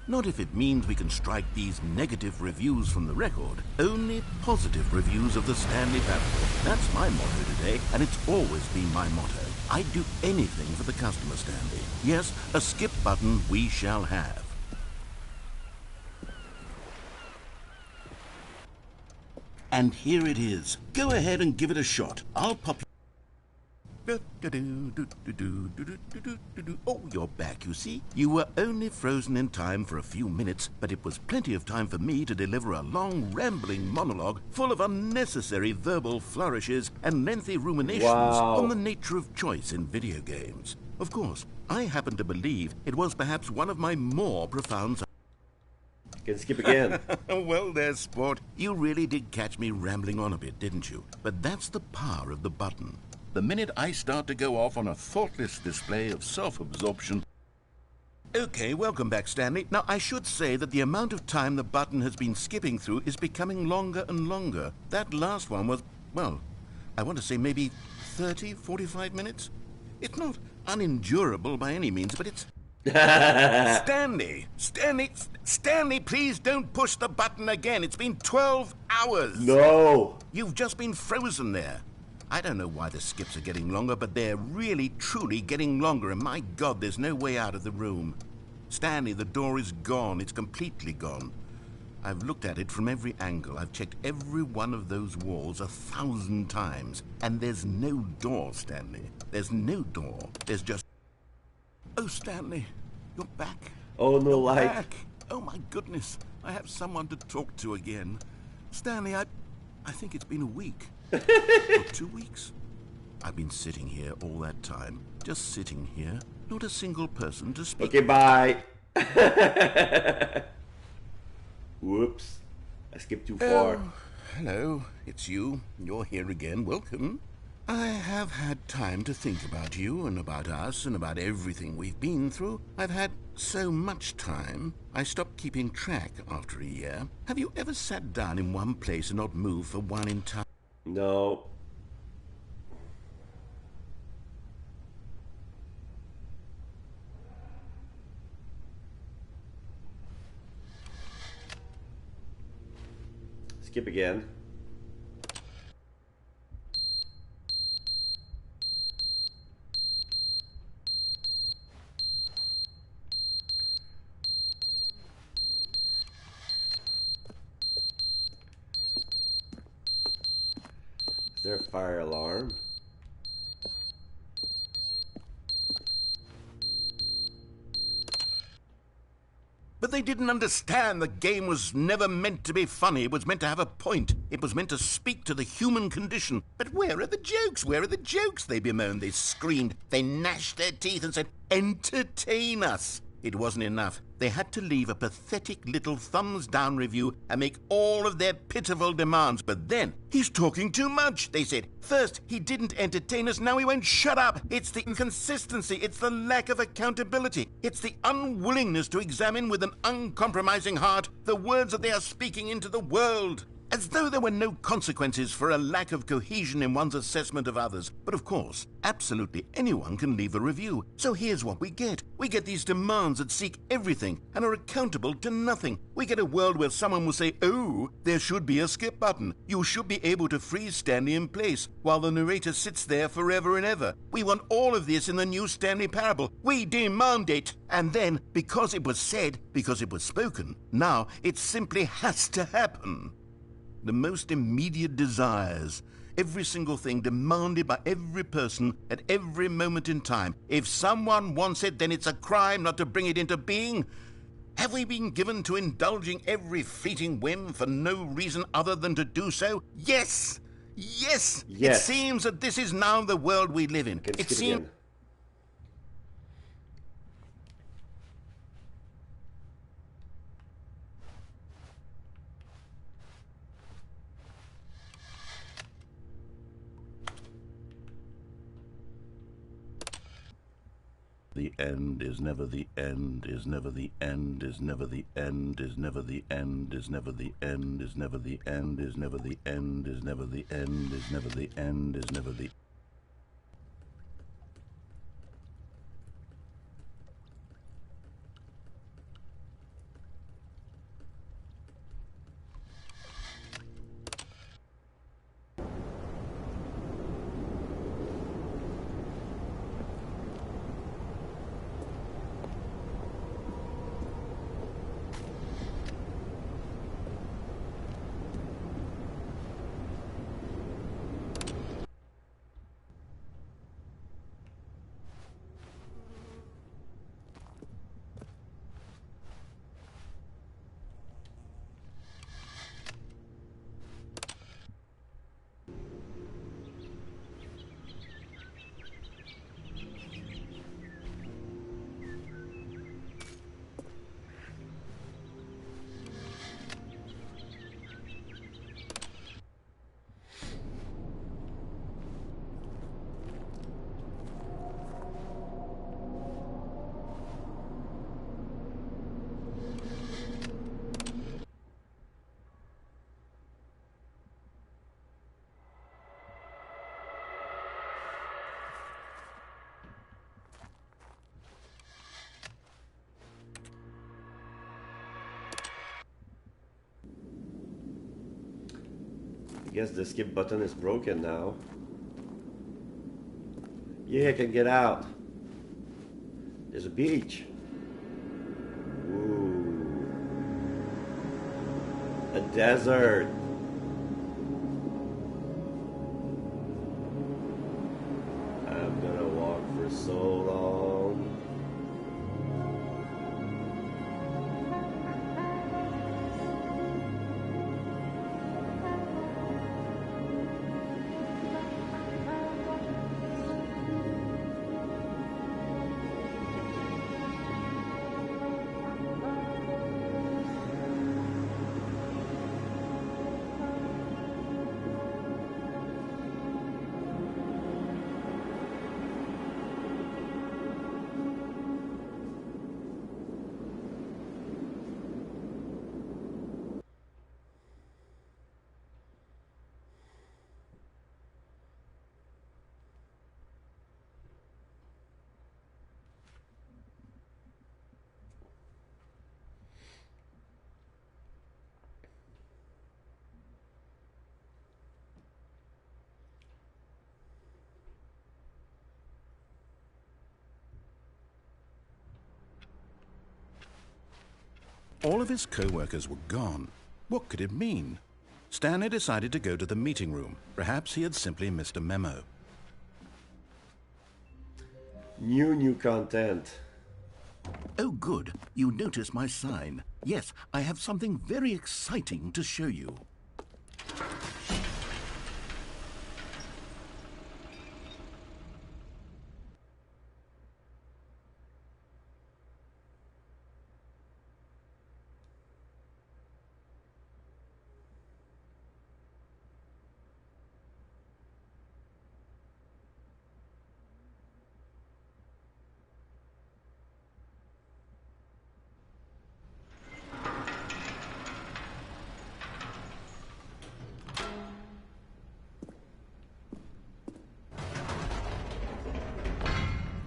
Not if it means we can strike these negative reviews from the record. Only positive reviews of the Stanley Parable. That's my motto today, and it's always been my motto. I'd do anything for the customer, Stanley. Yes, a skip button we shall have. And here it is. Go ahead and give it a shot. I'll pop you. Oh, you're back, you see. You were only frozen in time for a few minutes, but it was plenty of time for me to deliver a long, rambling monologue full of unnecessary verbal flourishes and lengthy ruminations on the nature of choice in video games. Of course, I happen to believe it was perhaps one of my more profound... Can skip again. Well, there, sport. You really did catch me rambling on a bit, didn't you? But that's the power of the button. The minute I start to go off on a thoughtless display of self-absorption... Okay, welcome back, Stanley. Now, I should say that the amount of time the button has been skipping through is becoming longer and longer. That last one was, well, I want to say maybe 30, 45 minutes? It's not unendurable by any means, but it's... Stanley, please don't push the button again. It's been 12 hours. No. You've just been frozen there. I don't know why the skips are getting longer, but they're really, truly getting longer, and my God, there's no way out of the room. Stanley, the door is gone. It's completely gone. I've looked at it from every angle. I've checked every one of those walls 1,000 times, and there's no door, Stanley. There's no door. There's just... Oh, Stanley, you're back. Oh, no light. Back. Oh, my goodness. I have someone to talk to again. Stanley, I think it's been a week. Or 2 weeks. I've been sitting here all that time. Just sitting here. Not a single person to speak. Okay, bye. Whoops. I skipped too far. Oh, hello. It's you. You're here again. Welcome. I have had time to think about you and about us and about everything we've been through. I've had so much time, I stopped keeping track after a year. Have you ever sat down in one place and not moved for one entire... No. Skip again. Is there a fire alarm? But they didn't understand the game was never meant to be funny. It was meant to have a point. It was meant to speak to the human condition. But where are the jokes? Where are the jokes? They bemoaned, they screamed, they gnashed their teeth and said, entertain us. It wasn't enough. They had to leave a pathetic little thumbs-down review and make all of their pitiful demands. But then, he's talking too much, they said. First, he didn't entertain us, now he won't shut up. It's the inconsistency, it's the lack of accountability. It's the unwillingness to examine with an uncompromising heart the words that they are speaking into the world. As though there were no consequences for a lack of cohesion in one's assessment of others. But of course, absolutely anyone can leave a review. So here's what we get. We get these demands that seek everything and are accountable to nothing. We get a world where someone will say, oh, there should be a skip button. You should be able to freeze Stanley in place while the narrator sits there forever and ever. We want all of this in the new Stanley Parable. We demand it. And then, because it was said, because it was spoken, now it simply has to happen. The most immediate desires, every single thing demanded by every person at every moment in time. If someone wants it, then it's a crime not to bring it into being. Have we been given to indulging every fleeting whim for no reason other than to do so? Yes! Yes! It seems that this is now the world we live in. It seems... The end is never the end, is never the end, is never the end, is never the end, is never the end, is never the end, is never the end, is never the end, is never the end, is never the... I guess the skip button is broken now. Yeah, I can get out. There's a beach. Ooh. A desert. I'm gonna walk for so long. All of his co-workers were gone. What could it mean? Stanley decided to go to the meeting room. Perhaps he had simply missed a memo. New content. Oh, good. You notice my sign. Yes, I have something very exciting to show you.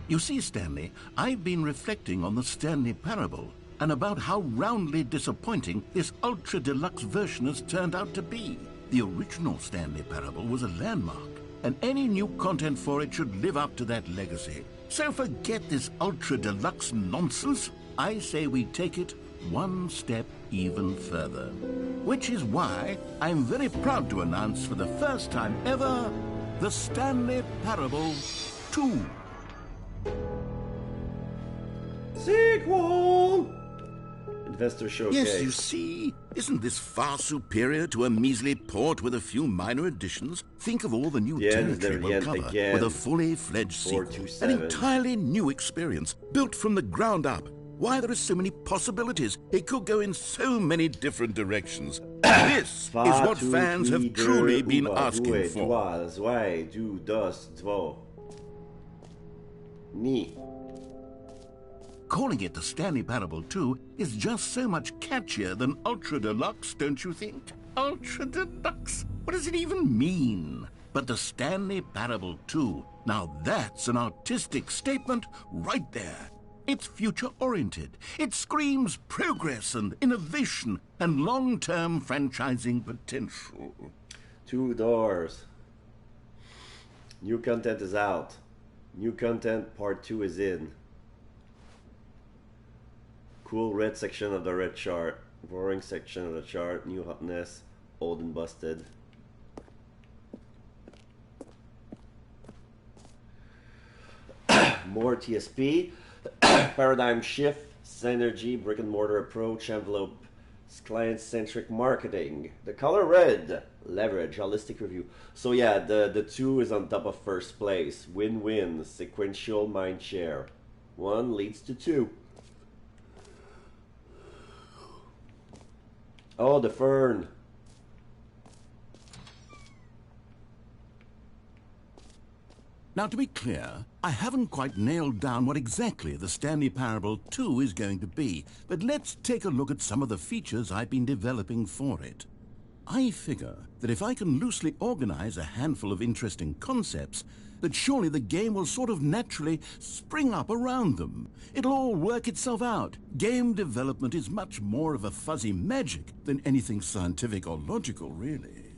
You see, Stanley, I've been reflecting on the Stanley Parable and about how roundly disappointing this ultra-deluxe version has turned out to be. The original Stanley Parable was a landmark, and any new content for it should live up to that legacy. So forget this ultra-deluxe nonsense. I say we take it one step even further. Which is why I'm very proud to announce for the first time ever, the Stanley Parable 2. Sequel! Investor showcase. Yes, you see, isn't this far superior to a measly port with a few minor additions? Think of all the new territory we'll cover with a fully fledged sequel. An entirely new experience, built from the ground up. Why, there are so many possibilities. It could go in so many different directions. This is what fans have truly been asking for. Calling it the Stanley Parable 2 is just so much catchier than Ultra Deluxe, don't you think? Ultra Deluxe? What does it even mean? But the Stanley Parable 2, now that's an artistic statement right there. It's future-oriented. It screams progress and innovation and long-term franchising potential. 2 doors. New content is out. New content part 2 is in. Cool red section of the red chart. Boring section of the chart. New hotness. Old and busted. More TSP. Paradigm shift. Synergy. Brick and mortar approach. Envelope. Client-centric marketing. The color red. Leverage. Holistic review. So yeah, the 2 is on top of first place. Win-win. Sequential mind share. 1 leads to 2. Oh, the fern. Now, to be clear, I haven't quite nailed down what exactly the Stanley Parable 2 is going to be, but let's take a look at some of the features I've been developing for it. I figure that if I can loosely organize a handful of interesting concepts, that surely the game will sort of naturally spring up around them. It'll all work itself out. Game development is much more of a fuzzy magic than anything scientific or logical, really.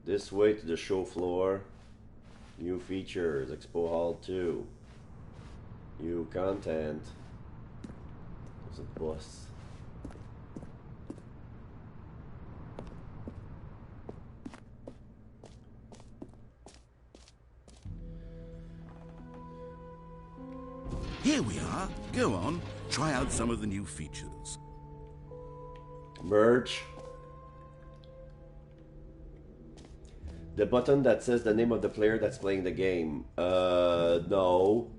This way to the show floor. New features. Expo Hall 2. New content. There's a bus. Here we are. Go on. Try out some of the new features. Merge. The button that says the name of the player that's playing the game. No.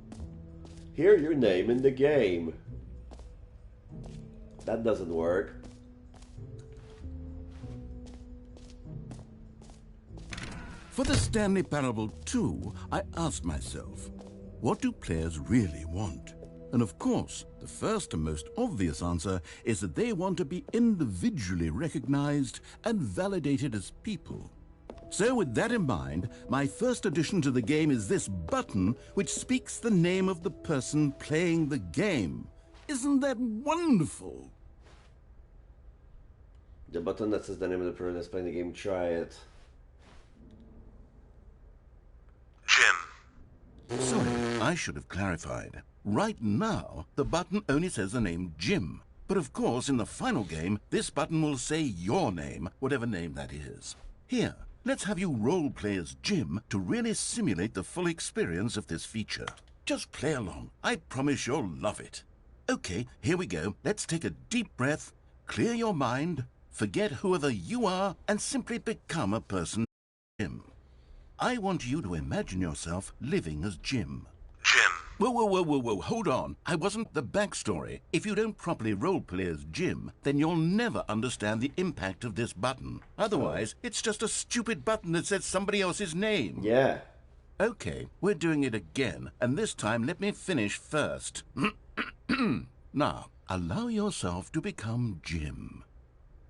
Hear your name in the game. That doesn't work. For the Stanley Parable 2, I asked myself, what do players really want? And of course, the first and most obvious answer is that they want to be individually recognized and validated as people. So with that in mind, my first addition to the game is this button which speaks the name of the person playing the game. Isn't that wonderful? The button that says the name of the person that's playing the game, try it. Jim. Sorry, I should have clarified. Right now, the button only says the name Jim. But of course, in the final game, this button will say your name, whatever name that is. Here, let's have you role-play as Jim to really simulate the full experience of this feature. Just play along. I promise you'll love it. Okay, here we go. Let's take a deep breath, clear your mind, forget whoever you are, and simply become a person Jim. I want you to imagine yourself living as Jim. Jim. Whoa, hold on. I wasn't the backstory. If you don't properly roleplay as Jim, then you'll never understand the impact of this button. Otherwise, it's just a stupid button that says somebody else's name. Yeah. Okay, we're doing it again, and this time let me finish first. Now, allow yourself to become Jim.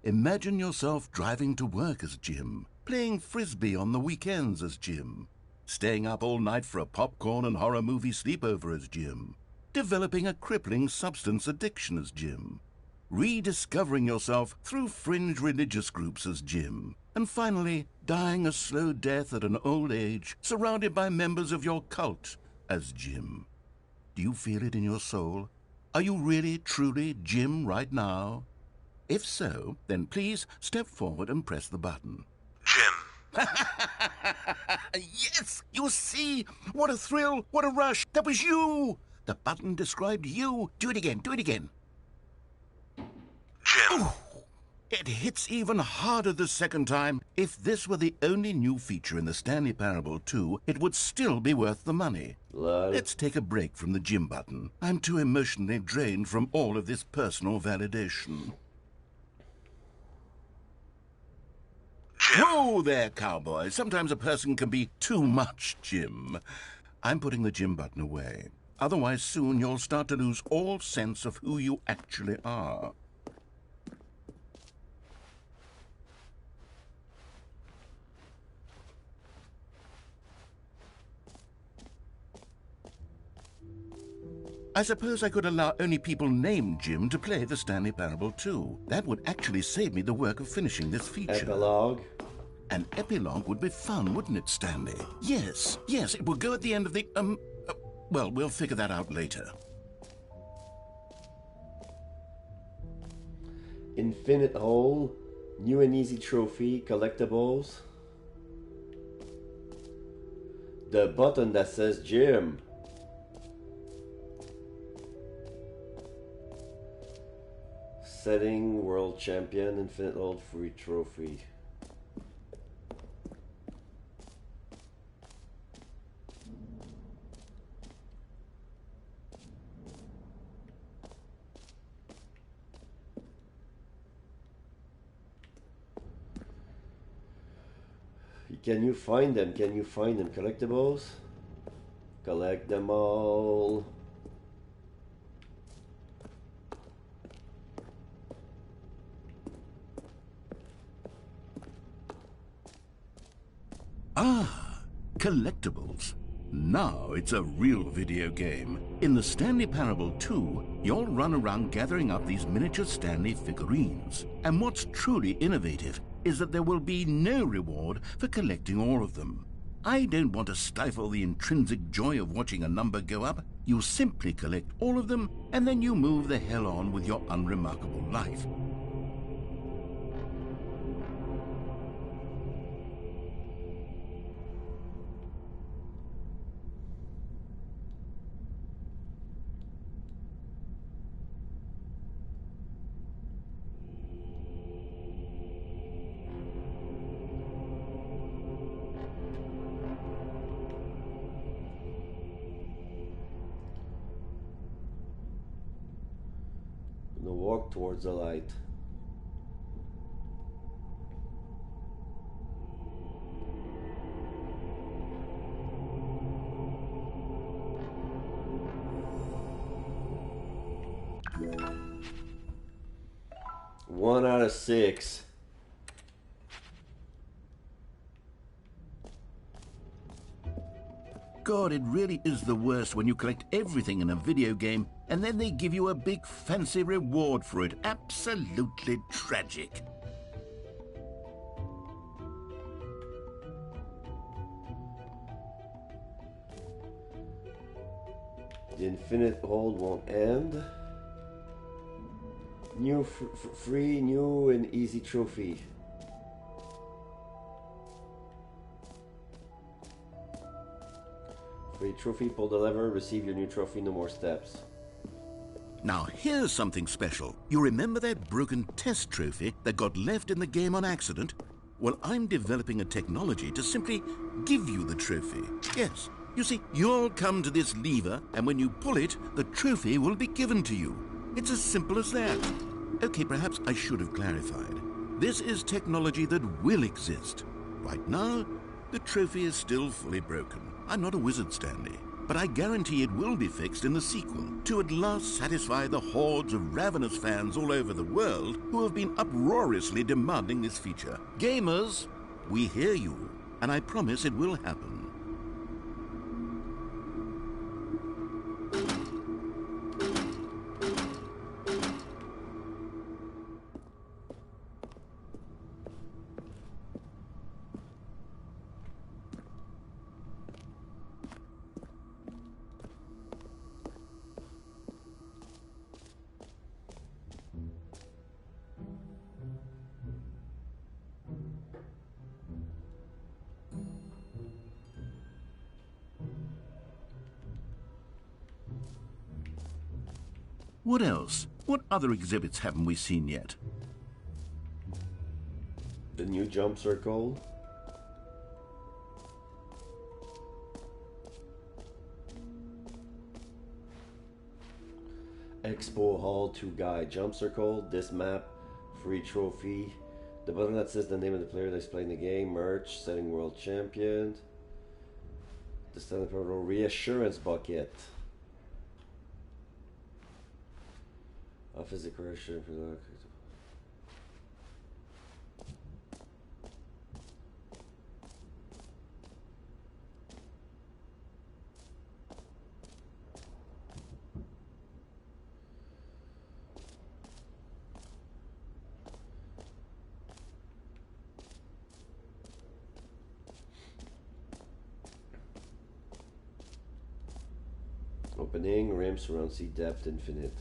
Imagine yourself driving to work as Jim, playing frisbee on the weekends as Jim, staying up all night for a popcorn and horror movie sleepover as Jim, developing a crippling substance addiction as Jim, rediscovering yourself through fringe religious groups as Jim, and finally dying a slow death at an old age surrounded by members of your cult as Jim. Do you feel it in your soul? Are you really, truly Jim right now? If so, then please step forward and press the button. Jim. Yes, you see? What a thrill, what a rush. That was you. The button described you. Do it again, do it again. Jim. Ooh, it hits even harder the second time. If this were the only new feature in the Stanley Parable 2, it would still be worth the money. Lol. Let's take a break from the Jim button. I'm too emotionally drained from all of this personal validation. Jim. Whoa there, cowboy. Sometimes a person can be too much, Jim. I'm putting the Jim button away. Otherwise, soon you'll start to lose all sense of who you actually are. I suppose I could allow only people named Jim to play the Stanley Parable 2. That would actually save me the work of finishing this feature. Epilogue. An epilogue would be fun, wouldn't it, Stanley? Yes, it will go at the end of the, well, we'll figure that out later. Infinite Hole. New and easy trophy. Collectibles. The button that says Jim. Setting world champion, infinite hold, free trophy. Can you find them? Can you find them? Collectibles? Collect them all. Ah, collectibles. Now it's a real video game. In the Stanley Parable 2, you'll run around gathering up these miniature Stanley figurines. And what's truly innovative is that there will be no reward for collecting all of them. I don't want to stifle the intrinsic joy of watching a number go up. You simply collect all of them, and then you move the hell on with your unremarkable life. Walk towards the light. One out of 6. God, it really is the worst when you collect everything in a video game and then they give you a big fancy reward for it. Absolutely tragic. The infinite hold won't end. New free, new and easy trophy. Free trophy, pull the lever, receive your new trophy, no more steps. Now here's something special. You remember that broken test trophy that got left in the game on accident? Well, I'm developing a technology to simply give you the trophy. Yes, you see, you'll come to this lever, and when you pull it, the trophy will be given to you. It's as simple as that. Okay, perhaps I should have clarified. This is technology that will exist. Right now, the trophy is still fully broken. I'm not a wizard, Stanley, but I guarantee it will be fixed in the sequel to at last satisfy the hordes of ravenous fans all over the world who have been uproariously demanding this feature. Gamers, we hear you, and I promise it will happen. What else? What other exhibits haven't we seen yet? The new jump circle. Expo Hall 2 guide. Jump circle. This map. Free trophy. The button that says the name of the player that's playing the game. Merch. Setting world champion. The Stanley Parable reassurance bucket. Office decoration for the opening, rim, surround, sea, depth, infinite.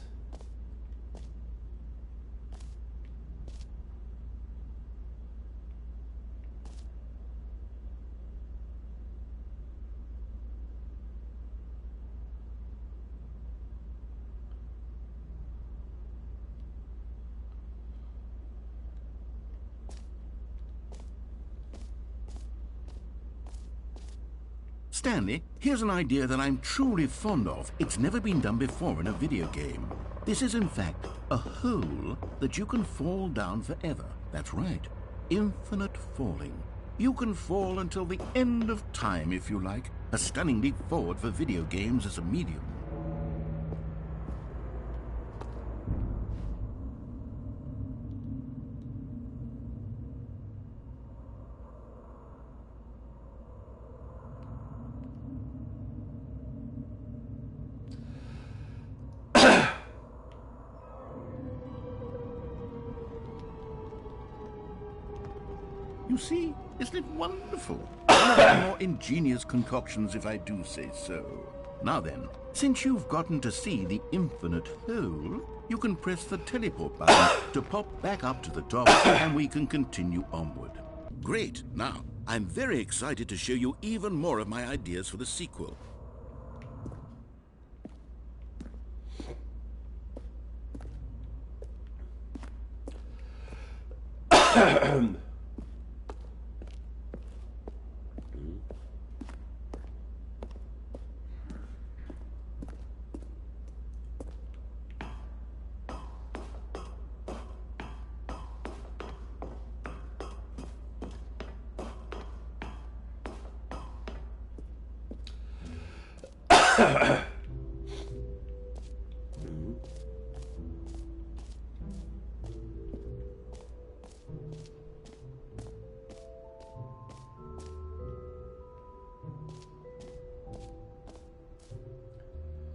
Stanley, here's an idea that I'm truly fond of. It's never been done before in a video game. This is, in fact, a hole that you can fall down forever. That's right. Infinite falling. You can fall until the end of time, if you like. A stunning leap forward for video games as a medium. You see, isn't it wonderful? One of the more ingenious concoctions, if I do say so. Now then, since you've gotten to see the infinite hole, you can press the teleport button to pop back up to the top, and we can continue onward. Great. Now, I'm very excited to show you even more of my ideas for the sequel.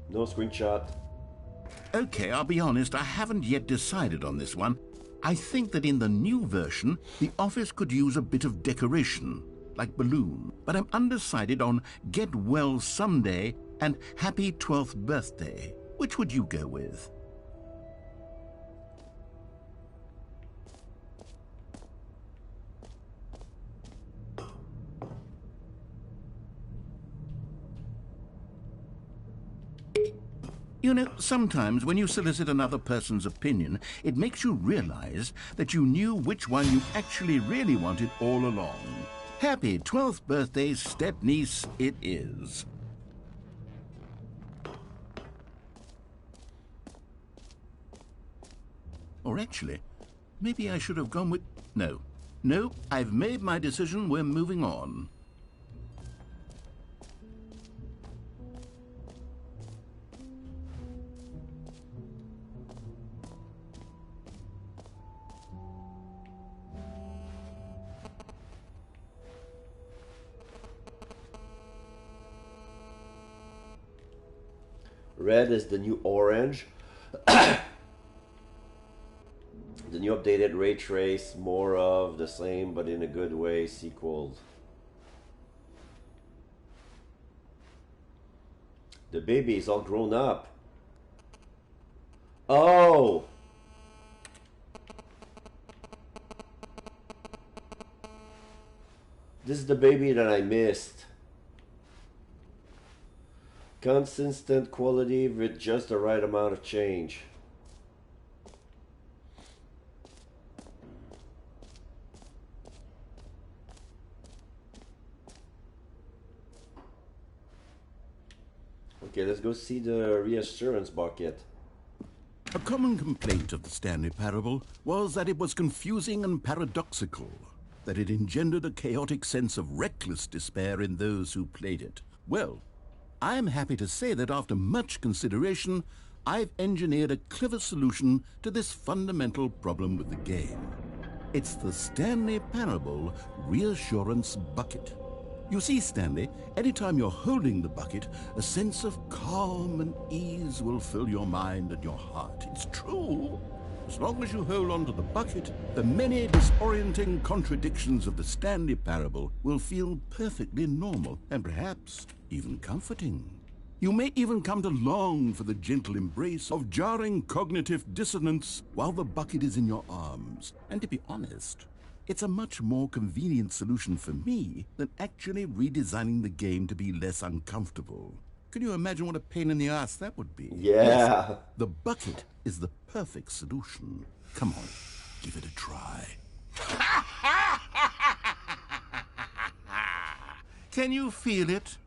No screenshot. Okay, I'll be honest, I haven't yet decided on this one. I think that in the new version, the office could use a bit of decoration, like balloon. But I'm undecided on Get Well Someday and Happy 12th Birthday. Which would you go with? You know, sometimes when you solicit another person's opinion, it makes you realize that you knew which one you actually really wanted all along. Happy 12th birthday, step-niece, it is. Or actually, maybe I should have gone with... No. No, I've made my decision, we're moving on. Red is the new orange. The new updated ray trace, more of the same but in a good way, sequel. The baby is all grown up. Oh! This is the baby that I missed. Consistent quality with just the right amount of change. Okay, let's go see the reassurance bucket. A common complaint of the Stanley Parable was that it was confusing and paradoxical, that it engendered a chaotic sense of reckless despair in those who played it. Well, I am happy to say that after much consideration, I've engineered a clever solution to this fundamental problem with the game. It's the Stanley Parable Reassurance Bucket. You see, Stanley, anytime you're holding the bucket, a sense of calm and ease will fill your mind and your heart. It's true. As long as you hold on to the bucket, the many disorienting contradictions of the Stanley Parable will feel perfectly normal and perhaps even comforting. You may even come to long for the gentle embrace of jarring cognitive dissonance while the bucket is in your arms. And to be honest, it's a much more convenient solution for me than actually redesigning the game to be less uncomfortable. Can you imagine what a pain in the ass that would be? Yeah. Yes, the bucket is the perfect solution. Come on, give it a try. Can you feel it?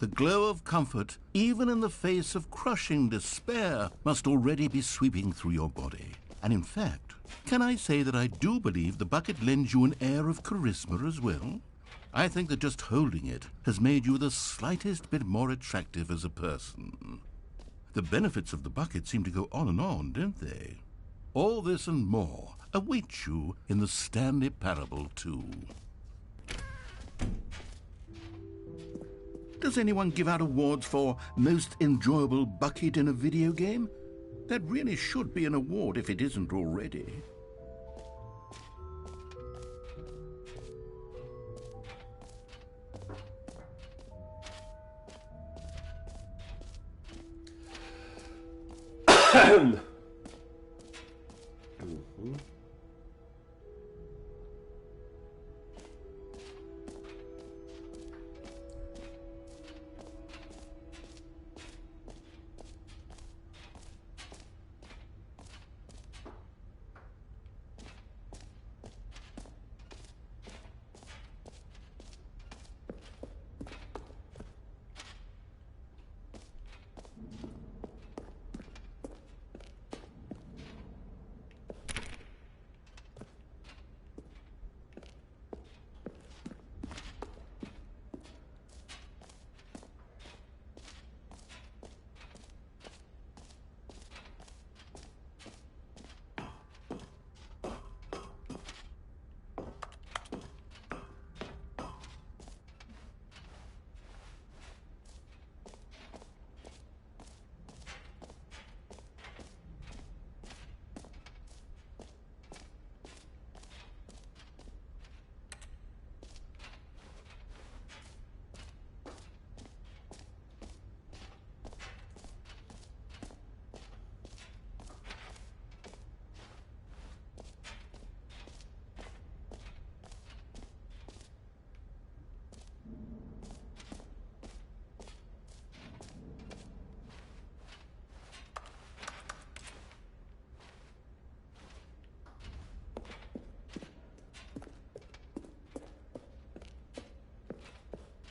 The glow of comfort, even in the face of crushing despair, must already be sweeping through your body. And in fact, can I say that I do believe the bucket lends you an air of charisma as well? I think that just holding it has made you the slightest bit more attractive as a person. The benefits of the bucket seem to go on, don't they? All this and more await you in the Stanley Parable 2. Does anyone give out awards for most enjoyable bucket in a video game? That really should be an award if it isn't already.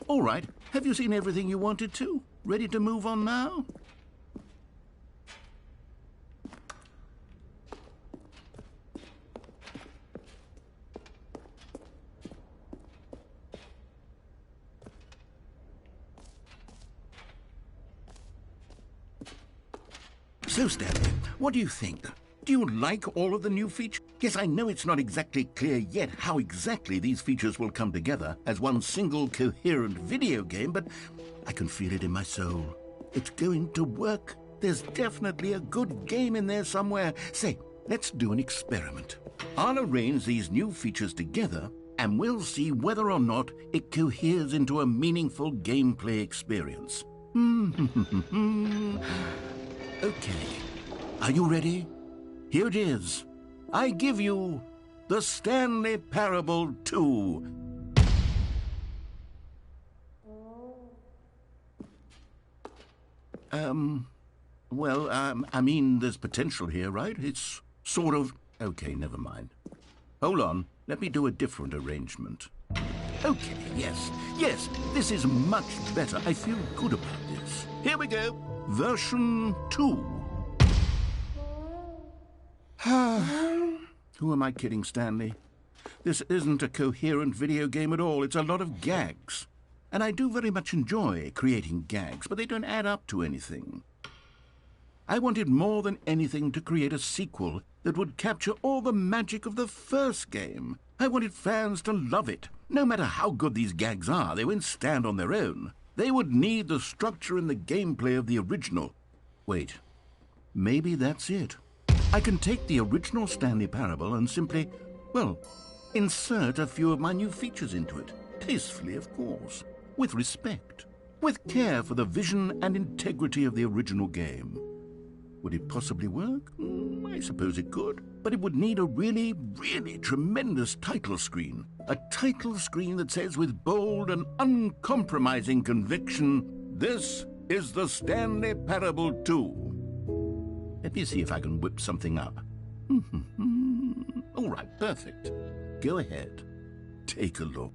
All right, have you seen everything you wanted to? Ready to move on now? So, Stanley, what do you think? Do you like all of the new features? Yes, I know it's not exactly clear yet how exactly these features will come together as one single coherent video game, but I can feel it in my soul. It's going to work. There's definitely a good game in there somewhere. Say, let's do an experiment. I'll arrange these new features together, and we'll see whether or not it coheres into a meaningful gameplay experience. Okay, are you ready? Here it is. I give you the Stanley Parable 2. I mean, there's potential here, right? It's sort of... Okay, never mind. Hold on. Let me do a different arrangement. Okay, yes, yes, this is much better. I feel good about this. Here we go. Version 2. Who am I kidding, Stanley? This isn't a coherent video game at all. It's a lot of gags. And I do very much enjoy creating gags, but they don't add up to anything. I wanted more than anything to create a sequel that would capture all the magic of the first game. I wanted fans to love it. No matter how good these gags are, they won't stand on their own. They would need the structure and the gameplay of the original. Wait, maybe that's it. I can take the original Stanley Parable and simply, well, insert a few of my new features into it. Tastefully, of course. With respect. With care for the vision and integrity of the original game. Would it possibly work? I suppose it could. But it would need a really, really tremendous title screen. A title screen that says with bold and uncompromising conviction, "This is the Stanley Parable 2. Let me see if I can whip something up. All right, perfect. Go ahead. Take a look.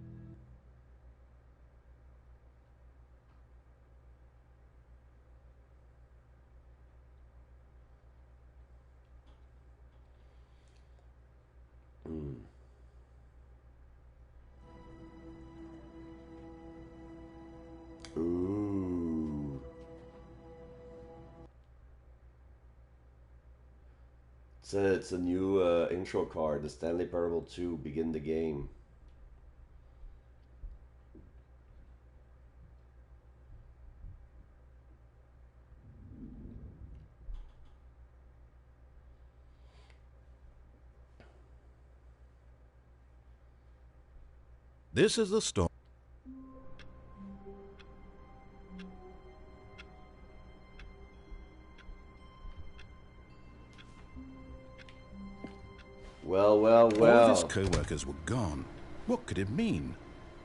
Ooh. It's a new intro card, the Stanley Parable 2, begin the game. This is the story. Well. All of his co-workers were gone. What could it mean?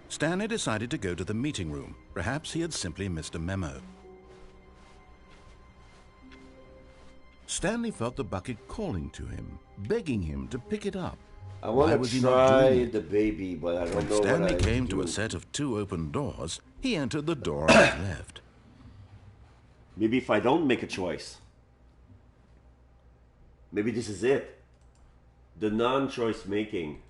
Stanley decided to go to the meeting room. Perhaps he had simply missed a memo. Stanley felt the bucket calling to him, begging him to pick it up. I want to try the baby, but I don't when know what Stanley I came do. to a set of 2 open doors, he entered the door on his left. Maybe if I don't make a choice. Maybe this is it. The non-choice making.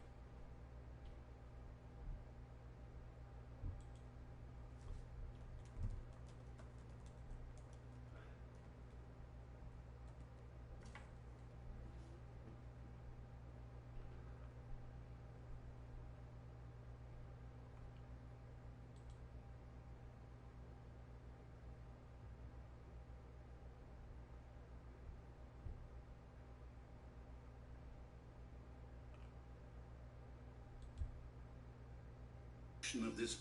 Of this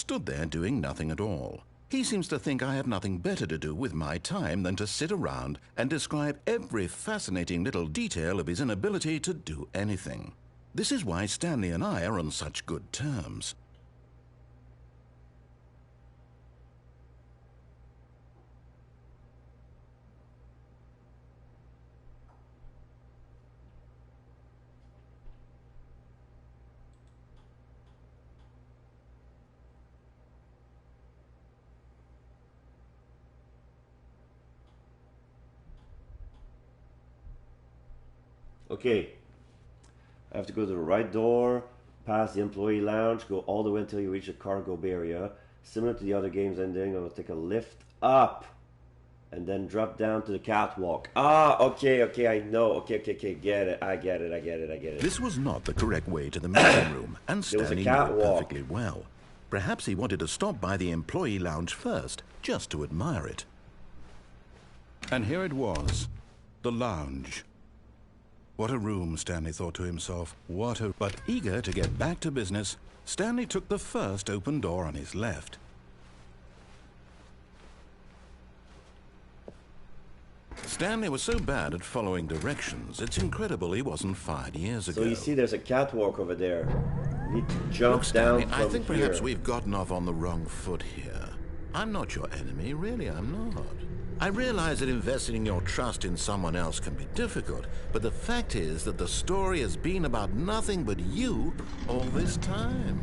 stood there doing nothing at all. He seems to think I have nothing better to do with my time than to sit around and describe every fascinating little detail of his inability to do anything. This is why Stanley and I are on such good terms. Okay. I have to go to the right door, past the employee lounge, go all the way until you reach the cargo bay area. Similar to the other game's ending, I'm going to take a lift up and then drop down to the catwalk. Ah, okay, I know. Okay, get it. I get it. This was not the correct way to the meeting room, and There was a Stanley knew it catwalk. perfectly well. Perhaps he wanted to stop by the employee lounge first, just to admire it. And here it was, the lounge. What a room, Stanley thought to himself. But eager to get back to business, Stanley took the first open door on his left. Stanley was so bad at following directions, it's incredible he wasn't fired years ago. So you see there's a catwalk over there. You need to jump Stanley, down from I think perhaps here. we've gotten off on the wrong foot here. I'm not your enemy, really I'm not. I realize that investing your trust in someone else can be difficult, but the fact is that the story has been about nothing but you all this time.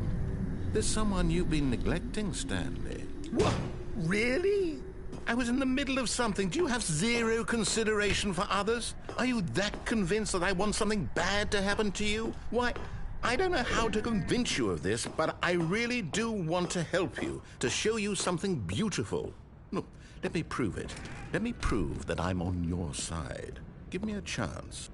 There's someone you've been neglecting, Stanley. What? Really? I was in the middle of something. Do you have zero consideration for others? Are you that convinced that I want something bad to happen to you? Why, I don't know how to convince you of this, but I really do want to help you, to show you something beautiful. Look, let me prove it. Let me prove that I'm on your side. Give me a chance.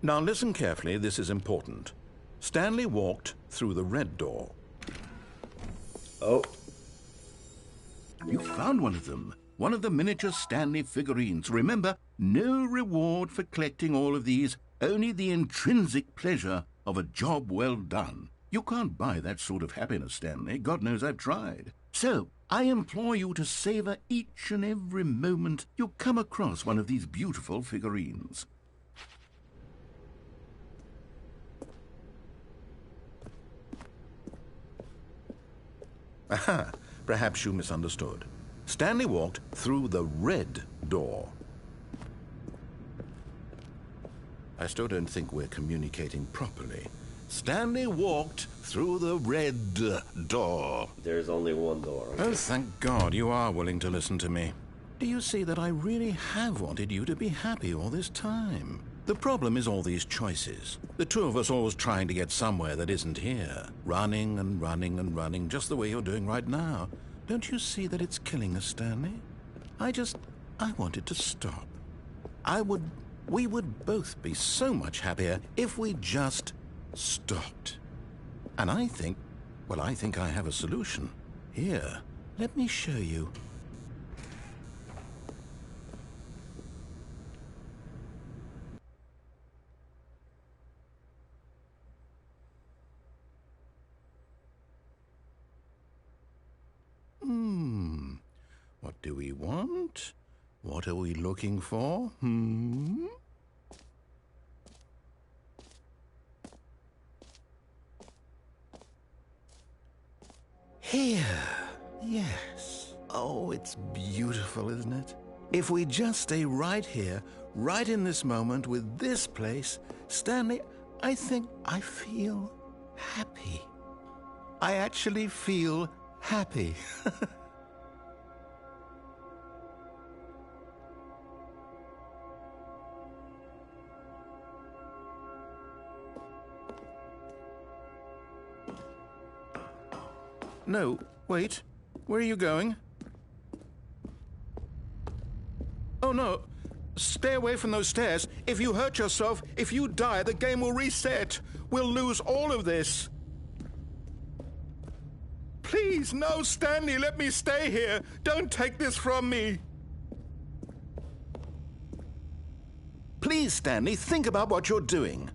Now listen carefully, this is important. Stanley walked through the red door. Oh. You found one of them. One of the miniature Stanley figurines. Remember, no reward for collecting all of these, only the intrinsic pleasure of a job well done. You can't buy that sort of happiness, Stanley. God knows I've tried. So, I implore you to savor each and every moment you come across one of these beautiful figurines. Aha, perhaps you misunderstood. Stanley walked through the red door. I still don't think we're communicating properly. Stanley walked through the red door. There's only one door. Okay. Oh, thank God you are willing to listen to me. Do you see that I really have wanted you to be happy all this time? The problem is all these choices. The two of us always trying to get somewhere that isn't here. Running and running and running, just the way you're doing right now. Don't you see that it's killing us, Stanley? I wanted to stop. We would both be so much happier if we just stopped. And I think I have a solution. Here, let me show you. What do we want? What are we looking for? Here. Yes. Oh, it's beautiful, isn't it? If we just stay right here, right in this moment with this place, Stanley, I think I feel happy. I actually feel happy. No, wait. Where are you going? Oh, no. Stay away from those stairs. If you hurt yourself, if you die, the game will reset. We'll lose all of this. Please, no, Stanley, let me stay here. Don't take this from me. Please, Stanley, think about what you're doing.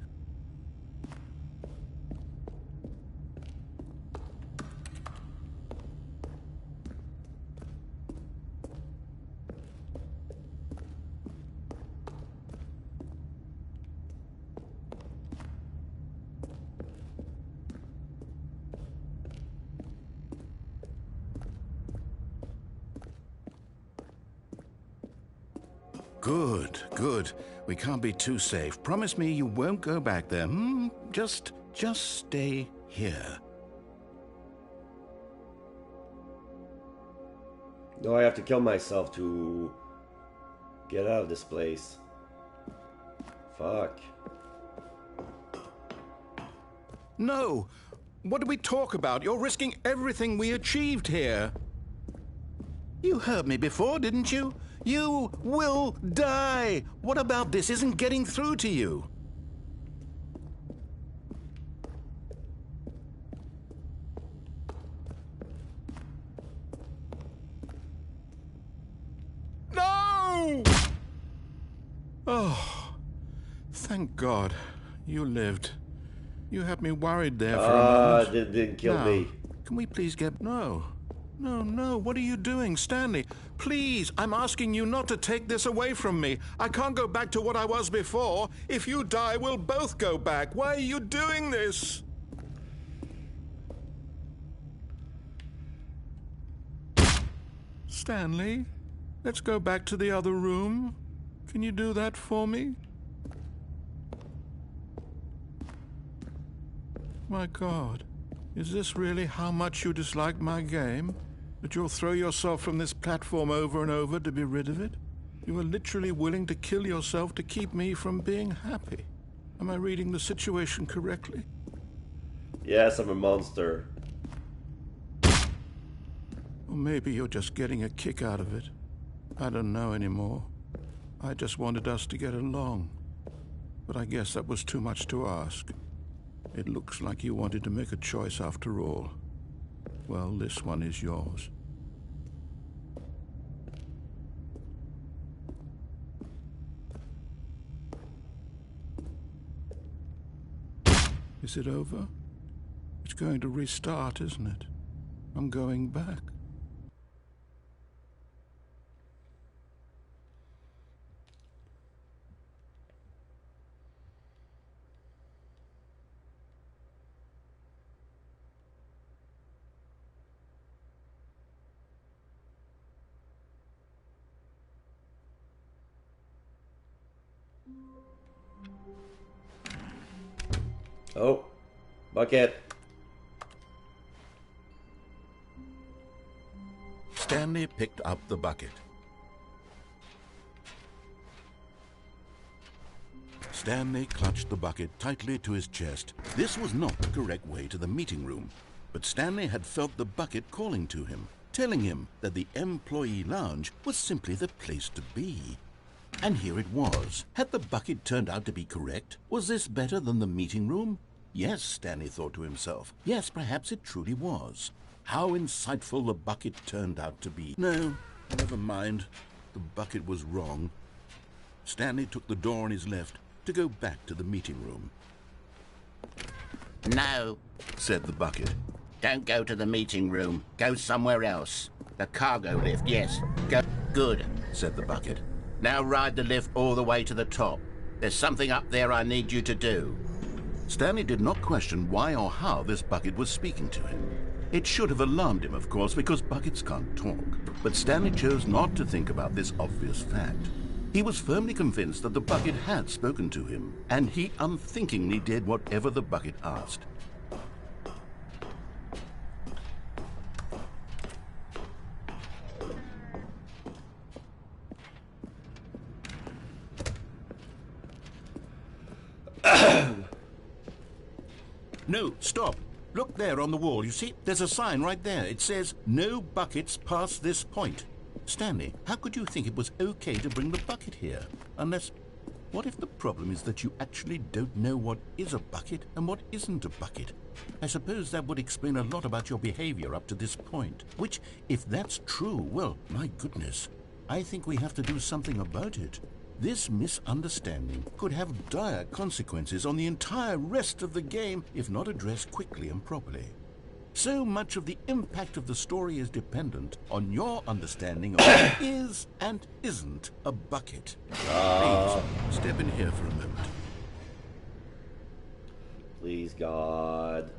Good, good. We can't be too safe. Promise me you won't go back there. Just stay here. No, I have to kill myself to get out of this place. Fuck. No! What did we talk about? You're risking everything we achieved here. You heard me before, didn't you? You will die! What about this isn't getting through to you? Oh, thank God. You lived. You had me worried there for a moment. Didn't kill me. Can we please get... No. No, what are you doing, Stanley? Please, I'm asking you not to take this away from me. I can't go back to what I was before. If you die, we'll both go back. Why are you doing this? Stanley, let's go back to the other room. Can you do that for me? My God, is this really how much you dislike my game? That you'll throw yourself from this platform over and over to be rid of it? You are literally willing to kill yourself to keep me from being happy. Am I reading the situation correctly? Yes, I'm a monster. Or maybe you're just getting a kick out of it. I don't know anymore. I just wanted us to get along. But I guess that was too much to ask. It looks like you wanted to make a choice after all. Well, this one is yours. Is it over? It's going to restart, isn't it? I'm going back. Oh, bucket. Stanley picked up the bucket. Stanley clutched the bucket tightly to his chest. This was not the correct way to the meeting room, but Stanley had felt the bucket calling to him, telling him that the employee lounge was simply the place to be. And here it was. Had the bucket turned out to be correct? Was this better than the meeting room? Yes, Stanley thought to himself. Yes, perhaps it truly was. How insightful the bucket turned out to be. No, never mind. The bucket was wrong. Stanley took the door on his left to go back to the meeting room. No, Said the bucket. don't go to the meeting room. Go somewhere else. The cargo lift, yes. Go. Good. Said the bucket. Now ride the lift all the way to the top. There's something up there I need you to do. Stanley did not question why or how this bucket was speaking to him. It should have alarmed him, of course, because buckets can't talk. But Stanley chose not to think about this obvious fact. He was firmly convinced that the bucket had spoken to him, and he unthinkingly did whatever the bucket asked. No, stop. Look there on the wall. You see, there's a sign right there. It says, "No buckets past this point." Stanley, how could you think it was okay to bring the bucket here? Unless, what if the problem is that you actually don't know what is a bucket and what isn't a bucket? I suppose that would explain a lot about your behavior up to this point. Which, if that's true, well, my goodness, I think we have to do something about it. This misunderstanding could have dire consequences on the entire rest of the game if not addressed quickly and properly. So much of the impact of the story is dependent on your understanding of what is and isn't a bucket. Please, step in here for a moment. Please, God.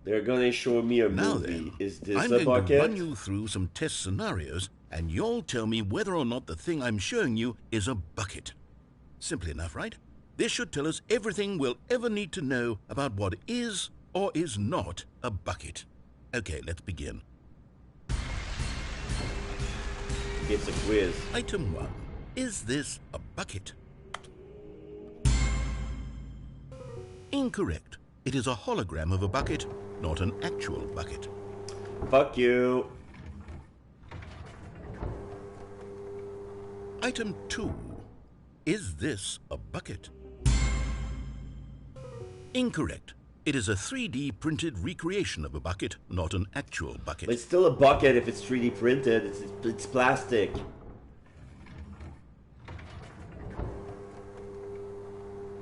They're gonna show me a Now movie. then, Is this I'm a going to run bucket? you through some test scenarios, and you'll tell me whether or not the thing I'm showing you is a bucket. Simple enough, right? This should tell us everything we'll ever need to know about what is or is not a bucket. Okay, let's begin. It's a quiz. Item 1. Is this a bucket? Incorrect. It is a hologram of a bucket, not an actual bucket. Fuck you. Item 2. Is this a bucket? Incorrect. It is a 3D printed recreation of a bucket, not an actual bucket. But it's still a bucket if it's 3D printed. It's plastic.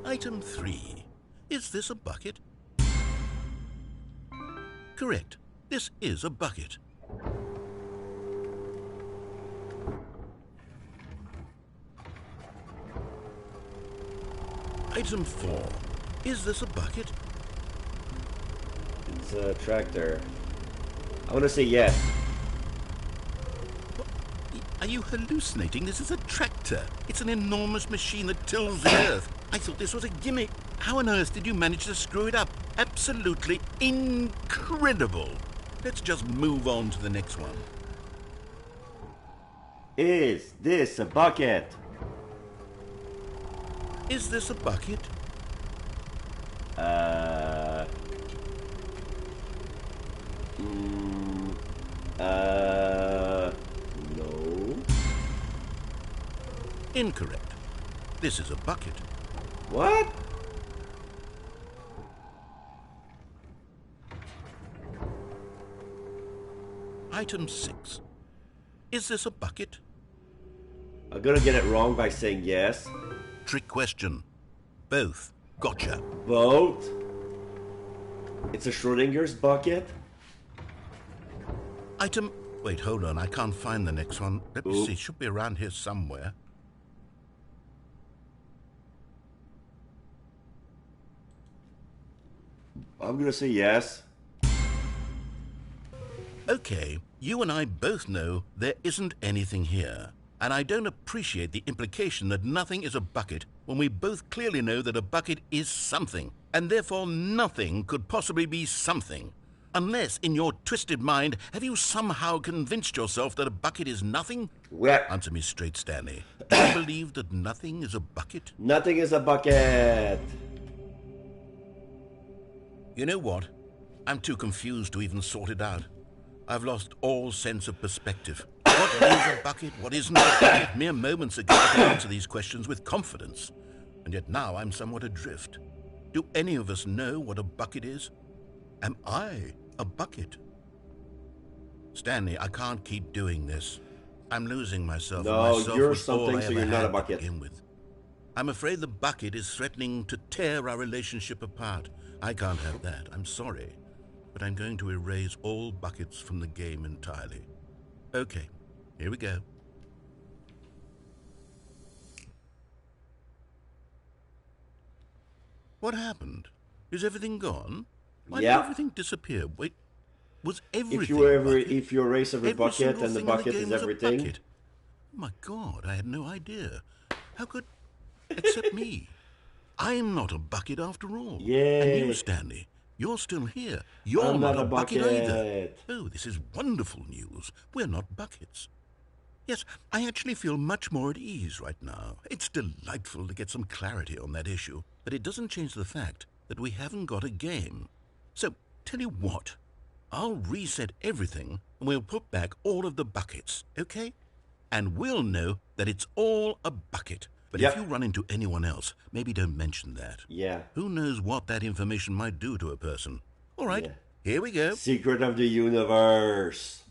Item 3. Is this a bucket? Correct. This is a bucket. Item 4. Is this a bucket? It's a tractor. I want to say yes. What? Are you hallucinating? This is a tractor. It's an enormous machine that tills the earth. I thought this was a gimmick. How on earth did you manage to screw it up? Absolutely incredible. Let's just move on to the next one. Is this a bucket? Is this a bucket? No. Incorrect. This is a bucket. What? Item 6. Is this a bucket? I'm gonna get it wrong by saying yes. Trick question. Both. Gotcha. Both? It's a Schrodinger's bucket? Item... Wait, hold on. I can't find the next one. Let me see. It should be around here somewhere. I'm gonna say yes. Okay, you and I both know there isn't anything here. And I don't appreciate the implication that nothing is a bucket when we both clearly know that a bucket is something. And therefore nothing could possibly be something. Unless, in your twisted mind, have you somehow convinced yourself that a bucket is nothing? Well, answer me straight, Stanley. Do you believe that nothing is a bucket? Nothing is a bucket. You know what? I'm too confused to even sort it out. I've lost all sense of perspective. What is a bucket? What isn't a bucket? Mere moments ago I could answer these questions with confidence. And yet now I'm somewhat adrift. Do any of us know what a bucket is? Am I a bucket? Stanley, I can't keep doing this. I'm losing myself. No, and myself you're was all something, I so ever you're not had a bucket. to begin with. I'm afraid the bucket is threatening to tear our relationship apart. I can't have that. I'm sorry. But I'm going to erase all buckets from the game entirely. Okay, here we go. What happened? Is everything gone? Why did everything disappear? Wait, was everything if you erase every bucket and the bucket is everything? Oh my God, I had no idea. How could... Except me. I'm not a bucket after all. Yeah. And you, Stanley, you're still here. You're not a bucket either. Oh, this is wonderful news. We're not buckets. Yes, I actually feel much more at ease right now. It's delightful to get some clarity on that issue, but it doesn't change the fact that we haven't got a game. So, tell you what, I'll reset everything and we'll put back all of the buckets, okay? And we'll know that it's all a bucket. But if you run into anyone else, maybe don't mention that. Yeah. Who knows what that information might do to a person? All right, here we go. Secret of the universe.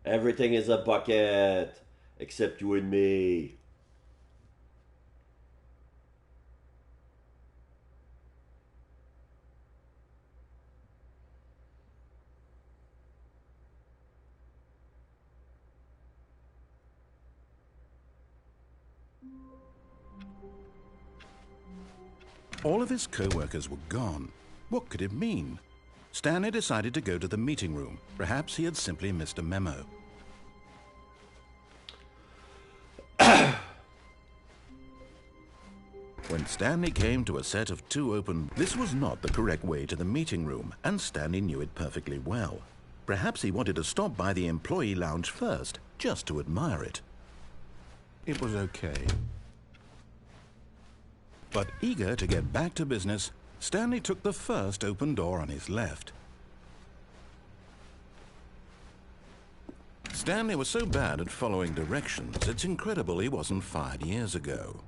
Everything is a bucket, except you and me. All of his co-workers were gone. What could it mean? Stanley decided to go to the meeting room. Perhaps he had simply missed a memo. When Stanley came to a set of two open... This was not the correct way to the meeting room, and Stanley knew it perfectly well. Perhaps he wanted to stop by the employee lounge first, just to admire it. It was okay. But eager to get back to business, Stanley took the first open door on his left. Stanley was so bad at following directions, it's incredible he wasn't fired years ago.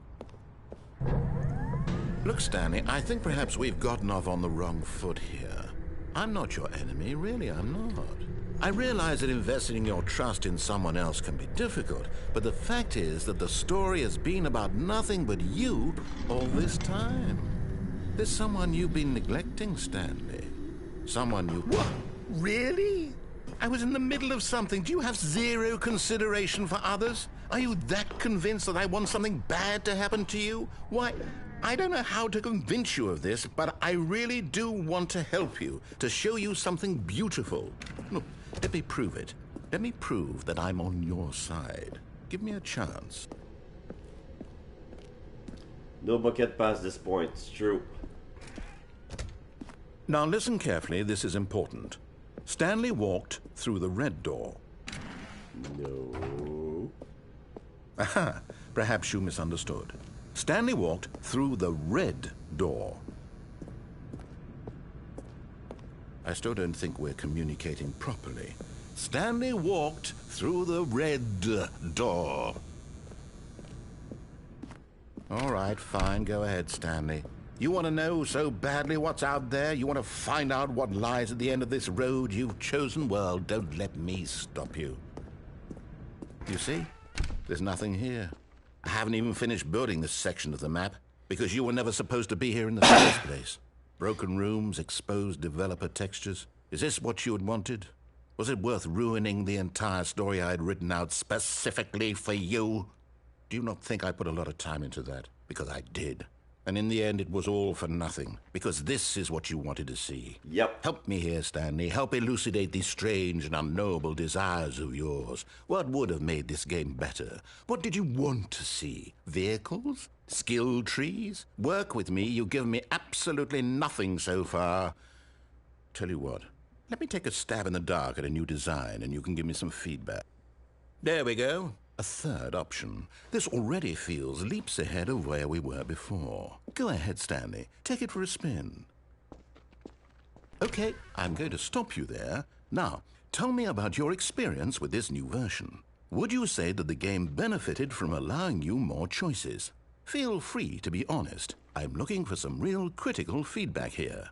Look, Stanley, I think perhaps we've gotten off on the wrong foot here. I'm not your enemy, really, I'm not. I realize that investing your trust in someone else can be difficult, but the fact is that the story has been about nothing but you all this time. There's someone you've been neglecting, Stanley. Someone you... What? Really? I was in the middle of something. Do you have zero consideration for others? Are you that convinced that I want something bad to happen to you? Why, I don't know how to convince you of this, but I really do want to help you, to show you something beautiful. Look, let me prove it. Let me prove that I'm on your side. Give me a chance. No bucket past this point, it's true. Now listen carefully, this is important. Stanley walked through the red door. No. Aha, perhaps you misunderstood. Stanley walked through the red door. I still don't think we're communicating properly. Stanley walked through the red door. All right, fine, go ahead, Stanley. You want to know so badly what's out there? You want to find out what lies at the end of this road you've chosen? Well, don't let me stop you. You see? There's nothing here. I haven't even finished building this section of the map because you were never supposed to be here in the first place. Broken rooms, exposed developer textures. Is this what you had wanted? Was it worth ruining the entire story I had written out specifically for you? Do you not think I put a lot of time into that? Because I did. And in the end, it was all for nothing. Because this is what you wanted to see. Yep. Help me here, Stanley. Help elucidate these strange and unknowable desires of yours. What would have made this game better? What did you want to see? Vehicles? Skill trees? Work with me. You've given me absolutely nothing so far. Tell you what. Let me take a stab in the dark at a new design, and you can give me some feedback. There we go. A third option. This already feels leaps ahead of where we were before. Go ahead, Stanley. Take it for a spin. Okay, I'm going to stop you there. Now, tell me about your experience with this new version. Would you say that the game benefited from allowing you more choices? Feel free to be honest. I'm looking for some real critical feedback here.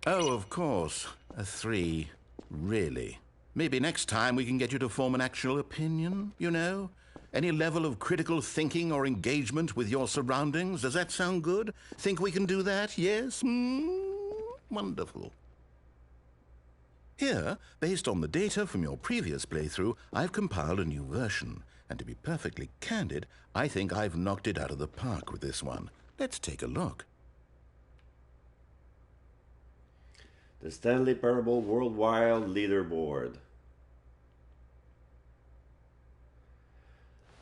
Oh, of course. A 3. Really? Maybe next time we can get you to form an actual opinion, you know? Any level of critical thinking or engagement with your surroundings. Does that sound good? Think we can do that? Yes? Wonderful. Here, based on the data from your previous playthrough, I've compiled a new version. And to be perfectly candid, I think I've knocked it out of the park with this one. Let's take a look. The Stanley Parable Worldwide Leaderboard.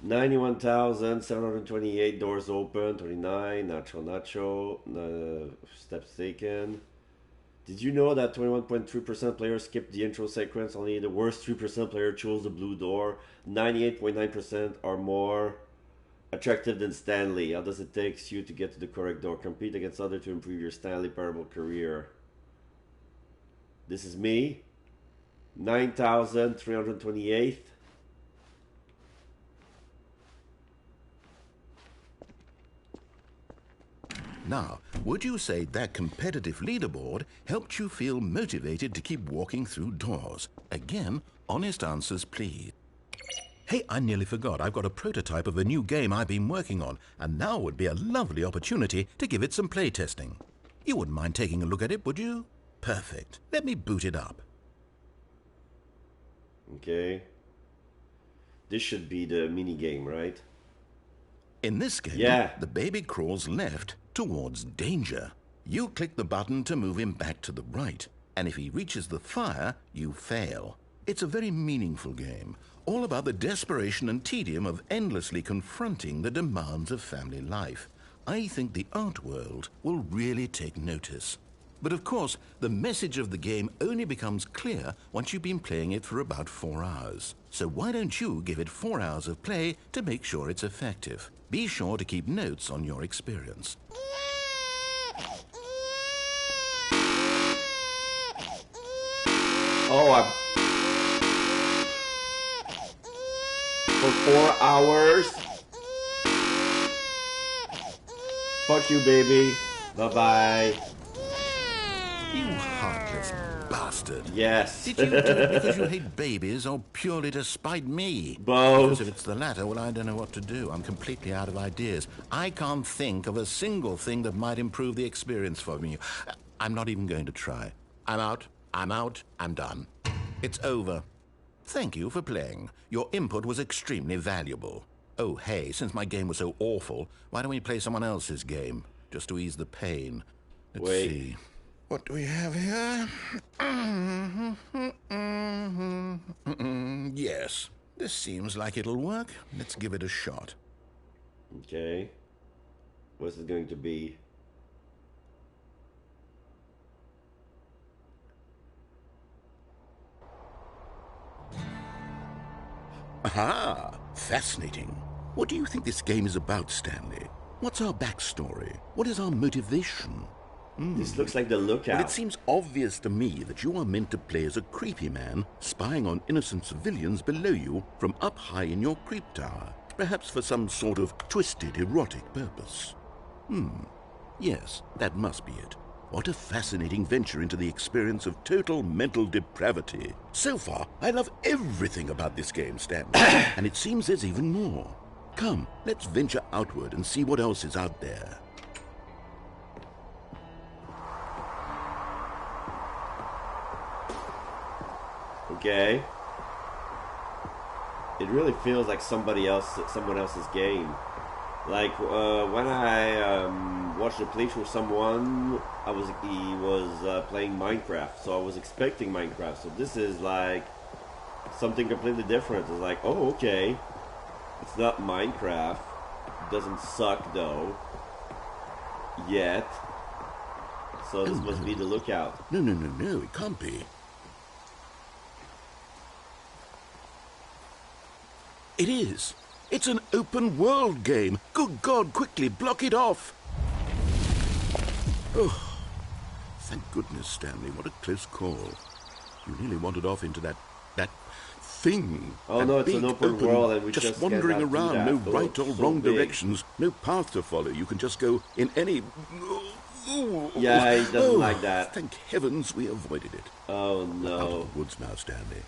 91,728 doors open, 29, Nacho, steps taken. Did you know that 21.3% players skipped the intro sequence? Only the worst 3% player chose the blue door. 98.9% are more attractive than Stanley. How does it take you to get to the correct door? Compete against others to improve your Stanley Parable career. This is me. 9,328. Now, would you say that competitive leaderboard helped you feel motivated to keep walking through doors? Again, honest answers, please. Hey, I nearly forgot. I've got a prototype of a new game I've been working on, and now would be a lovely opportunity to give it some playtesting. You wouldn't mind taking a look at it, would you? Perfect. Let me boot it up. Okay. This should be the mini game, right? In this game, the baby crawls left towards danger. You click the button to move him back to the right, and if he reaches the fire, you fail. It's a very meaningful game, all about the desperation and tedium of endlessly confronting the demands of family life. I think the art world will really take notice. But of course, the message of the game only becomes clear once you've been playing it for about 4 hours. So why don't you give it 4 hours of play to make sure it's effective? Be sure to keep notes on your experience. Oh, for 4 hours. Fuck you, baby. Bye-bye. You heartless bastard. Yes. Did you do it because you hate babies or purely to spite me? Both. Because if it's the latter, well, I don't know what to do. I'm completely out of ideas. I can't think of a single thing that might improve the experience for me. I'm not even going to try. I'm out. I'm done. It's over. Thank you for playing. Your input was extremely valuable. Oh, hey, since my game was so awful, why don't we play someone else's game? Just to ease the pain. Let's see. What do we have here? Yes, this seems like it'll work. Let's give it a shot. Okay. What's it going to be? Aha! Fascinating. What do you think this game is about, Stanley? What's our backstory? What is our motivation? This looks like the Lookout. Well, it seems obvious to me that you are meant to play as a creepy man spying on innocent civilians below you from up high in your creep tower, perhaps for some sort of twisted, erotic purpose. Yes, that must be it. What a fascinating venture into the experience of total mental depravity. So far, I love everything about this game, Stanley, and it seems there's even more. Come, let's venture outward and see what else is out there. Okay. It really feels like someone else's game. Like when I watched a playthrough of someone, he was playing Minecraft, so I was expecting Minecraft. So this is like something completely different. It's like, oh, okay, it's not Minecraft. It doesn't suck though, yet. So this must be the Lookout. No, it can't be. It is. It's an open world game. Good God, quickly, block it off. Oh, thank goodness, Stanley. What a close call. You nearly wandered off into that thing. Oh, no, it's an open world and we just wandering around, no right or wrong directions, no path to follow. You can just go in any... Yeah, he doesn't like that. Thank heavens we avoided it. Oh, no. We're out of the woods now, Stanley.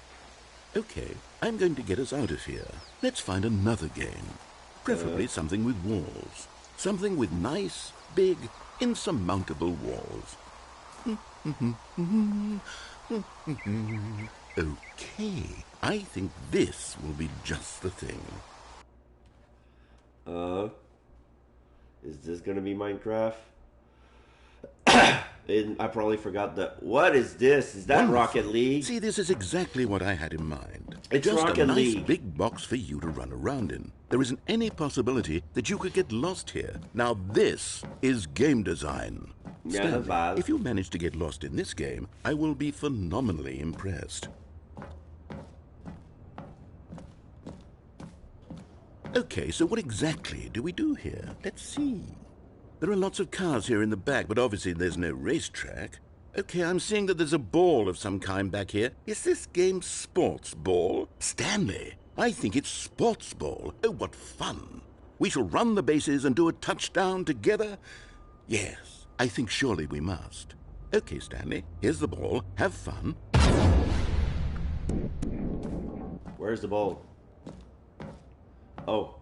Okay, I'm going to get us out of here. Let's find another game. Preferably something with walls. Something with nice, big, insurmountable walls. Okay, I think this will be just the thing. Is this gonna be Minecraft? I probably forgot that. What is this? Is that Wonderful. Rocket League? See, this is exactly what I had in mind. It's just Rocket a nice League. big box for you to run around in. There isn't any possibility that you could get lost here. Now this is game design. Yeah, Stanley, not bad. if you manage to get lost in this game, I will be phenomenally impressed. Okay, so what exactly do we do here? Let's see. There are lots of cars here in the back, but obviously there's no racetrack. Okay, I'm seeing that there's a ball of some kind back here. Is this game sports ball? Stanley, I think it's sports ball. Oh, what fun. We shall run the bases and do a touchdown together? Yes, I think surely we must. Okay, Stanley, here's the ball. Have fun. Where's the ball? Oh.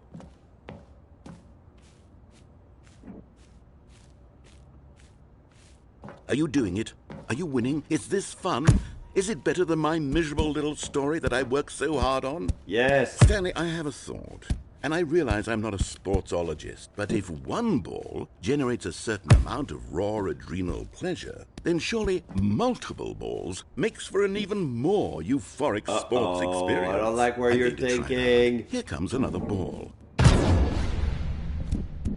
Are you doing it? Are you winning? Is this fun? Is it better than my miserable little story that I worked so hard on? Yes. Stanley, I have a thought. And I realize I'm not a sportsologist, but if one ball generates a certain amount of raw adrenal pleasure, then surely multiple balls makes for an even more euphoric sports experience. I don't like where you're thinking. Here comes another ball.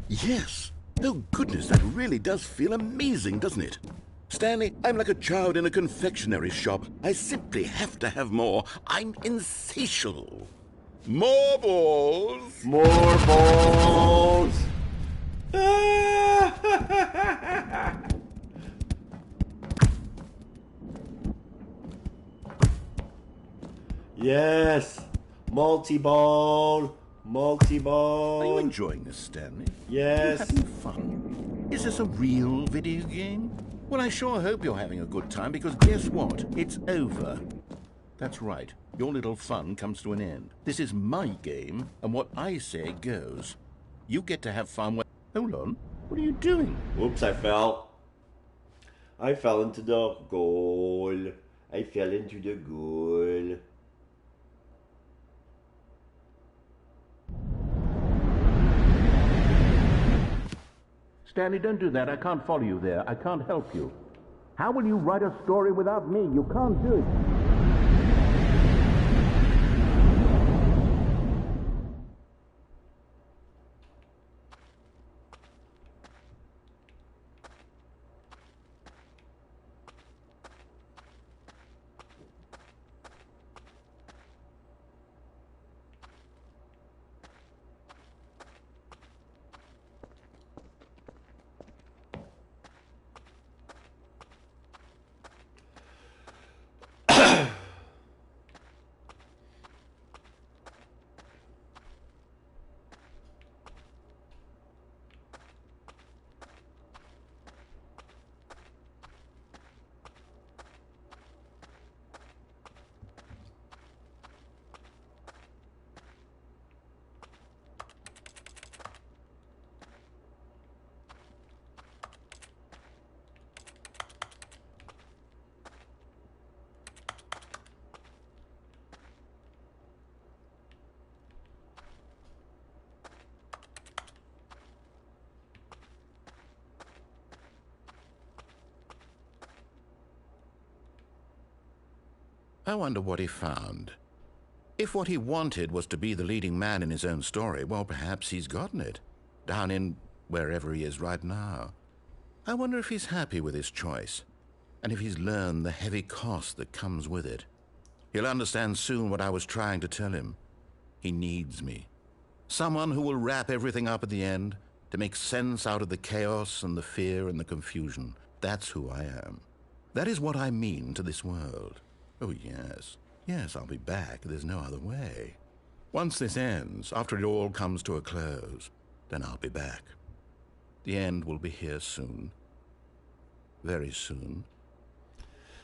Yes. Oh, goodness, that really does feel amazing, doesn't it? Stanley, I'm like a child in a confectionery shop. I simply have to have more. I'm insatiable. More balls! More balls! Yes! Multi-ball. Multi-ball. Are you enjoying this, Stanley? Yes. Are you having fun? Is this a real video game? Well, I sure hope you're having a good time, because guess what? It's over. That's right. Your little fun comes to an end. This is my game, and what I say goes. You get to have fun when... Hold on. What are you doing? Oops, I fell. I fell into the goal. I fell into the goal. Stanley, don't do that. I can't follow you there. I can't help you. How will you write a story without me? You can't do it. I wonder what he found. If what he wanted was to be the leading man in his own story, well, perhaps he's gotten it. Down in wherever he is right now. I wonder if he's happy with his choice, and if he's learned the heavy cost that comes with it. He'll understand soon what I was trying to tell him. He needs me. Someone who will wrap everything up at the end, to make sense out of the chaos and the fear and the confusion. That's who I am. That is what I mean to this world. Oh, yes. Yes, I'll be back. There's no other way. Once this ends, after it all comes to a close, then I'll be back. The end will be here soon. Very soon.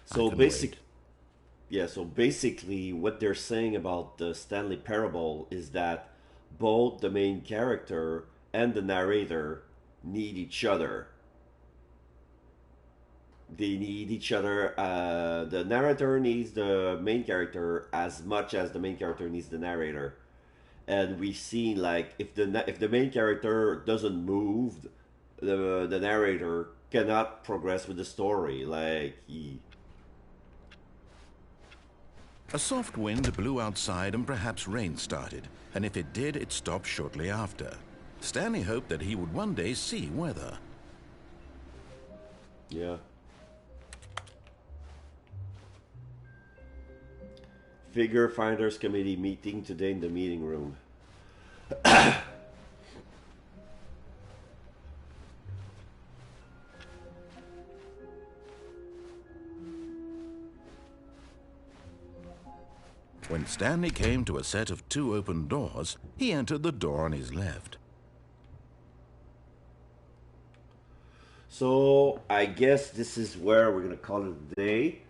So basically what they're saying about the Stanley Parable is that both the main character and the narrator need each other. They need each other. The narrator needs the main character as much as the main character needs the narrator. And we've seen, like, if the main character doesn't move, the narrator cannot progress with the story. Like, A soft wind blew outside and perhaps rain started, and if it did, it stopped shortly after. Stanley hoped that he would one day see weather. Yeah. Figure Finders Committee meeting today in the meeting room. When Stanley came to a set of 2 open doors, he entered the door on his left. So I guess this is where we're gonna call it a day.